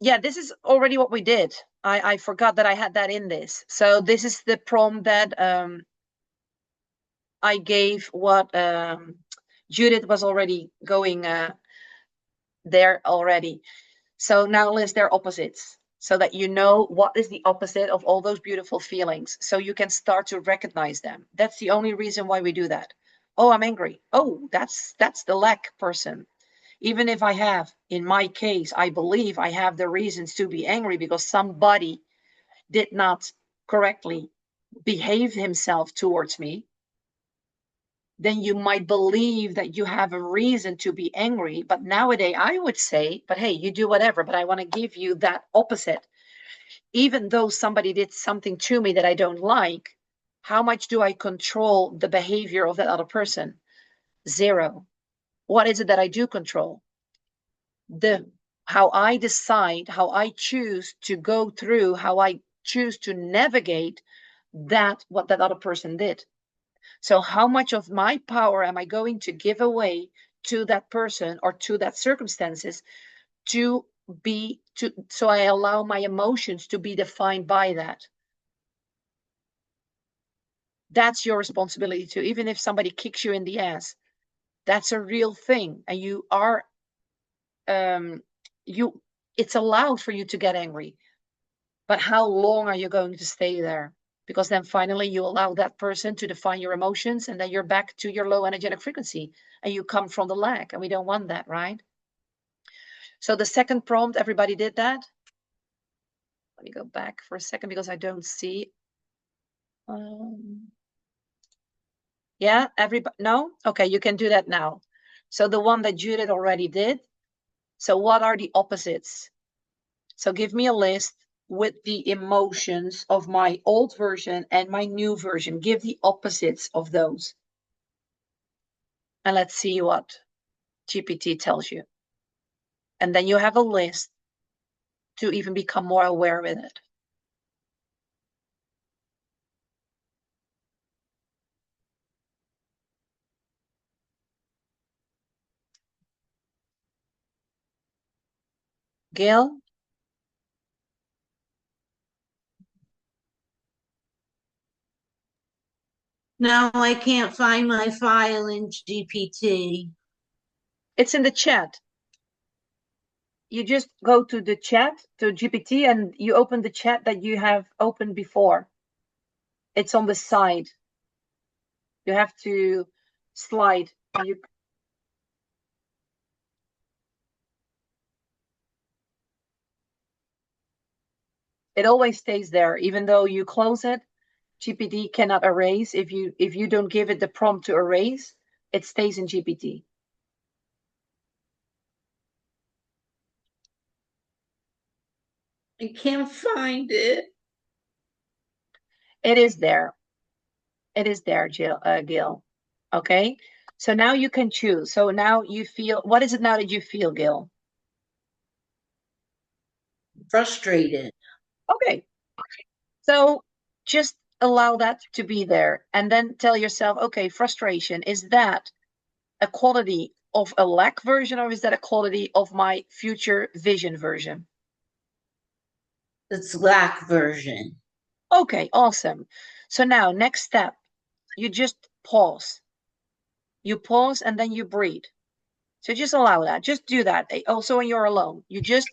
Yeah, this is already what we did. I forgot that I had that in this. So this is the prompt that I gave what Judith was already going there already. So now list their opposites so that you know what is the opposite of all those beautiful feelings. So you can start to recognize them. That's the only reason why we do that. Oh, I'm angry. Oh, that's the lack person. Even if I have, in my case, I believe I have the reasons to be angry because somebody did not correctly behave himself towards me, then you might believe that you have a reason to be angry. But nowadays I would say, but hey, you do whatever, but I want to give you that opposite. Even though somebody did something to me that I don't like, how much do I control the behavior of that other person? Zero. What is it that I do control? How I decide, how I choose to go through, how I choose to navigate what that other person did. So how much of my power am I going to give away to that person or to that circumstances so I allow my emotions to be defined by that? That's your responsibility too. Even if somebody kicks you in the ass, That's a real thing. And you are, it's allowed for you to get angry. But how long are you going to stay there? Because then finally you allow that person to define your emotions, and then you're back to your low energetic frequency and you come from the lack, and we don't want that, right? So the second prompt, everybody did that? Let me go back for a second because I don't see. Yeah, everybody, no? Okay, you can do that now. So the one that Judith already did. So what are the opposites? So give me a list with the emotions of my old version and my new version. Give the opposites of those. And let's see what GPT tells you. And then you have a list to even become more aware with it. Gail? No, I can't find my file in GPT. It's in the chat. You just go to the chat, to GPT, and you open the chat that you have opened before. It's on the side. You have to slide. And it always stays there, even though you close it. GPT cannot erase. If you don't give it the prompt to erase, it stays in GPT. I can't find it. It is there. It is there, Gil. Okay. So now you can choose. So now you feel, what is it now that you feel, Gil? Frustrated. Okay. So just allow that to be there and then tell yourself, okay, frustration, is that a quality of a lack version, or is that a quality of my future vision version? It's lack version. Okay, awesome. So now next step, you just pause. You pause and then you breathe. So just allow that. Just do that. Also when you're alone, you just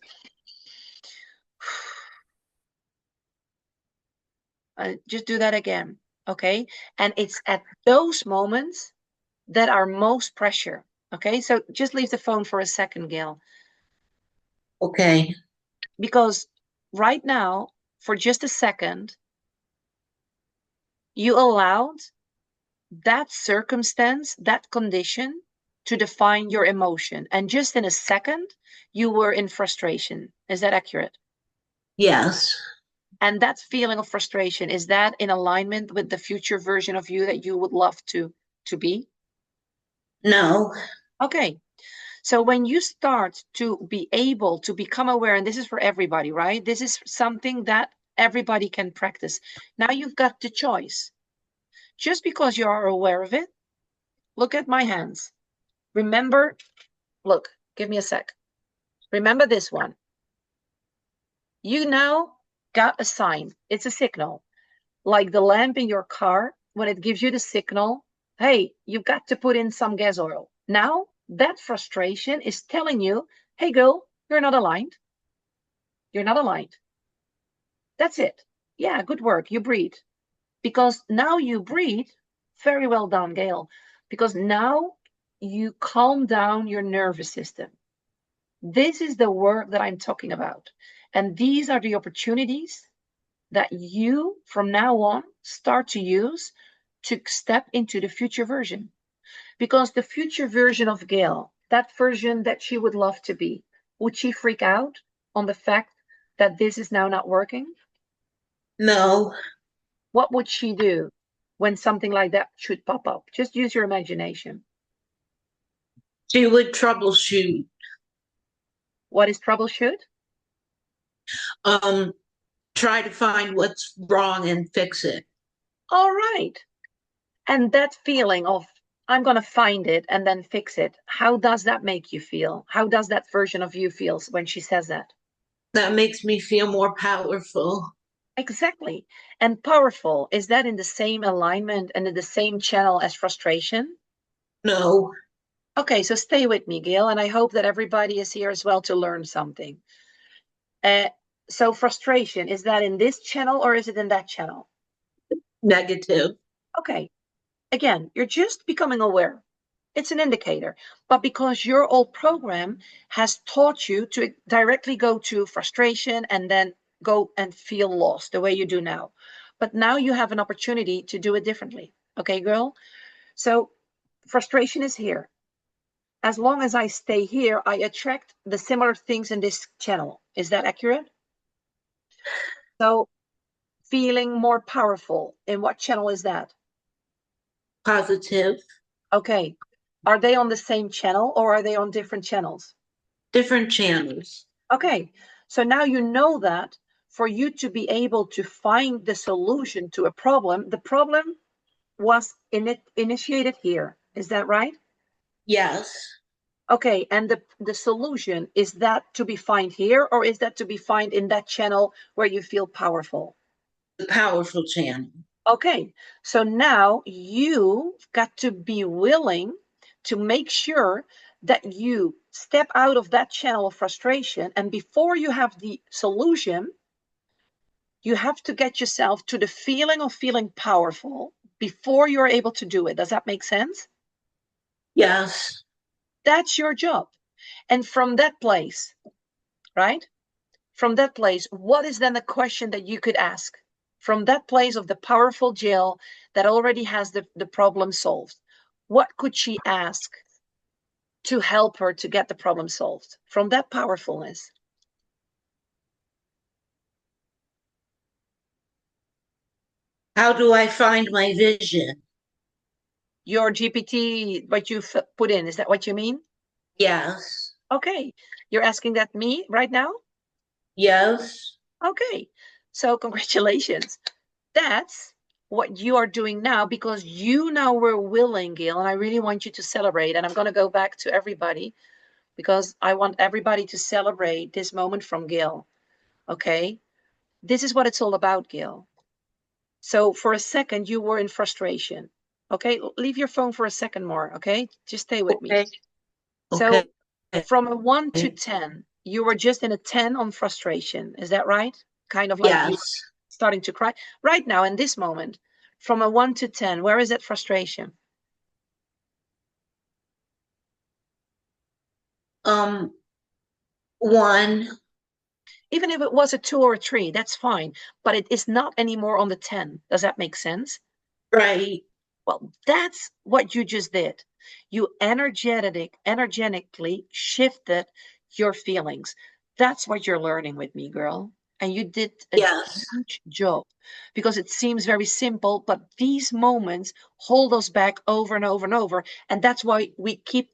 do that again. Okay. And it's at those moments that are most pressure. Okay. So just leave the phone for a second, Gail. Okay. Because right now, for just a second, you allowed that circumstance, that condition to define your emotion. And just in a second, you were in frustration. Is that accurate? Yes. And that feeling of frustration, is that in alignment with the future version of you that you would love to be? No. Okay. So when you start to be able to become aware, and this is for everybody, right? This is something that everybody can practice. Now you've got the choice. Just because you are aware of it, look at my hands. Remember, look, give me a sec. Remember this one. You now got a sign. It's a signal. Like the lamp in your car, when it gives you the signal, hey, you've got to put in some gas oil. Now that frustration is telling you, hey, girl, you're not aligned. You're not aligned. That's it. Yeah, good work. You breathe. Because now you breathe. Very well done, Gail. Because now you calm down your nervous system. This is the work that I'm talking about. And these are the opportunities that you, from now on, start to use to step into the future version. Because the future version of Gail, that version that she would love to be, would she freak out on the fact that this is now not working? No. What would she do when something like that should pop up? Just use your imagination. She would troubleshoot. What is troubleshoot? Try to find what's wrong and fix it. All right. And that feeling of, I'm going to find it and then fix it, how does that make you feel? How does that version of you feel when she says that? That makes me feel more powerful. Exactly. And powerful, is that in the same alignment and in the same channel as frustration? No. Okay, so stay with me, Gail, and I hope that everybody is here as well to learn something. So frustration, is that in this channel or is it in that channel? Negative. Okay, again, you're just becoming aware. It's an indicator, but because your old program has taught you to directly go to frustration and then go and feel lost the way you do now. But now you have an opportunity to do it differently. Okay, girl? So frustration is here. As long as I stay here, I attract the similar things in this channel. Is that accurate? So feeling more powerful, in what channel is that? Positive. Okay. Are they on the same channel or are they on different channels? Different channels. Okay. So now you know that for you to be able to find the solution to a problem, the problem was initiated here. Is that right? Yes. Okay. And the solution, is that to be found here or is that to be found in that channel where you feel powerful? The powerful channel. Okay, so now you've got to be willing to make sure that you step out of that channel of frustration. And before you have the solution, you have to get yourself to the feeling of feeling powerful before you're able to do it. Does that make sense? Yes. That's your job. And from that place, right? From that place, what is then the question that you could ask? From that place of the powerful Jill that already has the problem solved, what could she ask to help her to get the problem solved? From that powerfulness. How do I find my vision? Your GPT, what you put in, is that what you mean? Yes. Okay, you're asking that me right now? Yes. Okay, so congratulations. That's what you are doing now because you now were willing, Gail, and I really want you to celebrate. And I'm going to go back to everybody because I want everybody to celebrate this moment from Gail. Okay, this is what it's all about, Gail. So for a second, you were in frustration. Okay, leave your phone for a second more. Okay, just stay with me. Okay. So Okay. from a 1 to 10, you were just in a 10 on frustration. Is that right? Kind of like you Yes. starting to cry right now in this moment. From a 1 to 10, where is that frustration? 1. Even if it was a 2 or a 3, that's fine. But it is not anymore on the 10. Does that make sense? Right. Well, that's what you just did. You energetically shifted your feelings. That's what you're learning with me, girl. And you did a Yes. huge job because it seems very simple, but these moments hold us back over and over and over. And that's why we keep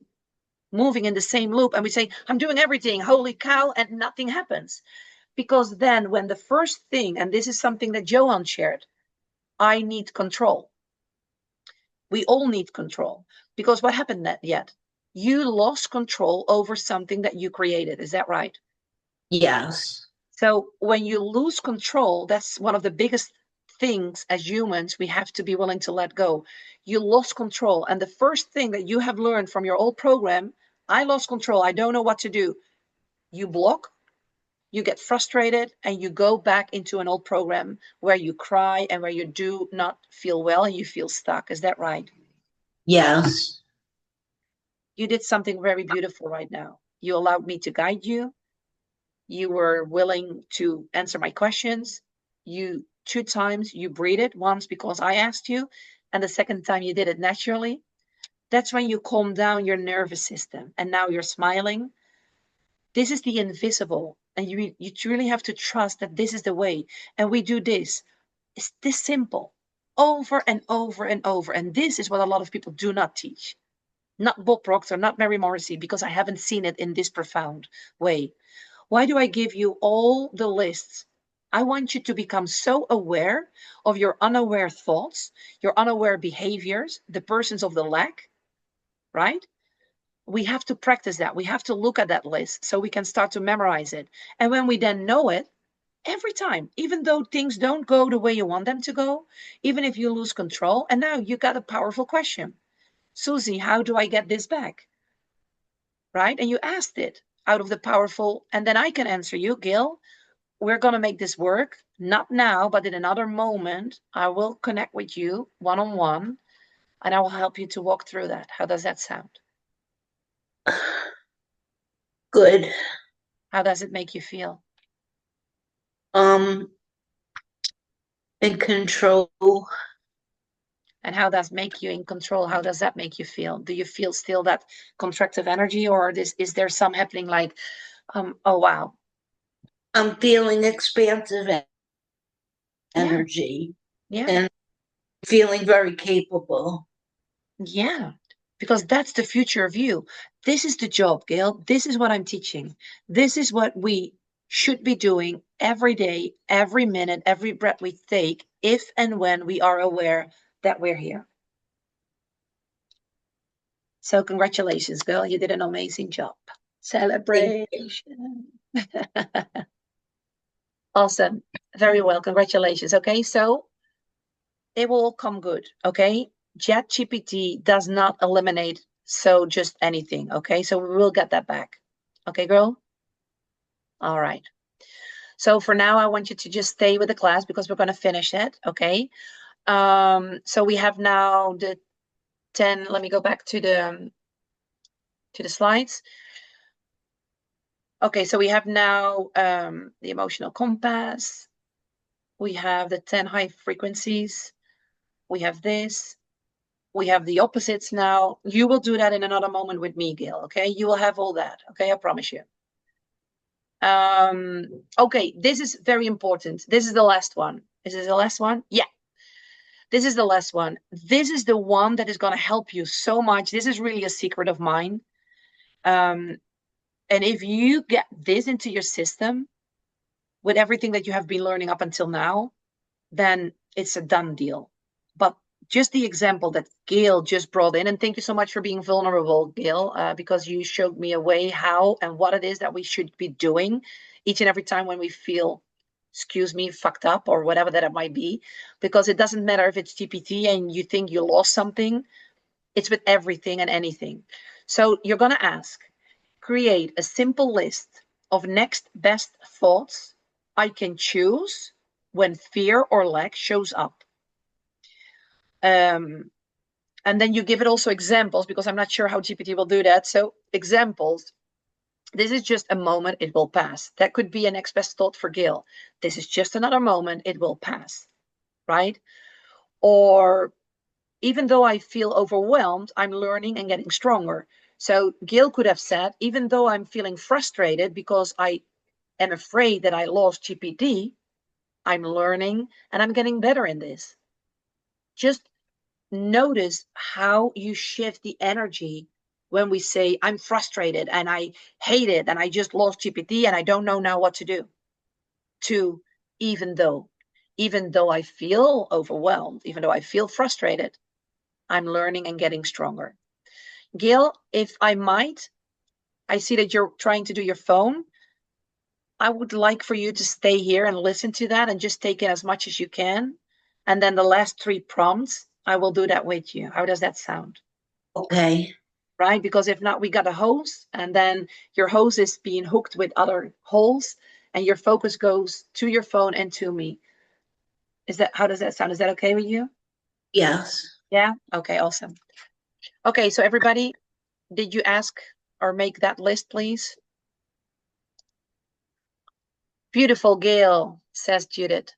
moving in the same loop and we say, I'm doing everything, holy cow, and nothing happens. Because then when the first thing, and this is something that Johan shared, I need control. We all need control because what happened yet? You lost control over something that you created. Is that right? Yes. So when you lose control, that's one of the biggest things as humans we have to be willing to let go. You lost control. And the first thing that you have learned from your old program, I lost control. I don't know what to do. You block, you get frustrated, and you go back into an old program where you cry and where you do not feel well and you feel stuck. Is that right? Yes. You did something very beautiful right now. You allowed me to guide you. You were willing to answer my questions. You 2 times you breathed, once because I asked you, and the second time you did it naturally. That's when you calm down your nervous system. And now you're smiling. This is the invisible. And you truly have to trust that this is the way. And we do this. It's this simple over and over and over. And this is what a lot of people do not teach. Not Bob Proctor, not Mary Morrissey, because I haven't seen it in this profound way. Why do I give you all the lists? I want you to become so aware of your unaware thoughts, your unaware behaviors, the persons of the lack, right? We have to practice that. We have to look at that list so we can start to memorize it. And when we then know it, every time, even though things don't go the way you want them to go, even if you lose control, and now you got a powerful question. Susie, how do I get this back? right? And you asked it out of the powerful, and then I can answer you, Gil. We're going to make this work, not now, but in another moment. I will connect with you one-on-one, and I will help you to walk through that. How does that sound? Good. How does it make you feel? In control. And how does make you in control? How does that make you feel? Do you feel still that contractive energy, or is there some happening like, oh wow? I'm feeling expansive energy. Yeah. And feeling very capable. Yeah, because that's the future of you. This is the job, Gail. This is what I'm teaching. This is what we should be doing every day, every minute, every breath we take, if and when we are aware that we're here. So congratulations, girl. You did an amazing job. Celebration. Awesome. Very well. Congratulations. Okay, so it will come good. Okay, ChatGPT does not eliminate so just anything. Okay, so we will get that back. Okay, girl. All right. So for now, I want you to just stay with the class because we're going to finish it. Okay. So we have now the 10. Let me go back to the slides. Okay, so we have now the emotional compass. We have the 10 high frequencies. We have this. We have the opposites now. You will do that in another moment with me, Gail, okay? You will have all that, okay? I promise you. Okay, this is very important. This is the last one. Is this the last one? Yeah. This is the last one. This is the one that is going to help you so much. This is really a secret of mine. And if you get this into your system with everything that you have been learning up until now, then it's a done deal. But just the example that Gail just brought in, and thank you so much for being vulnerable, Gail, because you showed me a way how and what it is that we should be doing each and every time when we feel, excuse me, fucked up or whatever that it might be, because it doesn't matter if it's GPT and you think you lost something, it's with everything and anything. So you're going to ask, create a simple list of next best thoughts I can choose when fear or lack shows up. And then you give it also examples, because I'm not sure how GPT will do that. So examples, this is just a moment, it will pass. That could be a next best thought for Gail. This is just another moment, it will pass, right? Or even though I feel overwhelmed, I'm learning and getting stronger. So Gail could have said, even though I'm feeling frustrated because I am afraid that I lost GPT, I'm learning and I'm getting better in this. Just notice how you shift the energy when we say, I'm frustrated and I hate it and I just lost GPT and I don't know now what to do, to even though I feel overwhelmed, even though I feel frustrated, I'm learning and getting stronger. Gail, if I might, I see that you're trying to do your phone. I would like for you to stay here and listen to that and just take in as much as you can. And then the last 3 prompts, I will do that with you. How does that sound? Okay. Right? Because if not, we got a hose, and then your hose is being hooked with other holes, and your focus goes to your phone and to me. How does that sound? Is that okay with you? Yes. Yeah? Okay, awesome. Okay, so everybody, did you ask or make that list, please? Beautiful, Gail, says Judith.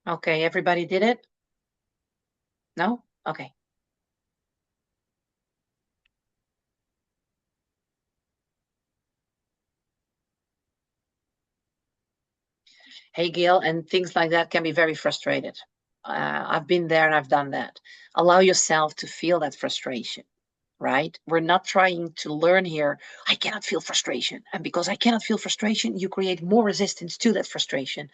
Okay, everybody did it? No? Okay. Hey, Gail, and things like that can be very frustrated. I've been there and I've done that. Allow yourself to feel that frustration, right? We're not trying to learn here. I cannot feel frustration. And because I cannot feel frustration, you create more resistance to that frustration.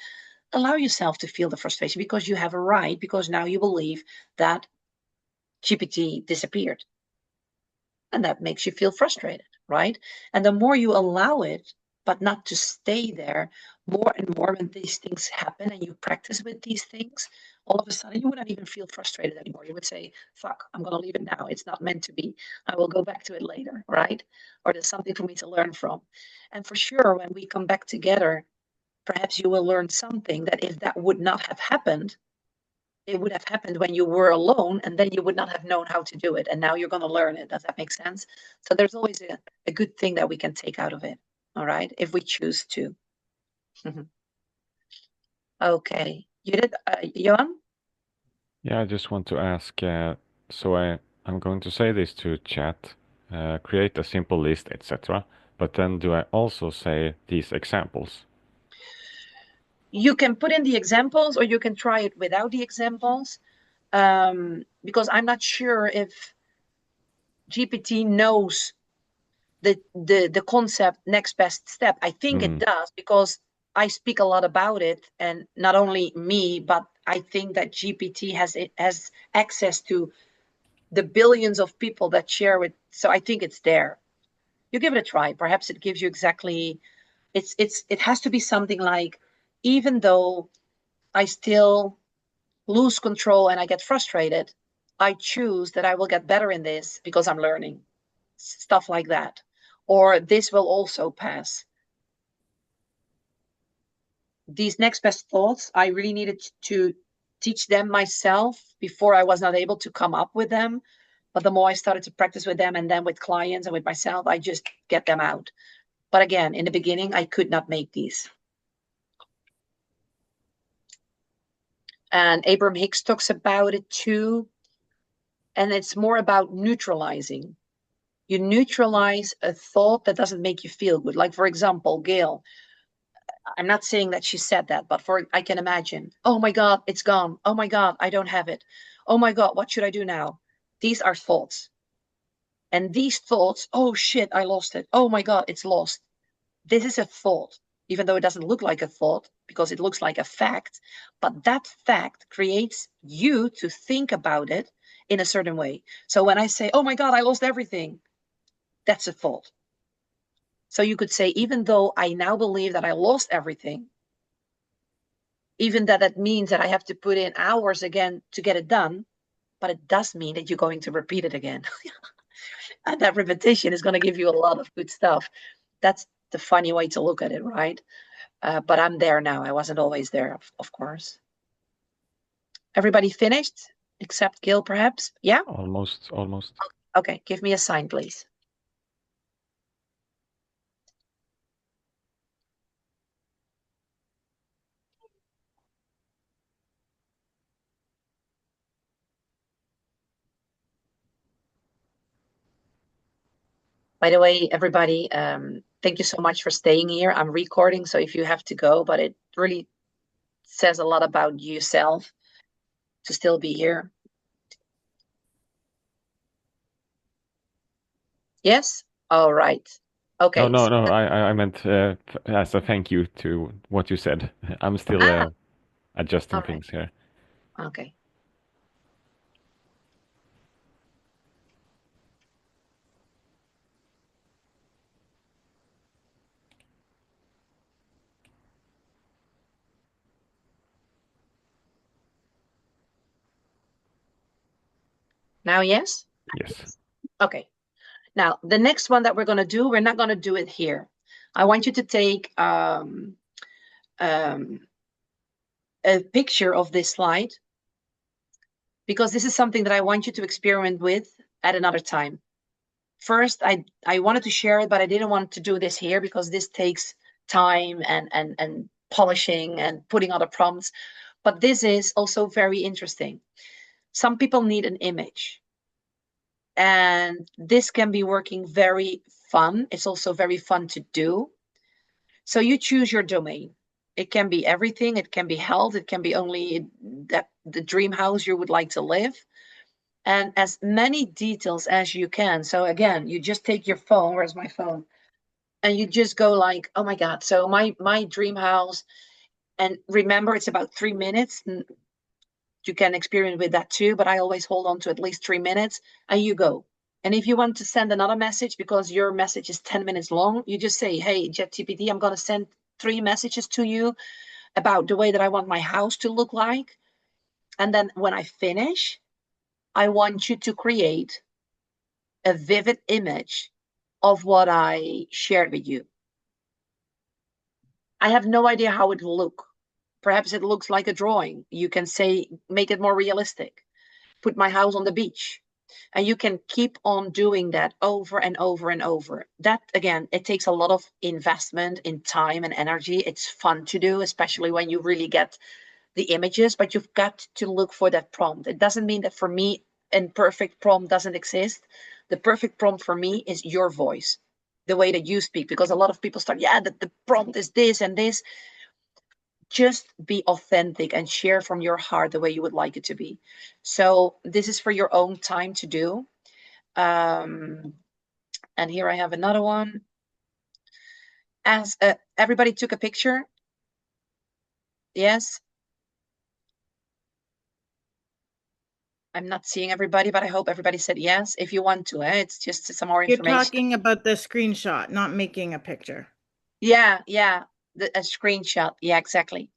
Allow yourself to feel the frustration because you have a right, because now you believe that GPT disappeared. And that makes you feel frustrated, right? And the more you allow it, but not to stay there, more and more when these things happen and you practice with these things, all of a sudden you would not even feel frustrated anymore. You would say, fuck, I'm going to leave it now. It's not meant to be. I will go back to it later, right? Or there's something for me to learn from. And for sure, when we come back together, perhaps you will learn something that if that would not have happened, it would have happened when you were alone, and then you would not have known how to do it. And now you're going to learn it. Does that make sense? So there's always a good thing that we can take out of it. All right. If we choose to. Okay. You did, Johan? Yeah, I just want to ask, I'm going to say this to chat, create a simple list, etc. But then do I also say these examples? You can put in the examples or you can try it without the examples. Because I'm not sure if GPT knows the concept next best step. I think it does because I speak a lot about it, and not only me, but I think that GPT has access to the billions of people that share it. So I think it's there. You give it a try. Perhaps it gives you exactly. It has to be something like, even though I still lose control and I get frustrated, I choose that I will get better in this because I'm learning. Stuff like that. Or this will also pass. These next best thoughts, I really needed to teach them myself before I was not able to come up with them. But the more I started to practice with them and then with clients and with myself, I just get them out. But again, in the beginning, I could not make these. And Abraham Hicks talks about it too. And it's more about neutralizing. You neutralize a thought that doesn't make you feel good. Like, for example, Gail, I'm not saying that she said that, but I can imagine, oh my God, it's gone. Oh my God, I don't have it. Oh my God, what should I do now? These are thoughts. And these thoughts, oh shit, I lost it. Oh my God, it's lost. This is a thought, even though it doesn't look like a thought because it looks like a fact. But that fact creates you to think about it in a certain way. So when I say, oh my God, I lost everything, that's a thought. So you could say, even though I now believe that I lost everything, even that means that I have to put in hours again to get it done, but it does mean that you're going to repeat it again. And that repetition is going to give you a lot of good stuff. That's the funny way to look at it, right? But I'm there now. I wasn't always there, of course. Everybody finished except Gil, perhaps? Yeah? Almost. Okay, give me a sign, please. By the way, everybody, thank you so much for staying here. I'm recording, so if you have to go, but it really says a lot about yourself to still be here. Yes? All right. Okay. No. I meant as a thank you to what you said. I'm still adjusting All right. things here. Okay. Now, yes? Yes. Okay. Now, the next one that we're going to do, we're not going to do it here. I want you to take a picture of this slide, because this is something that I want you to experiment with at another time. First, I wanted to share it, but I didn't want to do this here because this takes time and polishing and putting other prompts. But this is also very interesting. Some people need an image, and this can be working very fun. It's also very fun to do. So you choose your domain. It can be everything. It can be health. It can be only that the dream house you would like to live, and as many details as you can. So again, you just take your phone. Where's my phone? And you just go like, oh my God. So my dream house, and remember, it's about 3 minutes. You can experience with that too, but I always hold on to at least 3 minutes, and you go. And if you want to send another message because your message is 10 minutes long, you just say, hey, ChatGPT, I'm going to send 3 messages to you about the way that I want my house to look like. And then when I finish, I want you to create a vivid image of what I shared with you. I have no idea how it will look. Perhaps it looks like a drawing. You can say, make it more realistic. Put my house on the beach. And you can keep on doing that over and over and over. That, again, it takes a lot of investment in time and energy. It's fun to do, especially when you really get the images, but you've got to look for that prompt. It doesn't mean that for me, a perfect prompt doesn't exist. The perfect prompt for me is your voice, the way that you speak, because a lot of people start, yeah, the prompt is this and this. Just be authentic and share from your heart the way you would like it to be. So this is for your own time to do. And here I have another one. As everybody took a picture. Yes. I'm not seeing everybody, but I hope everybody said yes. If you want to, it's just some more You're information. talking about the screenshot, not making a picture. Yeah, a screenshot. Yeah, exactly.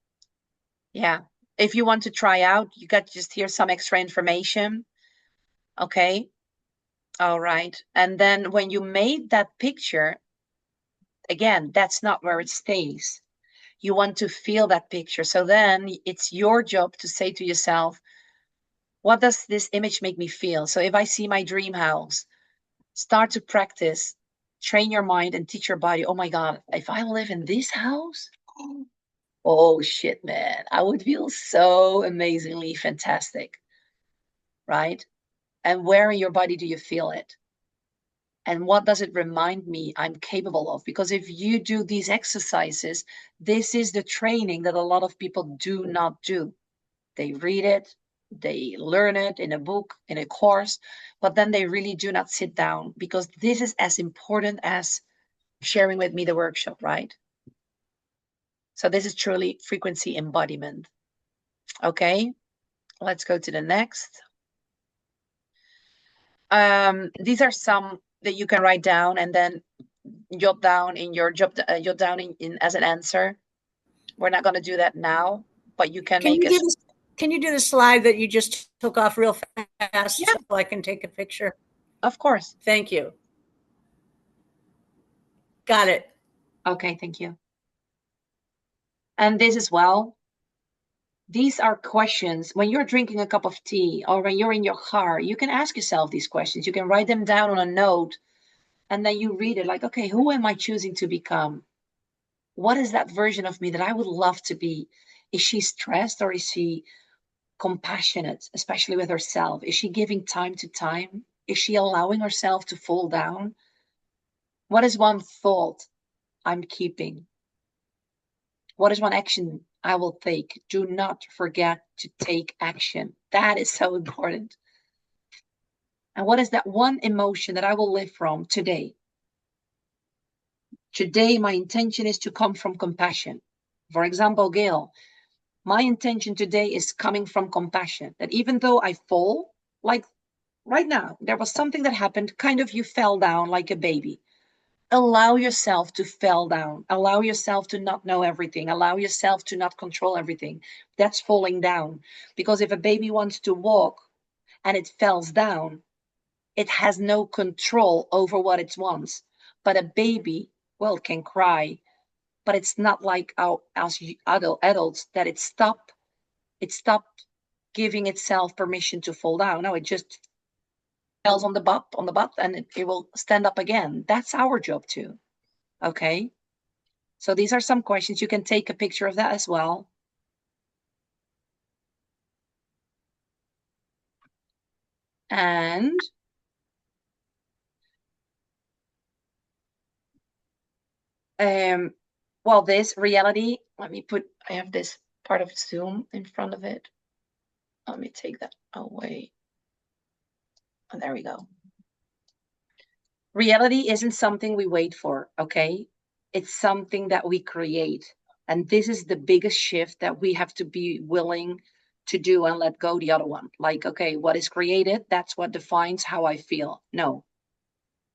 Yeah. If you want to try out, you got to just hear some extra information. Okay. All right. And then when you made that picture, again, that's not where it stays. You want to feel that picture. So then it's your job to say to yourself, what does this image make me feel? So if I see my dream house, start to practice, train your mind and teach your body, oh my God, if I live in this house, oh shit, man, I would feel so amazingly fantastic, right? And where in your body do you feel it? And what does it remind me I'm capable of? Because if you do these exercises, this is the training that a lot of people do not do. They read it, they learn it in a book, in a course, but then they really do not sit down, because this is as important as sharing with me the workshop, right? So this is truly frequency embodiment. Okay, let's go to the next. These are some that you can write down and then jot down in your jot down in as an answer. We're not going to do that now, but you can make a. Can you do the slide that you just took off real fast, Yeah, so I can take a picture? Of course. Thank you. Got it. Okay, thank you. And this as well. These are questions. When you're drinking a cup of tea or when you're in your car, you can ask yourself these questions. You can write them down on a note, and then you read it like, okay, who am I choosing to become? What is that version of me that I would love to be? Is she stressed, or is she compassionate, especially with herself? Is she giving time to time? Is she allowing herself to fall down? What is one thought I'm keeping? What is one action I will take? Do not forget to take action. That is so important. And what is that one emotion that I will live from today? Today, my intention is to come from compassion. For example, Gail, my intention today is coming from compassion. That even though I fall, like right now, there was something that happened, kind of you fell down like a baby. Allow yourself to fall down. Allow yourself to not know everything. Allow yourself to not control everything. That's falling down. Because if a baby wants to walk and it falls down, it has no control over what it wants. But a baby, well, can cry, but it's not like us adults that it stopped giving itself permission to fall down. No, it just falls on the butt, and it will stand up again. That's our job too. Okay. So these are some questions. You can take a picture of that as well. And well, this reality, I have this part of Zoom in front of it. Let me take that away. Oh, there we go. Reality isn't something we wait for, okay? It's something that we create. And this is the biggest shift that we have to be willing to do and let go the other one. Like, okay, what is created? That's what defines how I feel. No,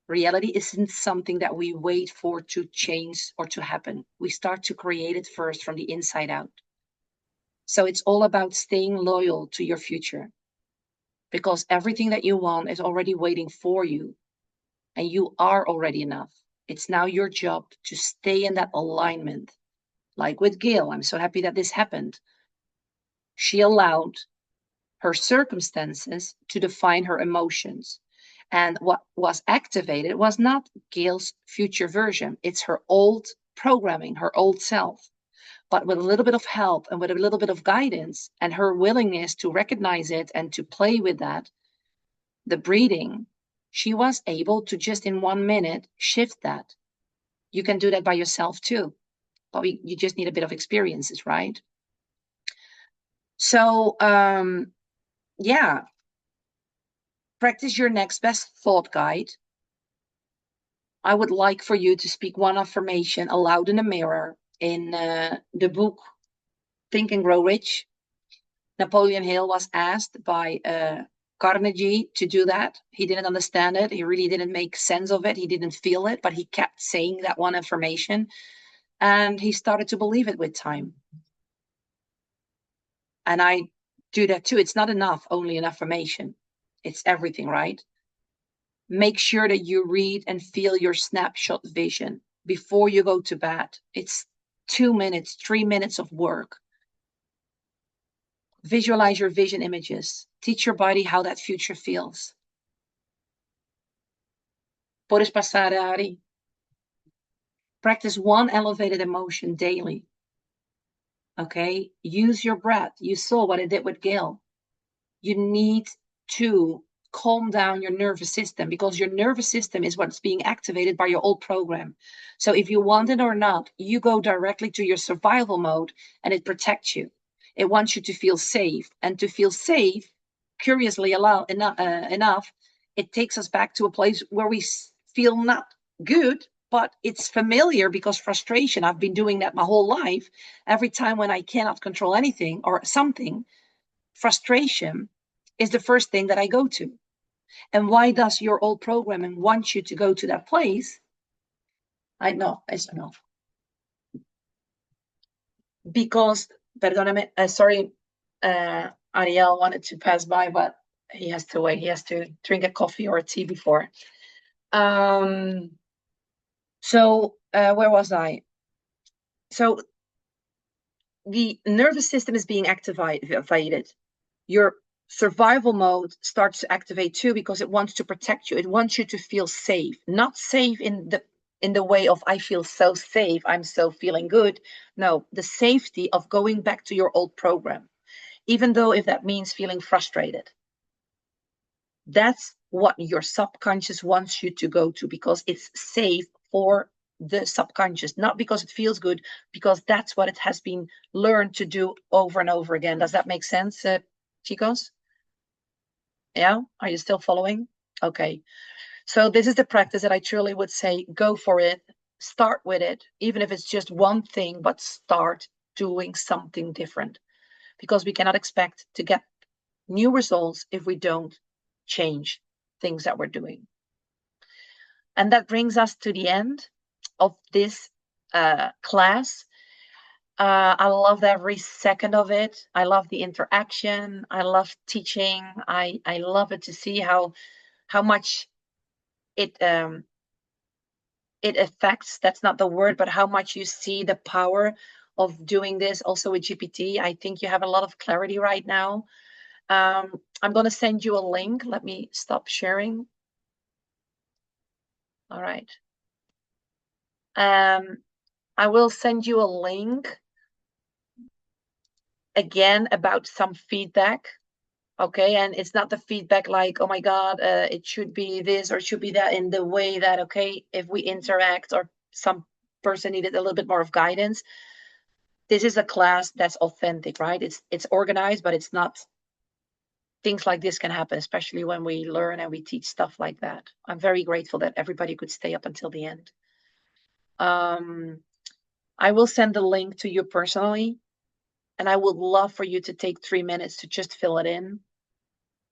reality isn't something that we wait for to change or to happen. We start to create it first from the inside out. So it's all about staying loyal to your future, because everything that you want is already waiting for you, and you are already enough. It's now your job to stay in that alignment. Like with Gail, I'm so happy that this happened. She allowed her circumstances to define her emotions. And what was activated was not Gail's future version. It's her old programming, her old self. But with a little bit of help and with a little bit of guidance and her willingness to recognize it and to play with that, the breathing, she was able to just in 1 minute shift that. You can do that by yourself too, but you just need a bit of experiences, right? So, yeah, practice your next best thought guide. I would like for you to speak one affirmation aloud in the mirror. In the book Think and Grow Rich, Napoleon Hill was asked by Carnegie to do that. He didn't understand it. He really didn't make sense of it. He didn't feel it, but he kept saying that one affirmation. And he started to believe it with time. And I do that too. It's not enough, only an affirmation. It's everything, right? Make sure that you read and feel your snapshot vision before you go to bed. It's 2 minutes, 3 minutes of work. Visualize your vision images. Teach your body how that future feels. Puedes pasar, Ari. Practice one elevated emotion daily. Okay? Use your breath. You saw what it did with Gail. You need to calm down your nervous system, because your nervous system is what's being activated by your old program. So if you want it or not, you go directly to your survival mode and it protects you. It wants you to feel safe. And to feel safe, curiously enough, it takes us back to a place where we feel not good, but it's familiar because frustration. I've been doing that my whole life. Every time when I cannot control anything or something, frustration is the first thing that I go to. And why does your old programming want you to go to that place? I don't know. Because, perdóname, sorry, Ariel wanted to pass by, but he has to wait. He has to drink a coffee or a tea before. So where was I? So the nervous system is being activated. Your survival mode starts to activate too, because it wants to protect you. It wants you to feel safe, not safe in the way of I feel so safe, I'm so feeling good. No, the safety of going back to your old program, even though if that means feeling frustrated. That's what your subconscious wants you to go to, because it's safe for the subconscious, not because it feels good, because that's what it has been learned to do over and over again. Does that make sense, chicos? Yeah, are you still following? Okay, so this is the practice that I truly would say, go for it, start with it, even if it's just one thing, but start doing something different, because we cannot expect to get new results if we don't change things that we're doing. And that brings us to the end of this class. I loved every second of it. I love the interaction. I love teaching. I love it to see how much it affects, that's not the word, but how much you see the power of doing this also with GPT. I think you have a lot of clarity right now. I'm going to send you a link. Let me stop sharing. All right. I will send you a link again about some feedback Okay, and it's not the feedback like, oh my God, it should be this or it should be that, in the way that, okay, if we interact or some person needed a little bit more of guidance, this is a class that's authentic, right? It's organized, but it's not. Things like this can happen, especially when we learn and we teach stuff like that. I'm very grateful that everybody could stay up until the end. I will send the link to you personally, and I would love for you to take 3 minutes to just fill it in,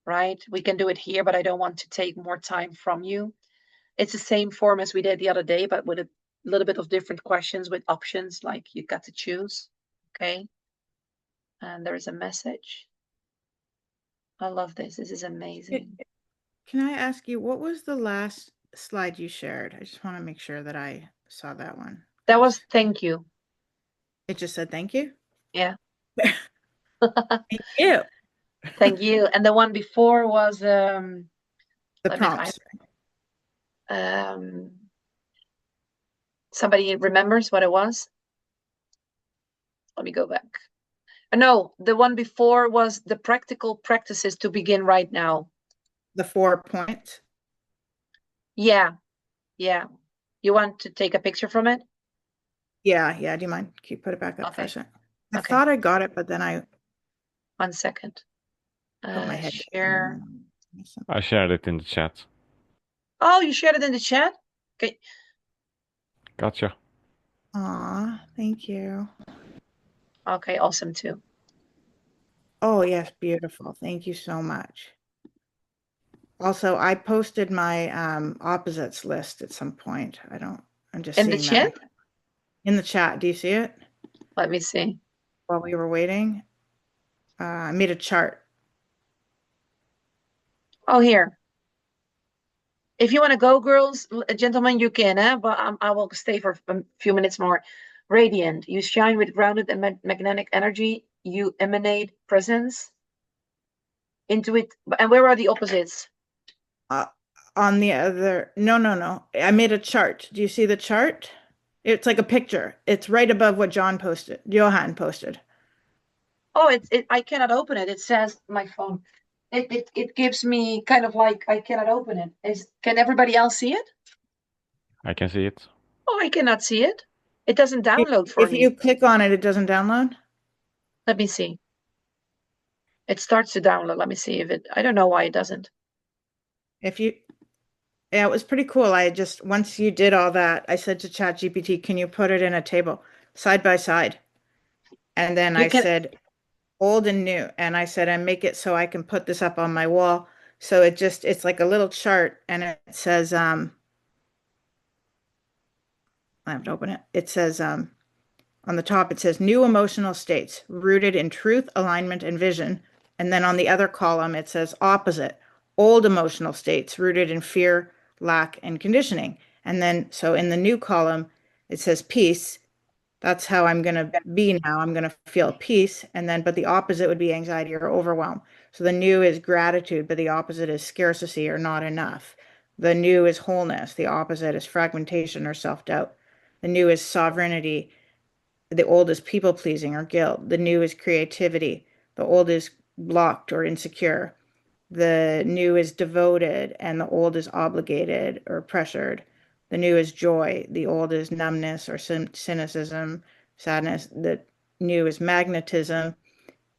right? We can do it here, but I don't want to take more time from you. It's the same form as we did the other day, but with a little bit of different questions with options, like you got to choose, okay? And there is a message. I love this. This is amazing. Can I ask you, what was the last slide you shared? I just want to make sure that I saw that one. That was thank you. It just said thank you? Yeah. Thank you. Thank you. And the one before was The prompts. Somebody remembers what it was? Let me go back. No, the one before was the practical practices to begin right now. The 4 points. Yeah. Yeah. You want to take a picture from it? Yeah. Do you mind? Can you put it back up for a Okay. second? I Okay. thought I got it, but then I 1 second. put my head Share. down. I shared it in the chat. Oh, you shared it in the chat? Okay. Gotcha. Aw, thank you. Okay, awesome too. Oh, yes, beautiful. Thank you so much. Also, I posted my opposites list at some point. I'm just In the seeing that chat? in the chat. Do you see it? Let me see. While we were waiting, I made a chart. Oh, here. If you want to go, girls, gentlemen, you can, but I will stay for a few minutes more. Radiant, you shine with grounded and magnetic energy. You emanate presence into it. And where are the opposites? On the other, no. I made a chart. Do you see the chart? It's like a picture. It's right above what Johan posted. Oh, I cannot open it. It says my phone. It gives me kind of like I cannot open it. Can everybody else see it? I can see it. Oh, I cannot see it. It doesn't download for If me. you click on it, it doesn't download? Let me see. It starts to download. Let me see if it, I don't know why it doesn't. Yeah, it was pretty cool. Once you did all that, I said to ChatGPT, can you put it in a table side by side? And then I said old and new. And I said, and make it so I can put this up on my wall. So it's like a little chart, and it says, I have to open it. It says, on the top, it says new emotional states rooted in truth, alignment, and vision. And then on the other column, it says opposite, old emotional states rooted in fear, lack, and conditioning. And then, so in the new column, it says peace. That's how I'm going to be now. I'm going to feel peace. And then, but the opposite would be anxiety or overwhelm. So the new is gratitude, but the opposite is scarcity or not enough. The new is wholeness. The opposite is fragmentation or self-doubt. The new is sovereignty. The old is people pleasing or guilt. The new is creativity. The old is blocked or insecure. The new is devoted, and the old is obligated or pressured. The new is joy. The old is numbness or cynicism, sadness. The new is magnetism.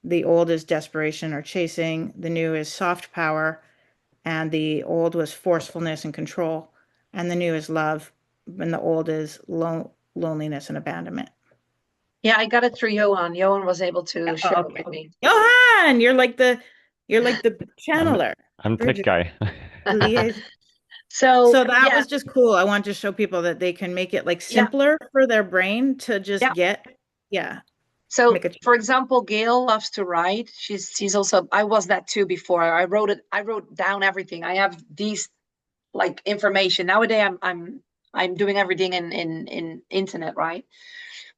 The old is desperation or chasing. The new is soft power, and the old was forcefulness and control. And the new is love, and the old is loneliness and abandonment. Yeah, I got it through Johan. Johan was able to share it with me. Johan, you're like the channeler. I'm tech guy. So that was just cool. I wanted to show people that they can make it like simpler for their brain to just get. So for example, Gail loves to write. She's also, I was that too before. I wrote down everything. I have these like information. Nowadays I'm doing everything in internet, right?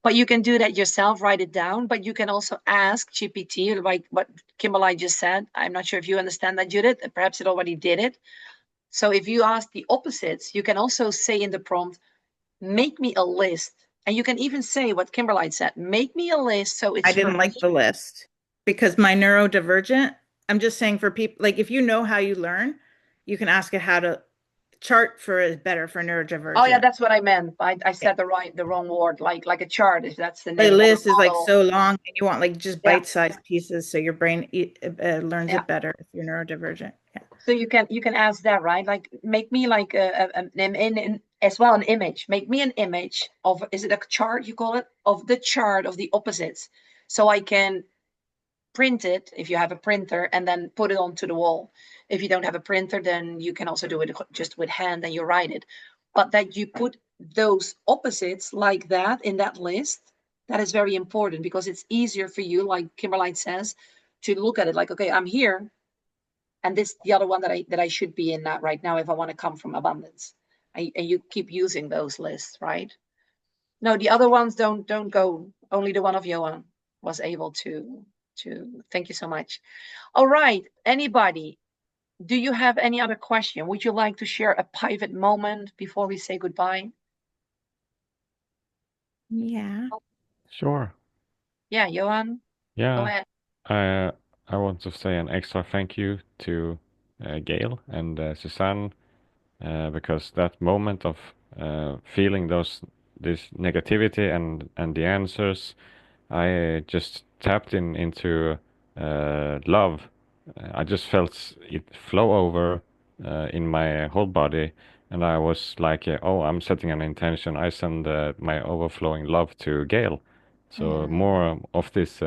But you can do that yourself, write it down, but you can also ask GPT, like what Kimberly just said. I'm not sure if you understand that, Judith. Perhaps it already did it. So if you ask the opposites, you can also say in the prompt, make me a list. And you can even say what Kimberly said, make me a list. So it's I didn't like the list because my neurodivergent, I'm just saying for people, like if you know how you learn, you can ask it how to chart for is better for Oh yeah, neurodivergent. that's what I meant. I Yeah. said the wrong word, like a chart, if that's the A name, or a list is like model. so long and you want like just Yeah, bite-sized pieces so your brain learns yeah. it better if you're neurodivergent. Yeah. So you can ask that, right? Like, make me like as well an image. Make me an image of, is it a chart you call it, of the chart of the opposites, so I can print it if you have a printer and then put it onto the wall. If you don't have a printer, then you can also do it just with hand and you write it. But that you put those opposites like that in that list, that is very important, because it's easier for you, like Kimberly says, to look at it like, okay, I'm here, and this the other one that I should be in that right now if I want to come from abundance. And you keep using those lists, right? No, the other ones don't go. Only the one of Johan was able to. Thank you so much. All right, anybody, do you have any other question? Would you like to share a private moment before we say goodbye? Yeah. Sure. Yeah, Johan, go Yeah. ahead. I I want to say an extra thank you to Gail and Suzanne, because that moment of feeling this negativity and the answers, I just tapped into love. I just felt it flow over in my whole body, and I was like, oh, I'm setting an intention. I send my overflowing love to Gail. So more of this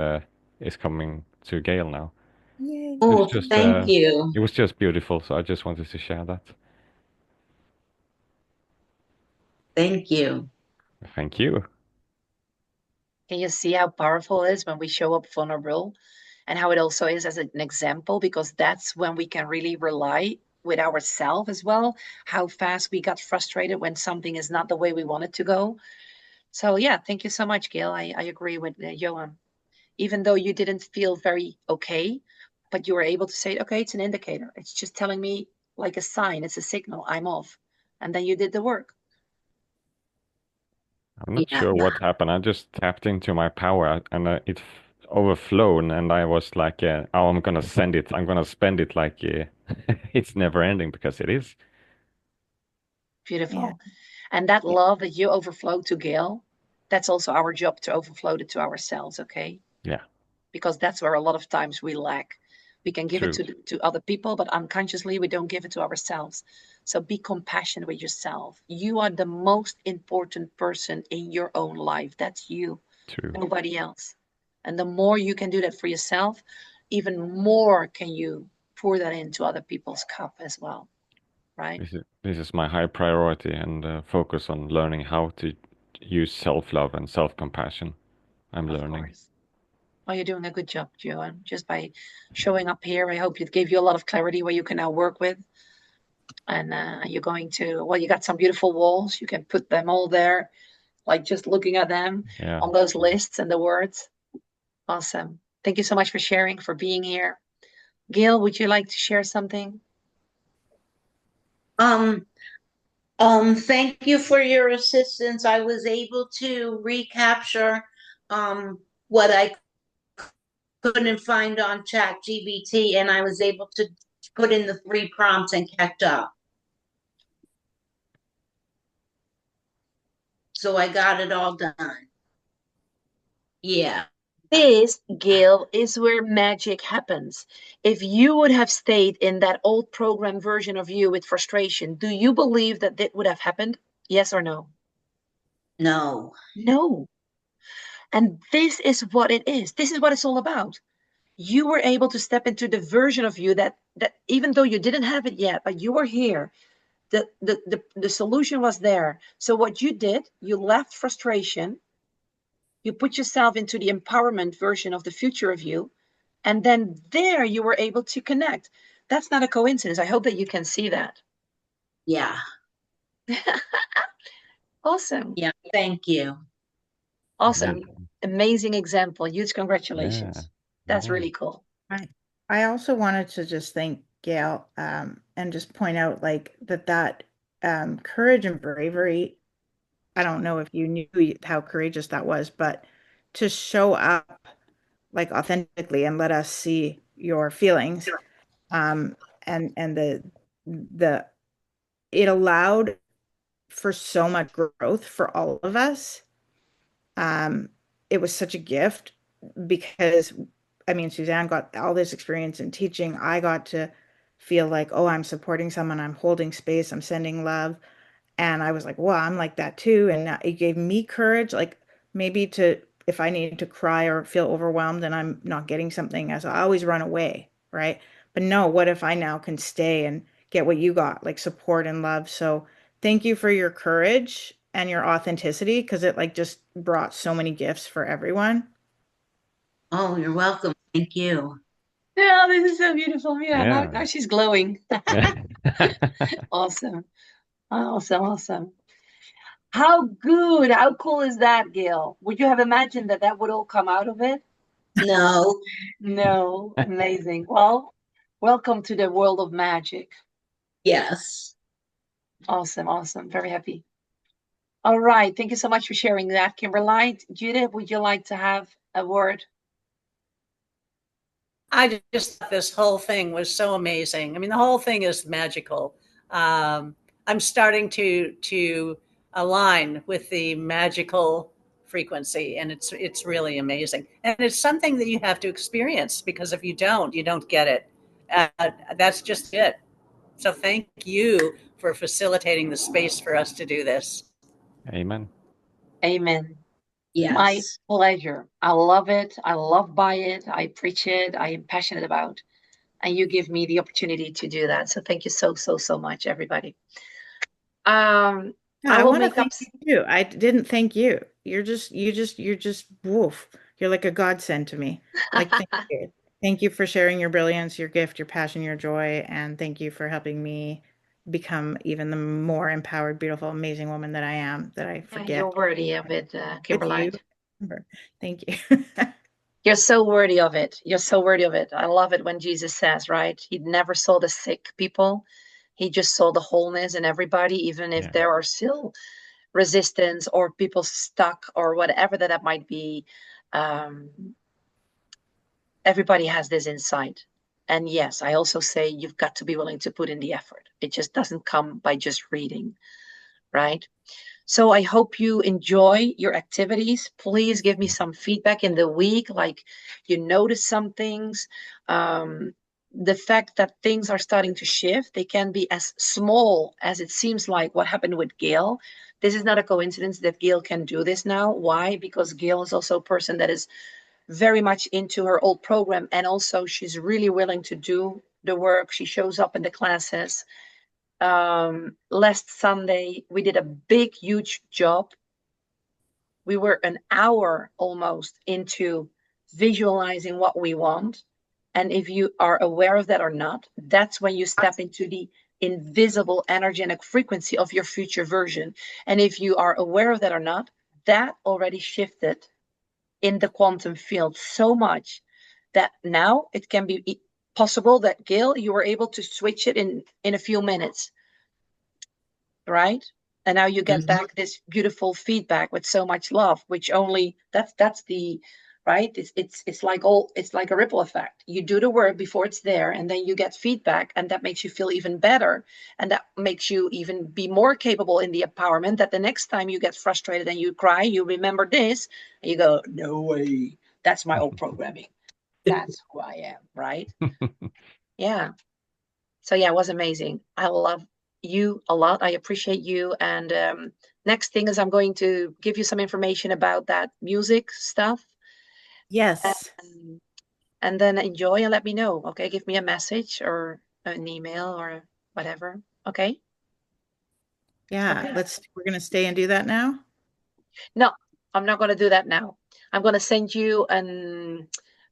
is coming to Gail now. Yay. It was Oh, just thank you. it was just beautiful. So I just wanted to share that. Thank you. Thank you. Can you see how powerful it is when we show up vulnerable, and how it also is as an example, because that's when we can really rely with ourselves as well, how fast we got frustrated when something is not the way we want it to go. So yeah, thank you so much, Gail. I agree with Johan. Even though you didn't feel very okay, but you were able to say, okay, it's an indicator. It's just telling me, like a sign, it's a signal, I'm off. And then you did the work. I'm not Yeah. sure what happened. I just tapped into my power and overflown, and I was like, "Oh, I'm gonna send it. I'm gonna spend it like it's never ending because it is." Yeah. Beautiful. And that Yeah. love that you overflow to Gail, that's also our job to overflow it to ourselves, okay? Yeah, Because that's where a lot of times we lack. We can give it true, to other people, but unconsciously we don't give it to ourselves. So be compassionate with yourself. You are the most important person in your own life. That's you, true. nobody else. And the more you can do that for yourself, even more can you pour that into other people's cup as well, right? This is my high priority and focus on learning how to use self-love and self-compassion. I'm Of learning. course. Oh, you're doing a good job, Joanne. Just by showing up here, I hope it gave you a lot of clarity where you can now work with. And you're going to, well, you got some beautiful walls. You can put them all there, like just looking at them Yeah. on those lists and the words. Awesome. Thank you so much for sharing, for being here. Gail, would you like to share something? Um, thank you for your assistance. I was able to recapture what I couldn't find on ChatGPT, and I was able to put in the 3 prompts and catch up. So I got it all done. Yeah. This, Gail, is where magic happens. If you would have stayed in that old program version of you with frustration, do you believe that that would have happened? Yes or no? No. No. And this is what it is. This is what it's all about. You were able to step into the version of you that even though you didn't have it yet, but you were here. The solution was there. So what you did, you left frustration, you put yourself into the empowerment version of the future of you, and then there you were able to connect. That's not a coincidence. I hope that you can see that. Yeah. Awesome. Yeah. Thank you. Awesome. Amazing. Amazing example. Huge Yeah. congratulations. That's Yeah. really cool. I also wanted to just thank Gail and just point out like that courage and bravery. I don't know if you knew how courageous that was, but to show up like authentically and let us see your feelings. And the it allowed for so much growth for all of us. It was such a gift because I mean, Suzanne got all this experience in teaching. I got to feel like, oh, I'm supporting someone, I'm holding space, I'm sending love. And I was like, well, I'm like that too. And it gave me courage, like maybe to, if I need to cry or feel overwhelmed and I'm not getting something, as I always run away, right? But no, what if I now can stay and get what you got, like support and love? So thank you for your courage and your authenticity because it like just brought so many gifts for everyone. Oh, you're welcome. Thank you. Yeah, this is so beautiful. Yeah, now, Yeah. now she's glowing. Awesome. Awesome. Awesome. How good, how cool is that, Gail? Would you have imagined that that would all come out of it? No, No, amazing. Well, welcome to the world of magic. yes. Awesome, awesome. Very happy. All right. Thank you so much for sharing that, Kimberly. Judith, would you like to have a word? I just thought this whole thing was so amazing. I mean, the whole thing is magical. I'm starting to align with the magical frequency, and it's really amazing. And it's something that you have to experience because if you don't get it. That's just it. So thank you for facilitating the space for us to do this. Amen. Amen. My Yes. pleasure. I love it. I love by it. I preach it. I am passionate about. And you give me the opportunity to do that. So thank you so, so, so much, everybody. Yeah, I I will want to make up. thank you too. I didn't thank you. You're just woof. You're like a godsend to me. Like, thank you. Thank you for sharing your brilliance, your gift, your passion, your joy, and thank you for helping me become even the more empowered, beautiful, amazing woman that I am, that I Yeah, you're forget worthy of it, with Kimberly. you. Thank you. You're so worthy of it. You're so worthy of it. I love it when Jesus says, right? He never saw the sick people. He just saw the wholeness in everybody, even if Yeah. there are still resistance or people stuck or whatever that might be. Um, everybody has this insight. And yes, I also say you've got to be willing to put in the effort. It just doesn't come by just reading, right? So I hope you enjoy your activities. Please give me some feedback in the week, like you notice some things. Um, the fact that things are starting to shift, they can be as small as it seems like what happened with Gail. This is not a coincidence that Gail can do this now. Why? Because Gail is also a person that is very much into her old program, and also she's really willing to do the work. She shows up in the classes. Last Sunday, we did a big, huge job. We were an hour almost into visualizing what we want. And if you are aware of that or not, that's when you step into the invisible energetic frequency of your future version. And if you are aware of that or not, that already shifted in the quantum field so much that now it can be possible that, Gail, you were able to switch it in a few minutes, right? And now you get Mhm. back this beautiful feedback with so much love, which only that's the right. It's like all it's like a ripple effect. You do the work before it's there, and then you get feedback, and that makes you feel even better, and that makes you even be more capable in the empowerment. That the next time you get frustrated and you cry, you remember this, and you go, "No way, that's my old programming. That's who I am." Right? Yeah. So yeah, it was amazing. I love you a lot. I appreciate you. And next thing is I'm going to give you some information about that music stuff. Yes. And, and then enjoy and let me know. Okay. Give me a message or an email or whatever. Okay. Yeah. Okay. We're gonna stay and do that now. No, I'm not going to do that now. I'm going to send you an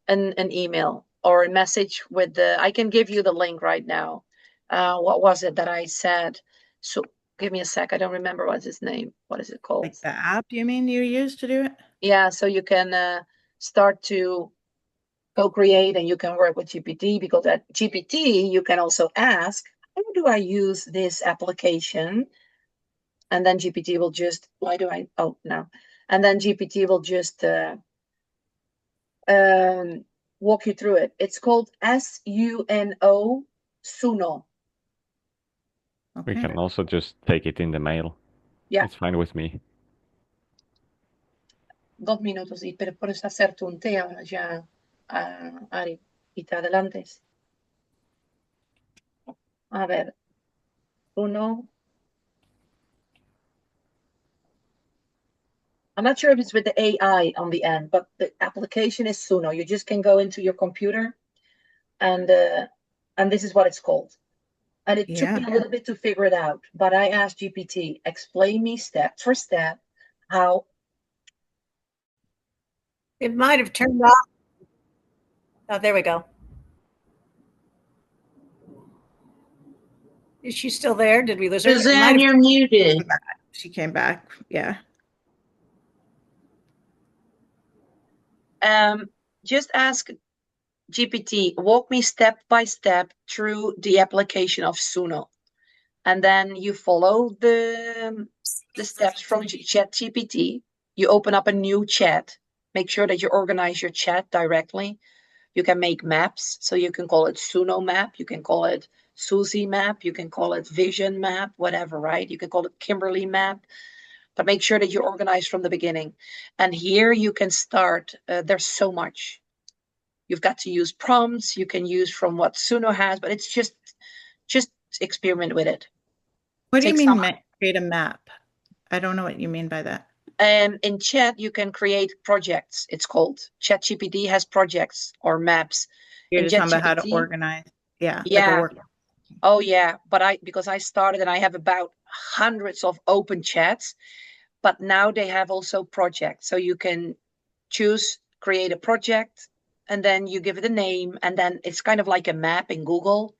email or a message with the, I can give you the link right now. What was it that I said? So give me a sec. I don't remember what's his name. What is it called? Like the app you mean you use to do it? Yeah, so you can start to co-create and you can work with GPT, because at GPT you can also ask, how do I use this application? And then GPT will just, why do I, oh, no. And then GPT will just um, walk you through it. It's called SUNO, Suno. We Okay. can also just take it in the mail. Yeah. It's fine with me. 2 minutos y pero puedes hacerte un té ahora ya, Ari, y te adelantes. A ver, Suno. I'm not sure if it's with the AI on the end, but the application is Suno. You just can go into your computer and this is what it's called. And it took me a little bit to figure it out, but I asked GPT, explain me step for step how. It might have turned off. Oh, there we go. Is she still there? Did we lose her? Suzanne, you're muted. She came back. Yeah. Just ask GPT, walk me step by step through the application of Suno. And then you follow the steps from ChatGPT. You open up a new chat. Make sure that you organize your chat directly. You can make maps. So you can call it Suno map. You can call it Susie map. You can call it Vision map, whatever, right? You can call it Kimberly map. But make sure that you organize from the beginning. And here you can start. There's so much. You've got to use prompts. You can use from what Suno has, but it's just experiment with it. What do you mean create a map? I don't know what you mean by that. In chat, you can create projects. It's called ChatGPT has projects or maps. You're just talking about how to organize. Yeah. Yeah. Like oh yeah. But because I started and I have about hundreds of open chats, but now they have also projects. So you can choose, create a project, and then you give it a name, and then it's kind of like a map in Google.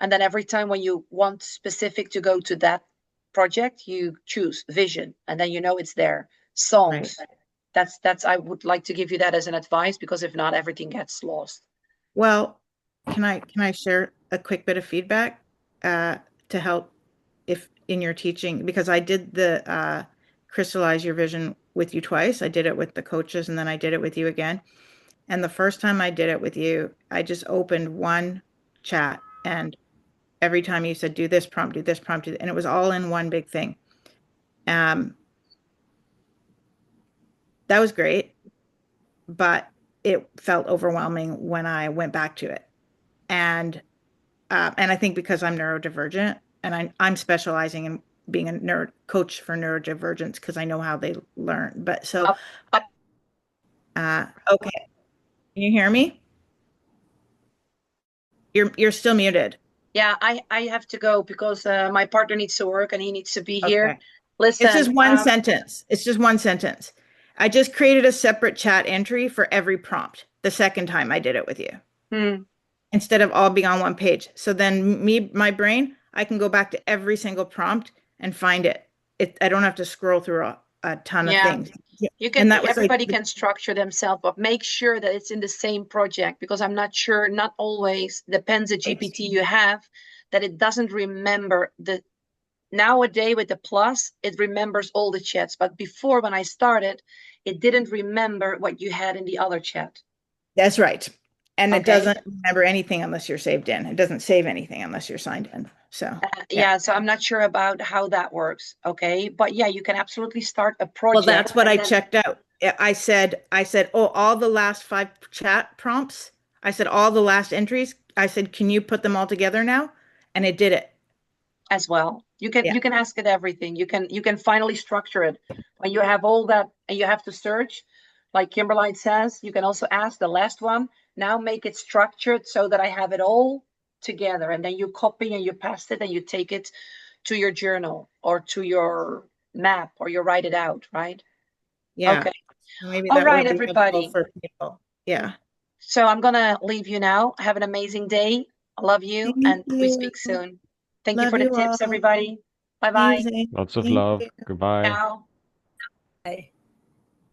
And then every time when you want specific to go to that project, you choose vision, and then you know it's there. Songs. Right. That's I would like to give you that as an advice, because if not, everything gets lost. Well, can I share a quick bit of feedback to help if in your teaching, because I did the crystallize your vision with you twice. I did it with the coaches, and then I did it with you again. And the first time I did it with you, I just opened one chat, and every time you said, do this prompt, and it was all in one big thing. That was great, but it felt overwhelming when I went back to it. And I think because I'm neurodivergent and I'm specializing in being a coach for neurodivergence because I know how they learn. But so, okay. Can you hear me? You're still muted. Yeah, I have to go because my partner needs to work and he needs to be here. Okay. Listen. It's just one sentence. It's just one sentence. I just created a separate chat entry for every prompt the second time I did it with you. Instead of all being on one page. So then my brain, I can go back to every single prompt and find it. I don't have to scroll through a ton of things. You can, everybody can structure themselves, but make sure that it's in the same project, because I'm not sure, not always, depends the GPT you have, that it doesn't remember nowadays with the plus, it remembers all the chats. But before, when I started, it didn't remember what you had in the other chat. That's right. And it doesn't remember anything unless you're saved in. It doesn't save anything unless you're signed in. So so I'm not sure about how that works. Okay, but yeah, you can absolutely start a project. Well, that's what I checked out. I said, oh, all the last 5 chat prompts. I said all the last entries. I said, can you put them all together now? And it did it as well. You can ask it everything. You can finally structure it when you have all that, and you have to search. Like Kimberly says, you can also ask the last one. Now make it structured so that I have it all together, and then you copy and you paste it and you take it to your journal or to your map, or you write it out, right? Yeah. Okay. Maybe all right, everybody. For people. Yeah. So I'm gonna leave you now. Have an amazing day. I love you. Thank you. We speak soon. Thank you for the tips, all. everybody. Bye-bye. Lots of love. Goodbye. Ciao. Bye.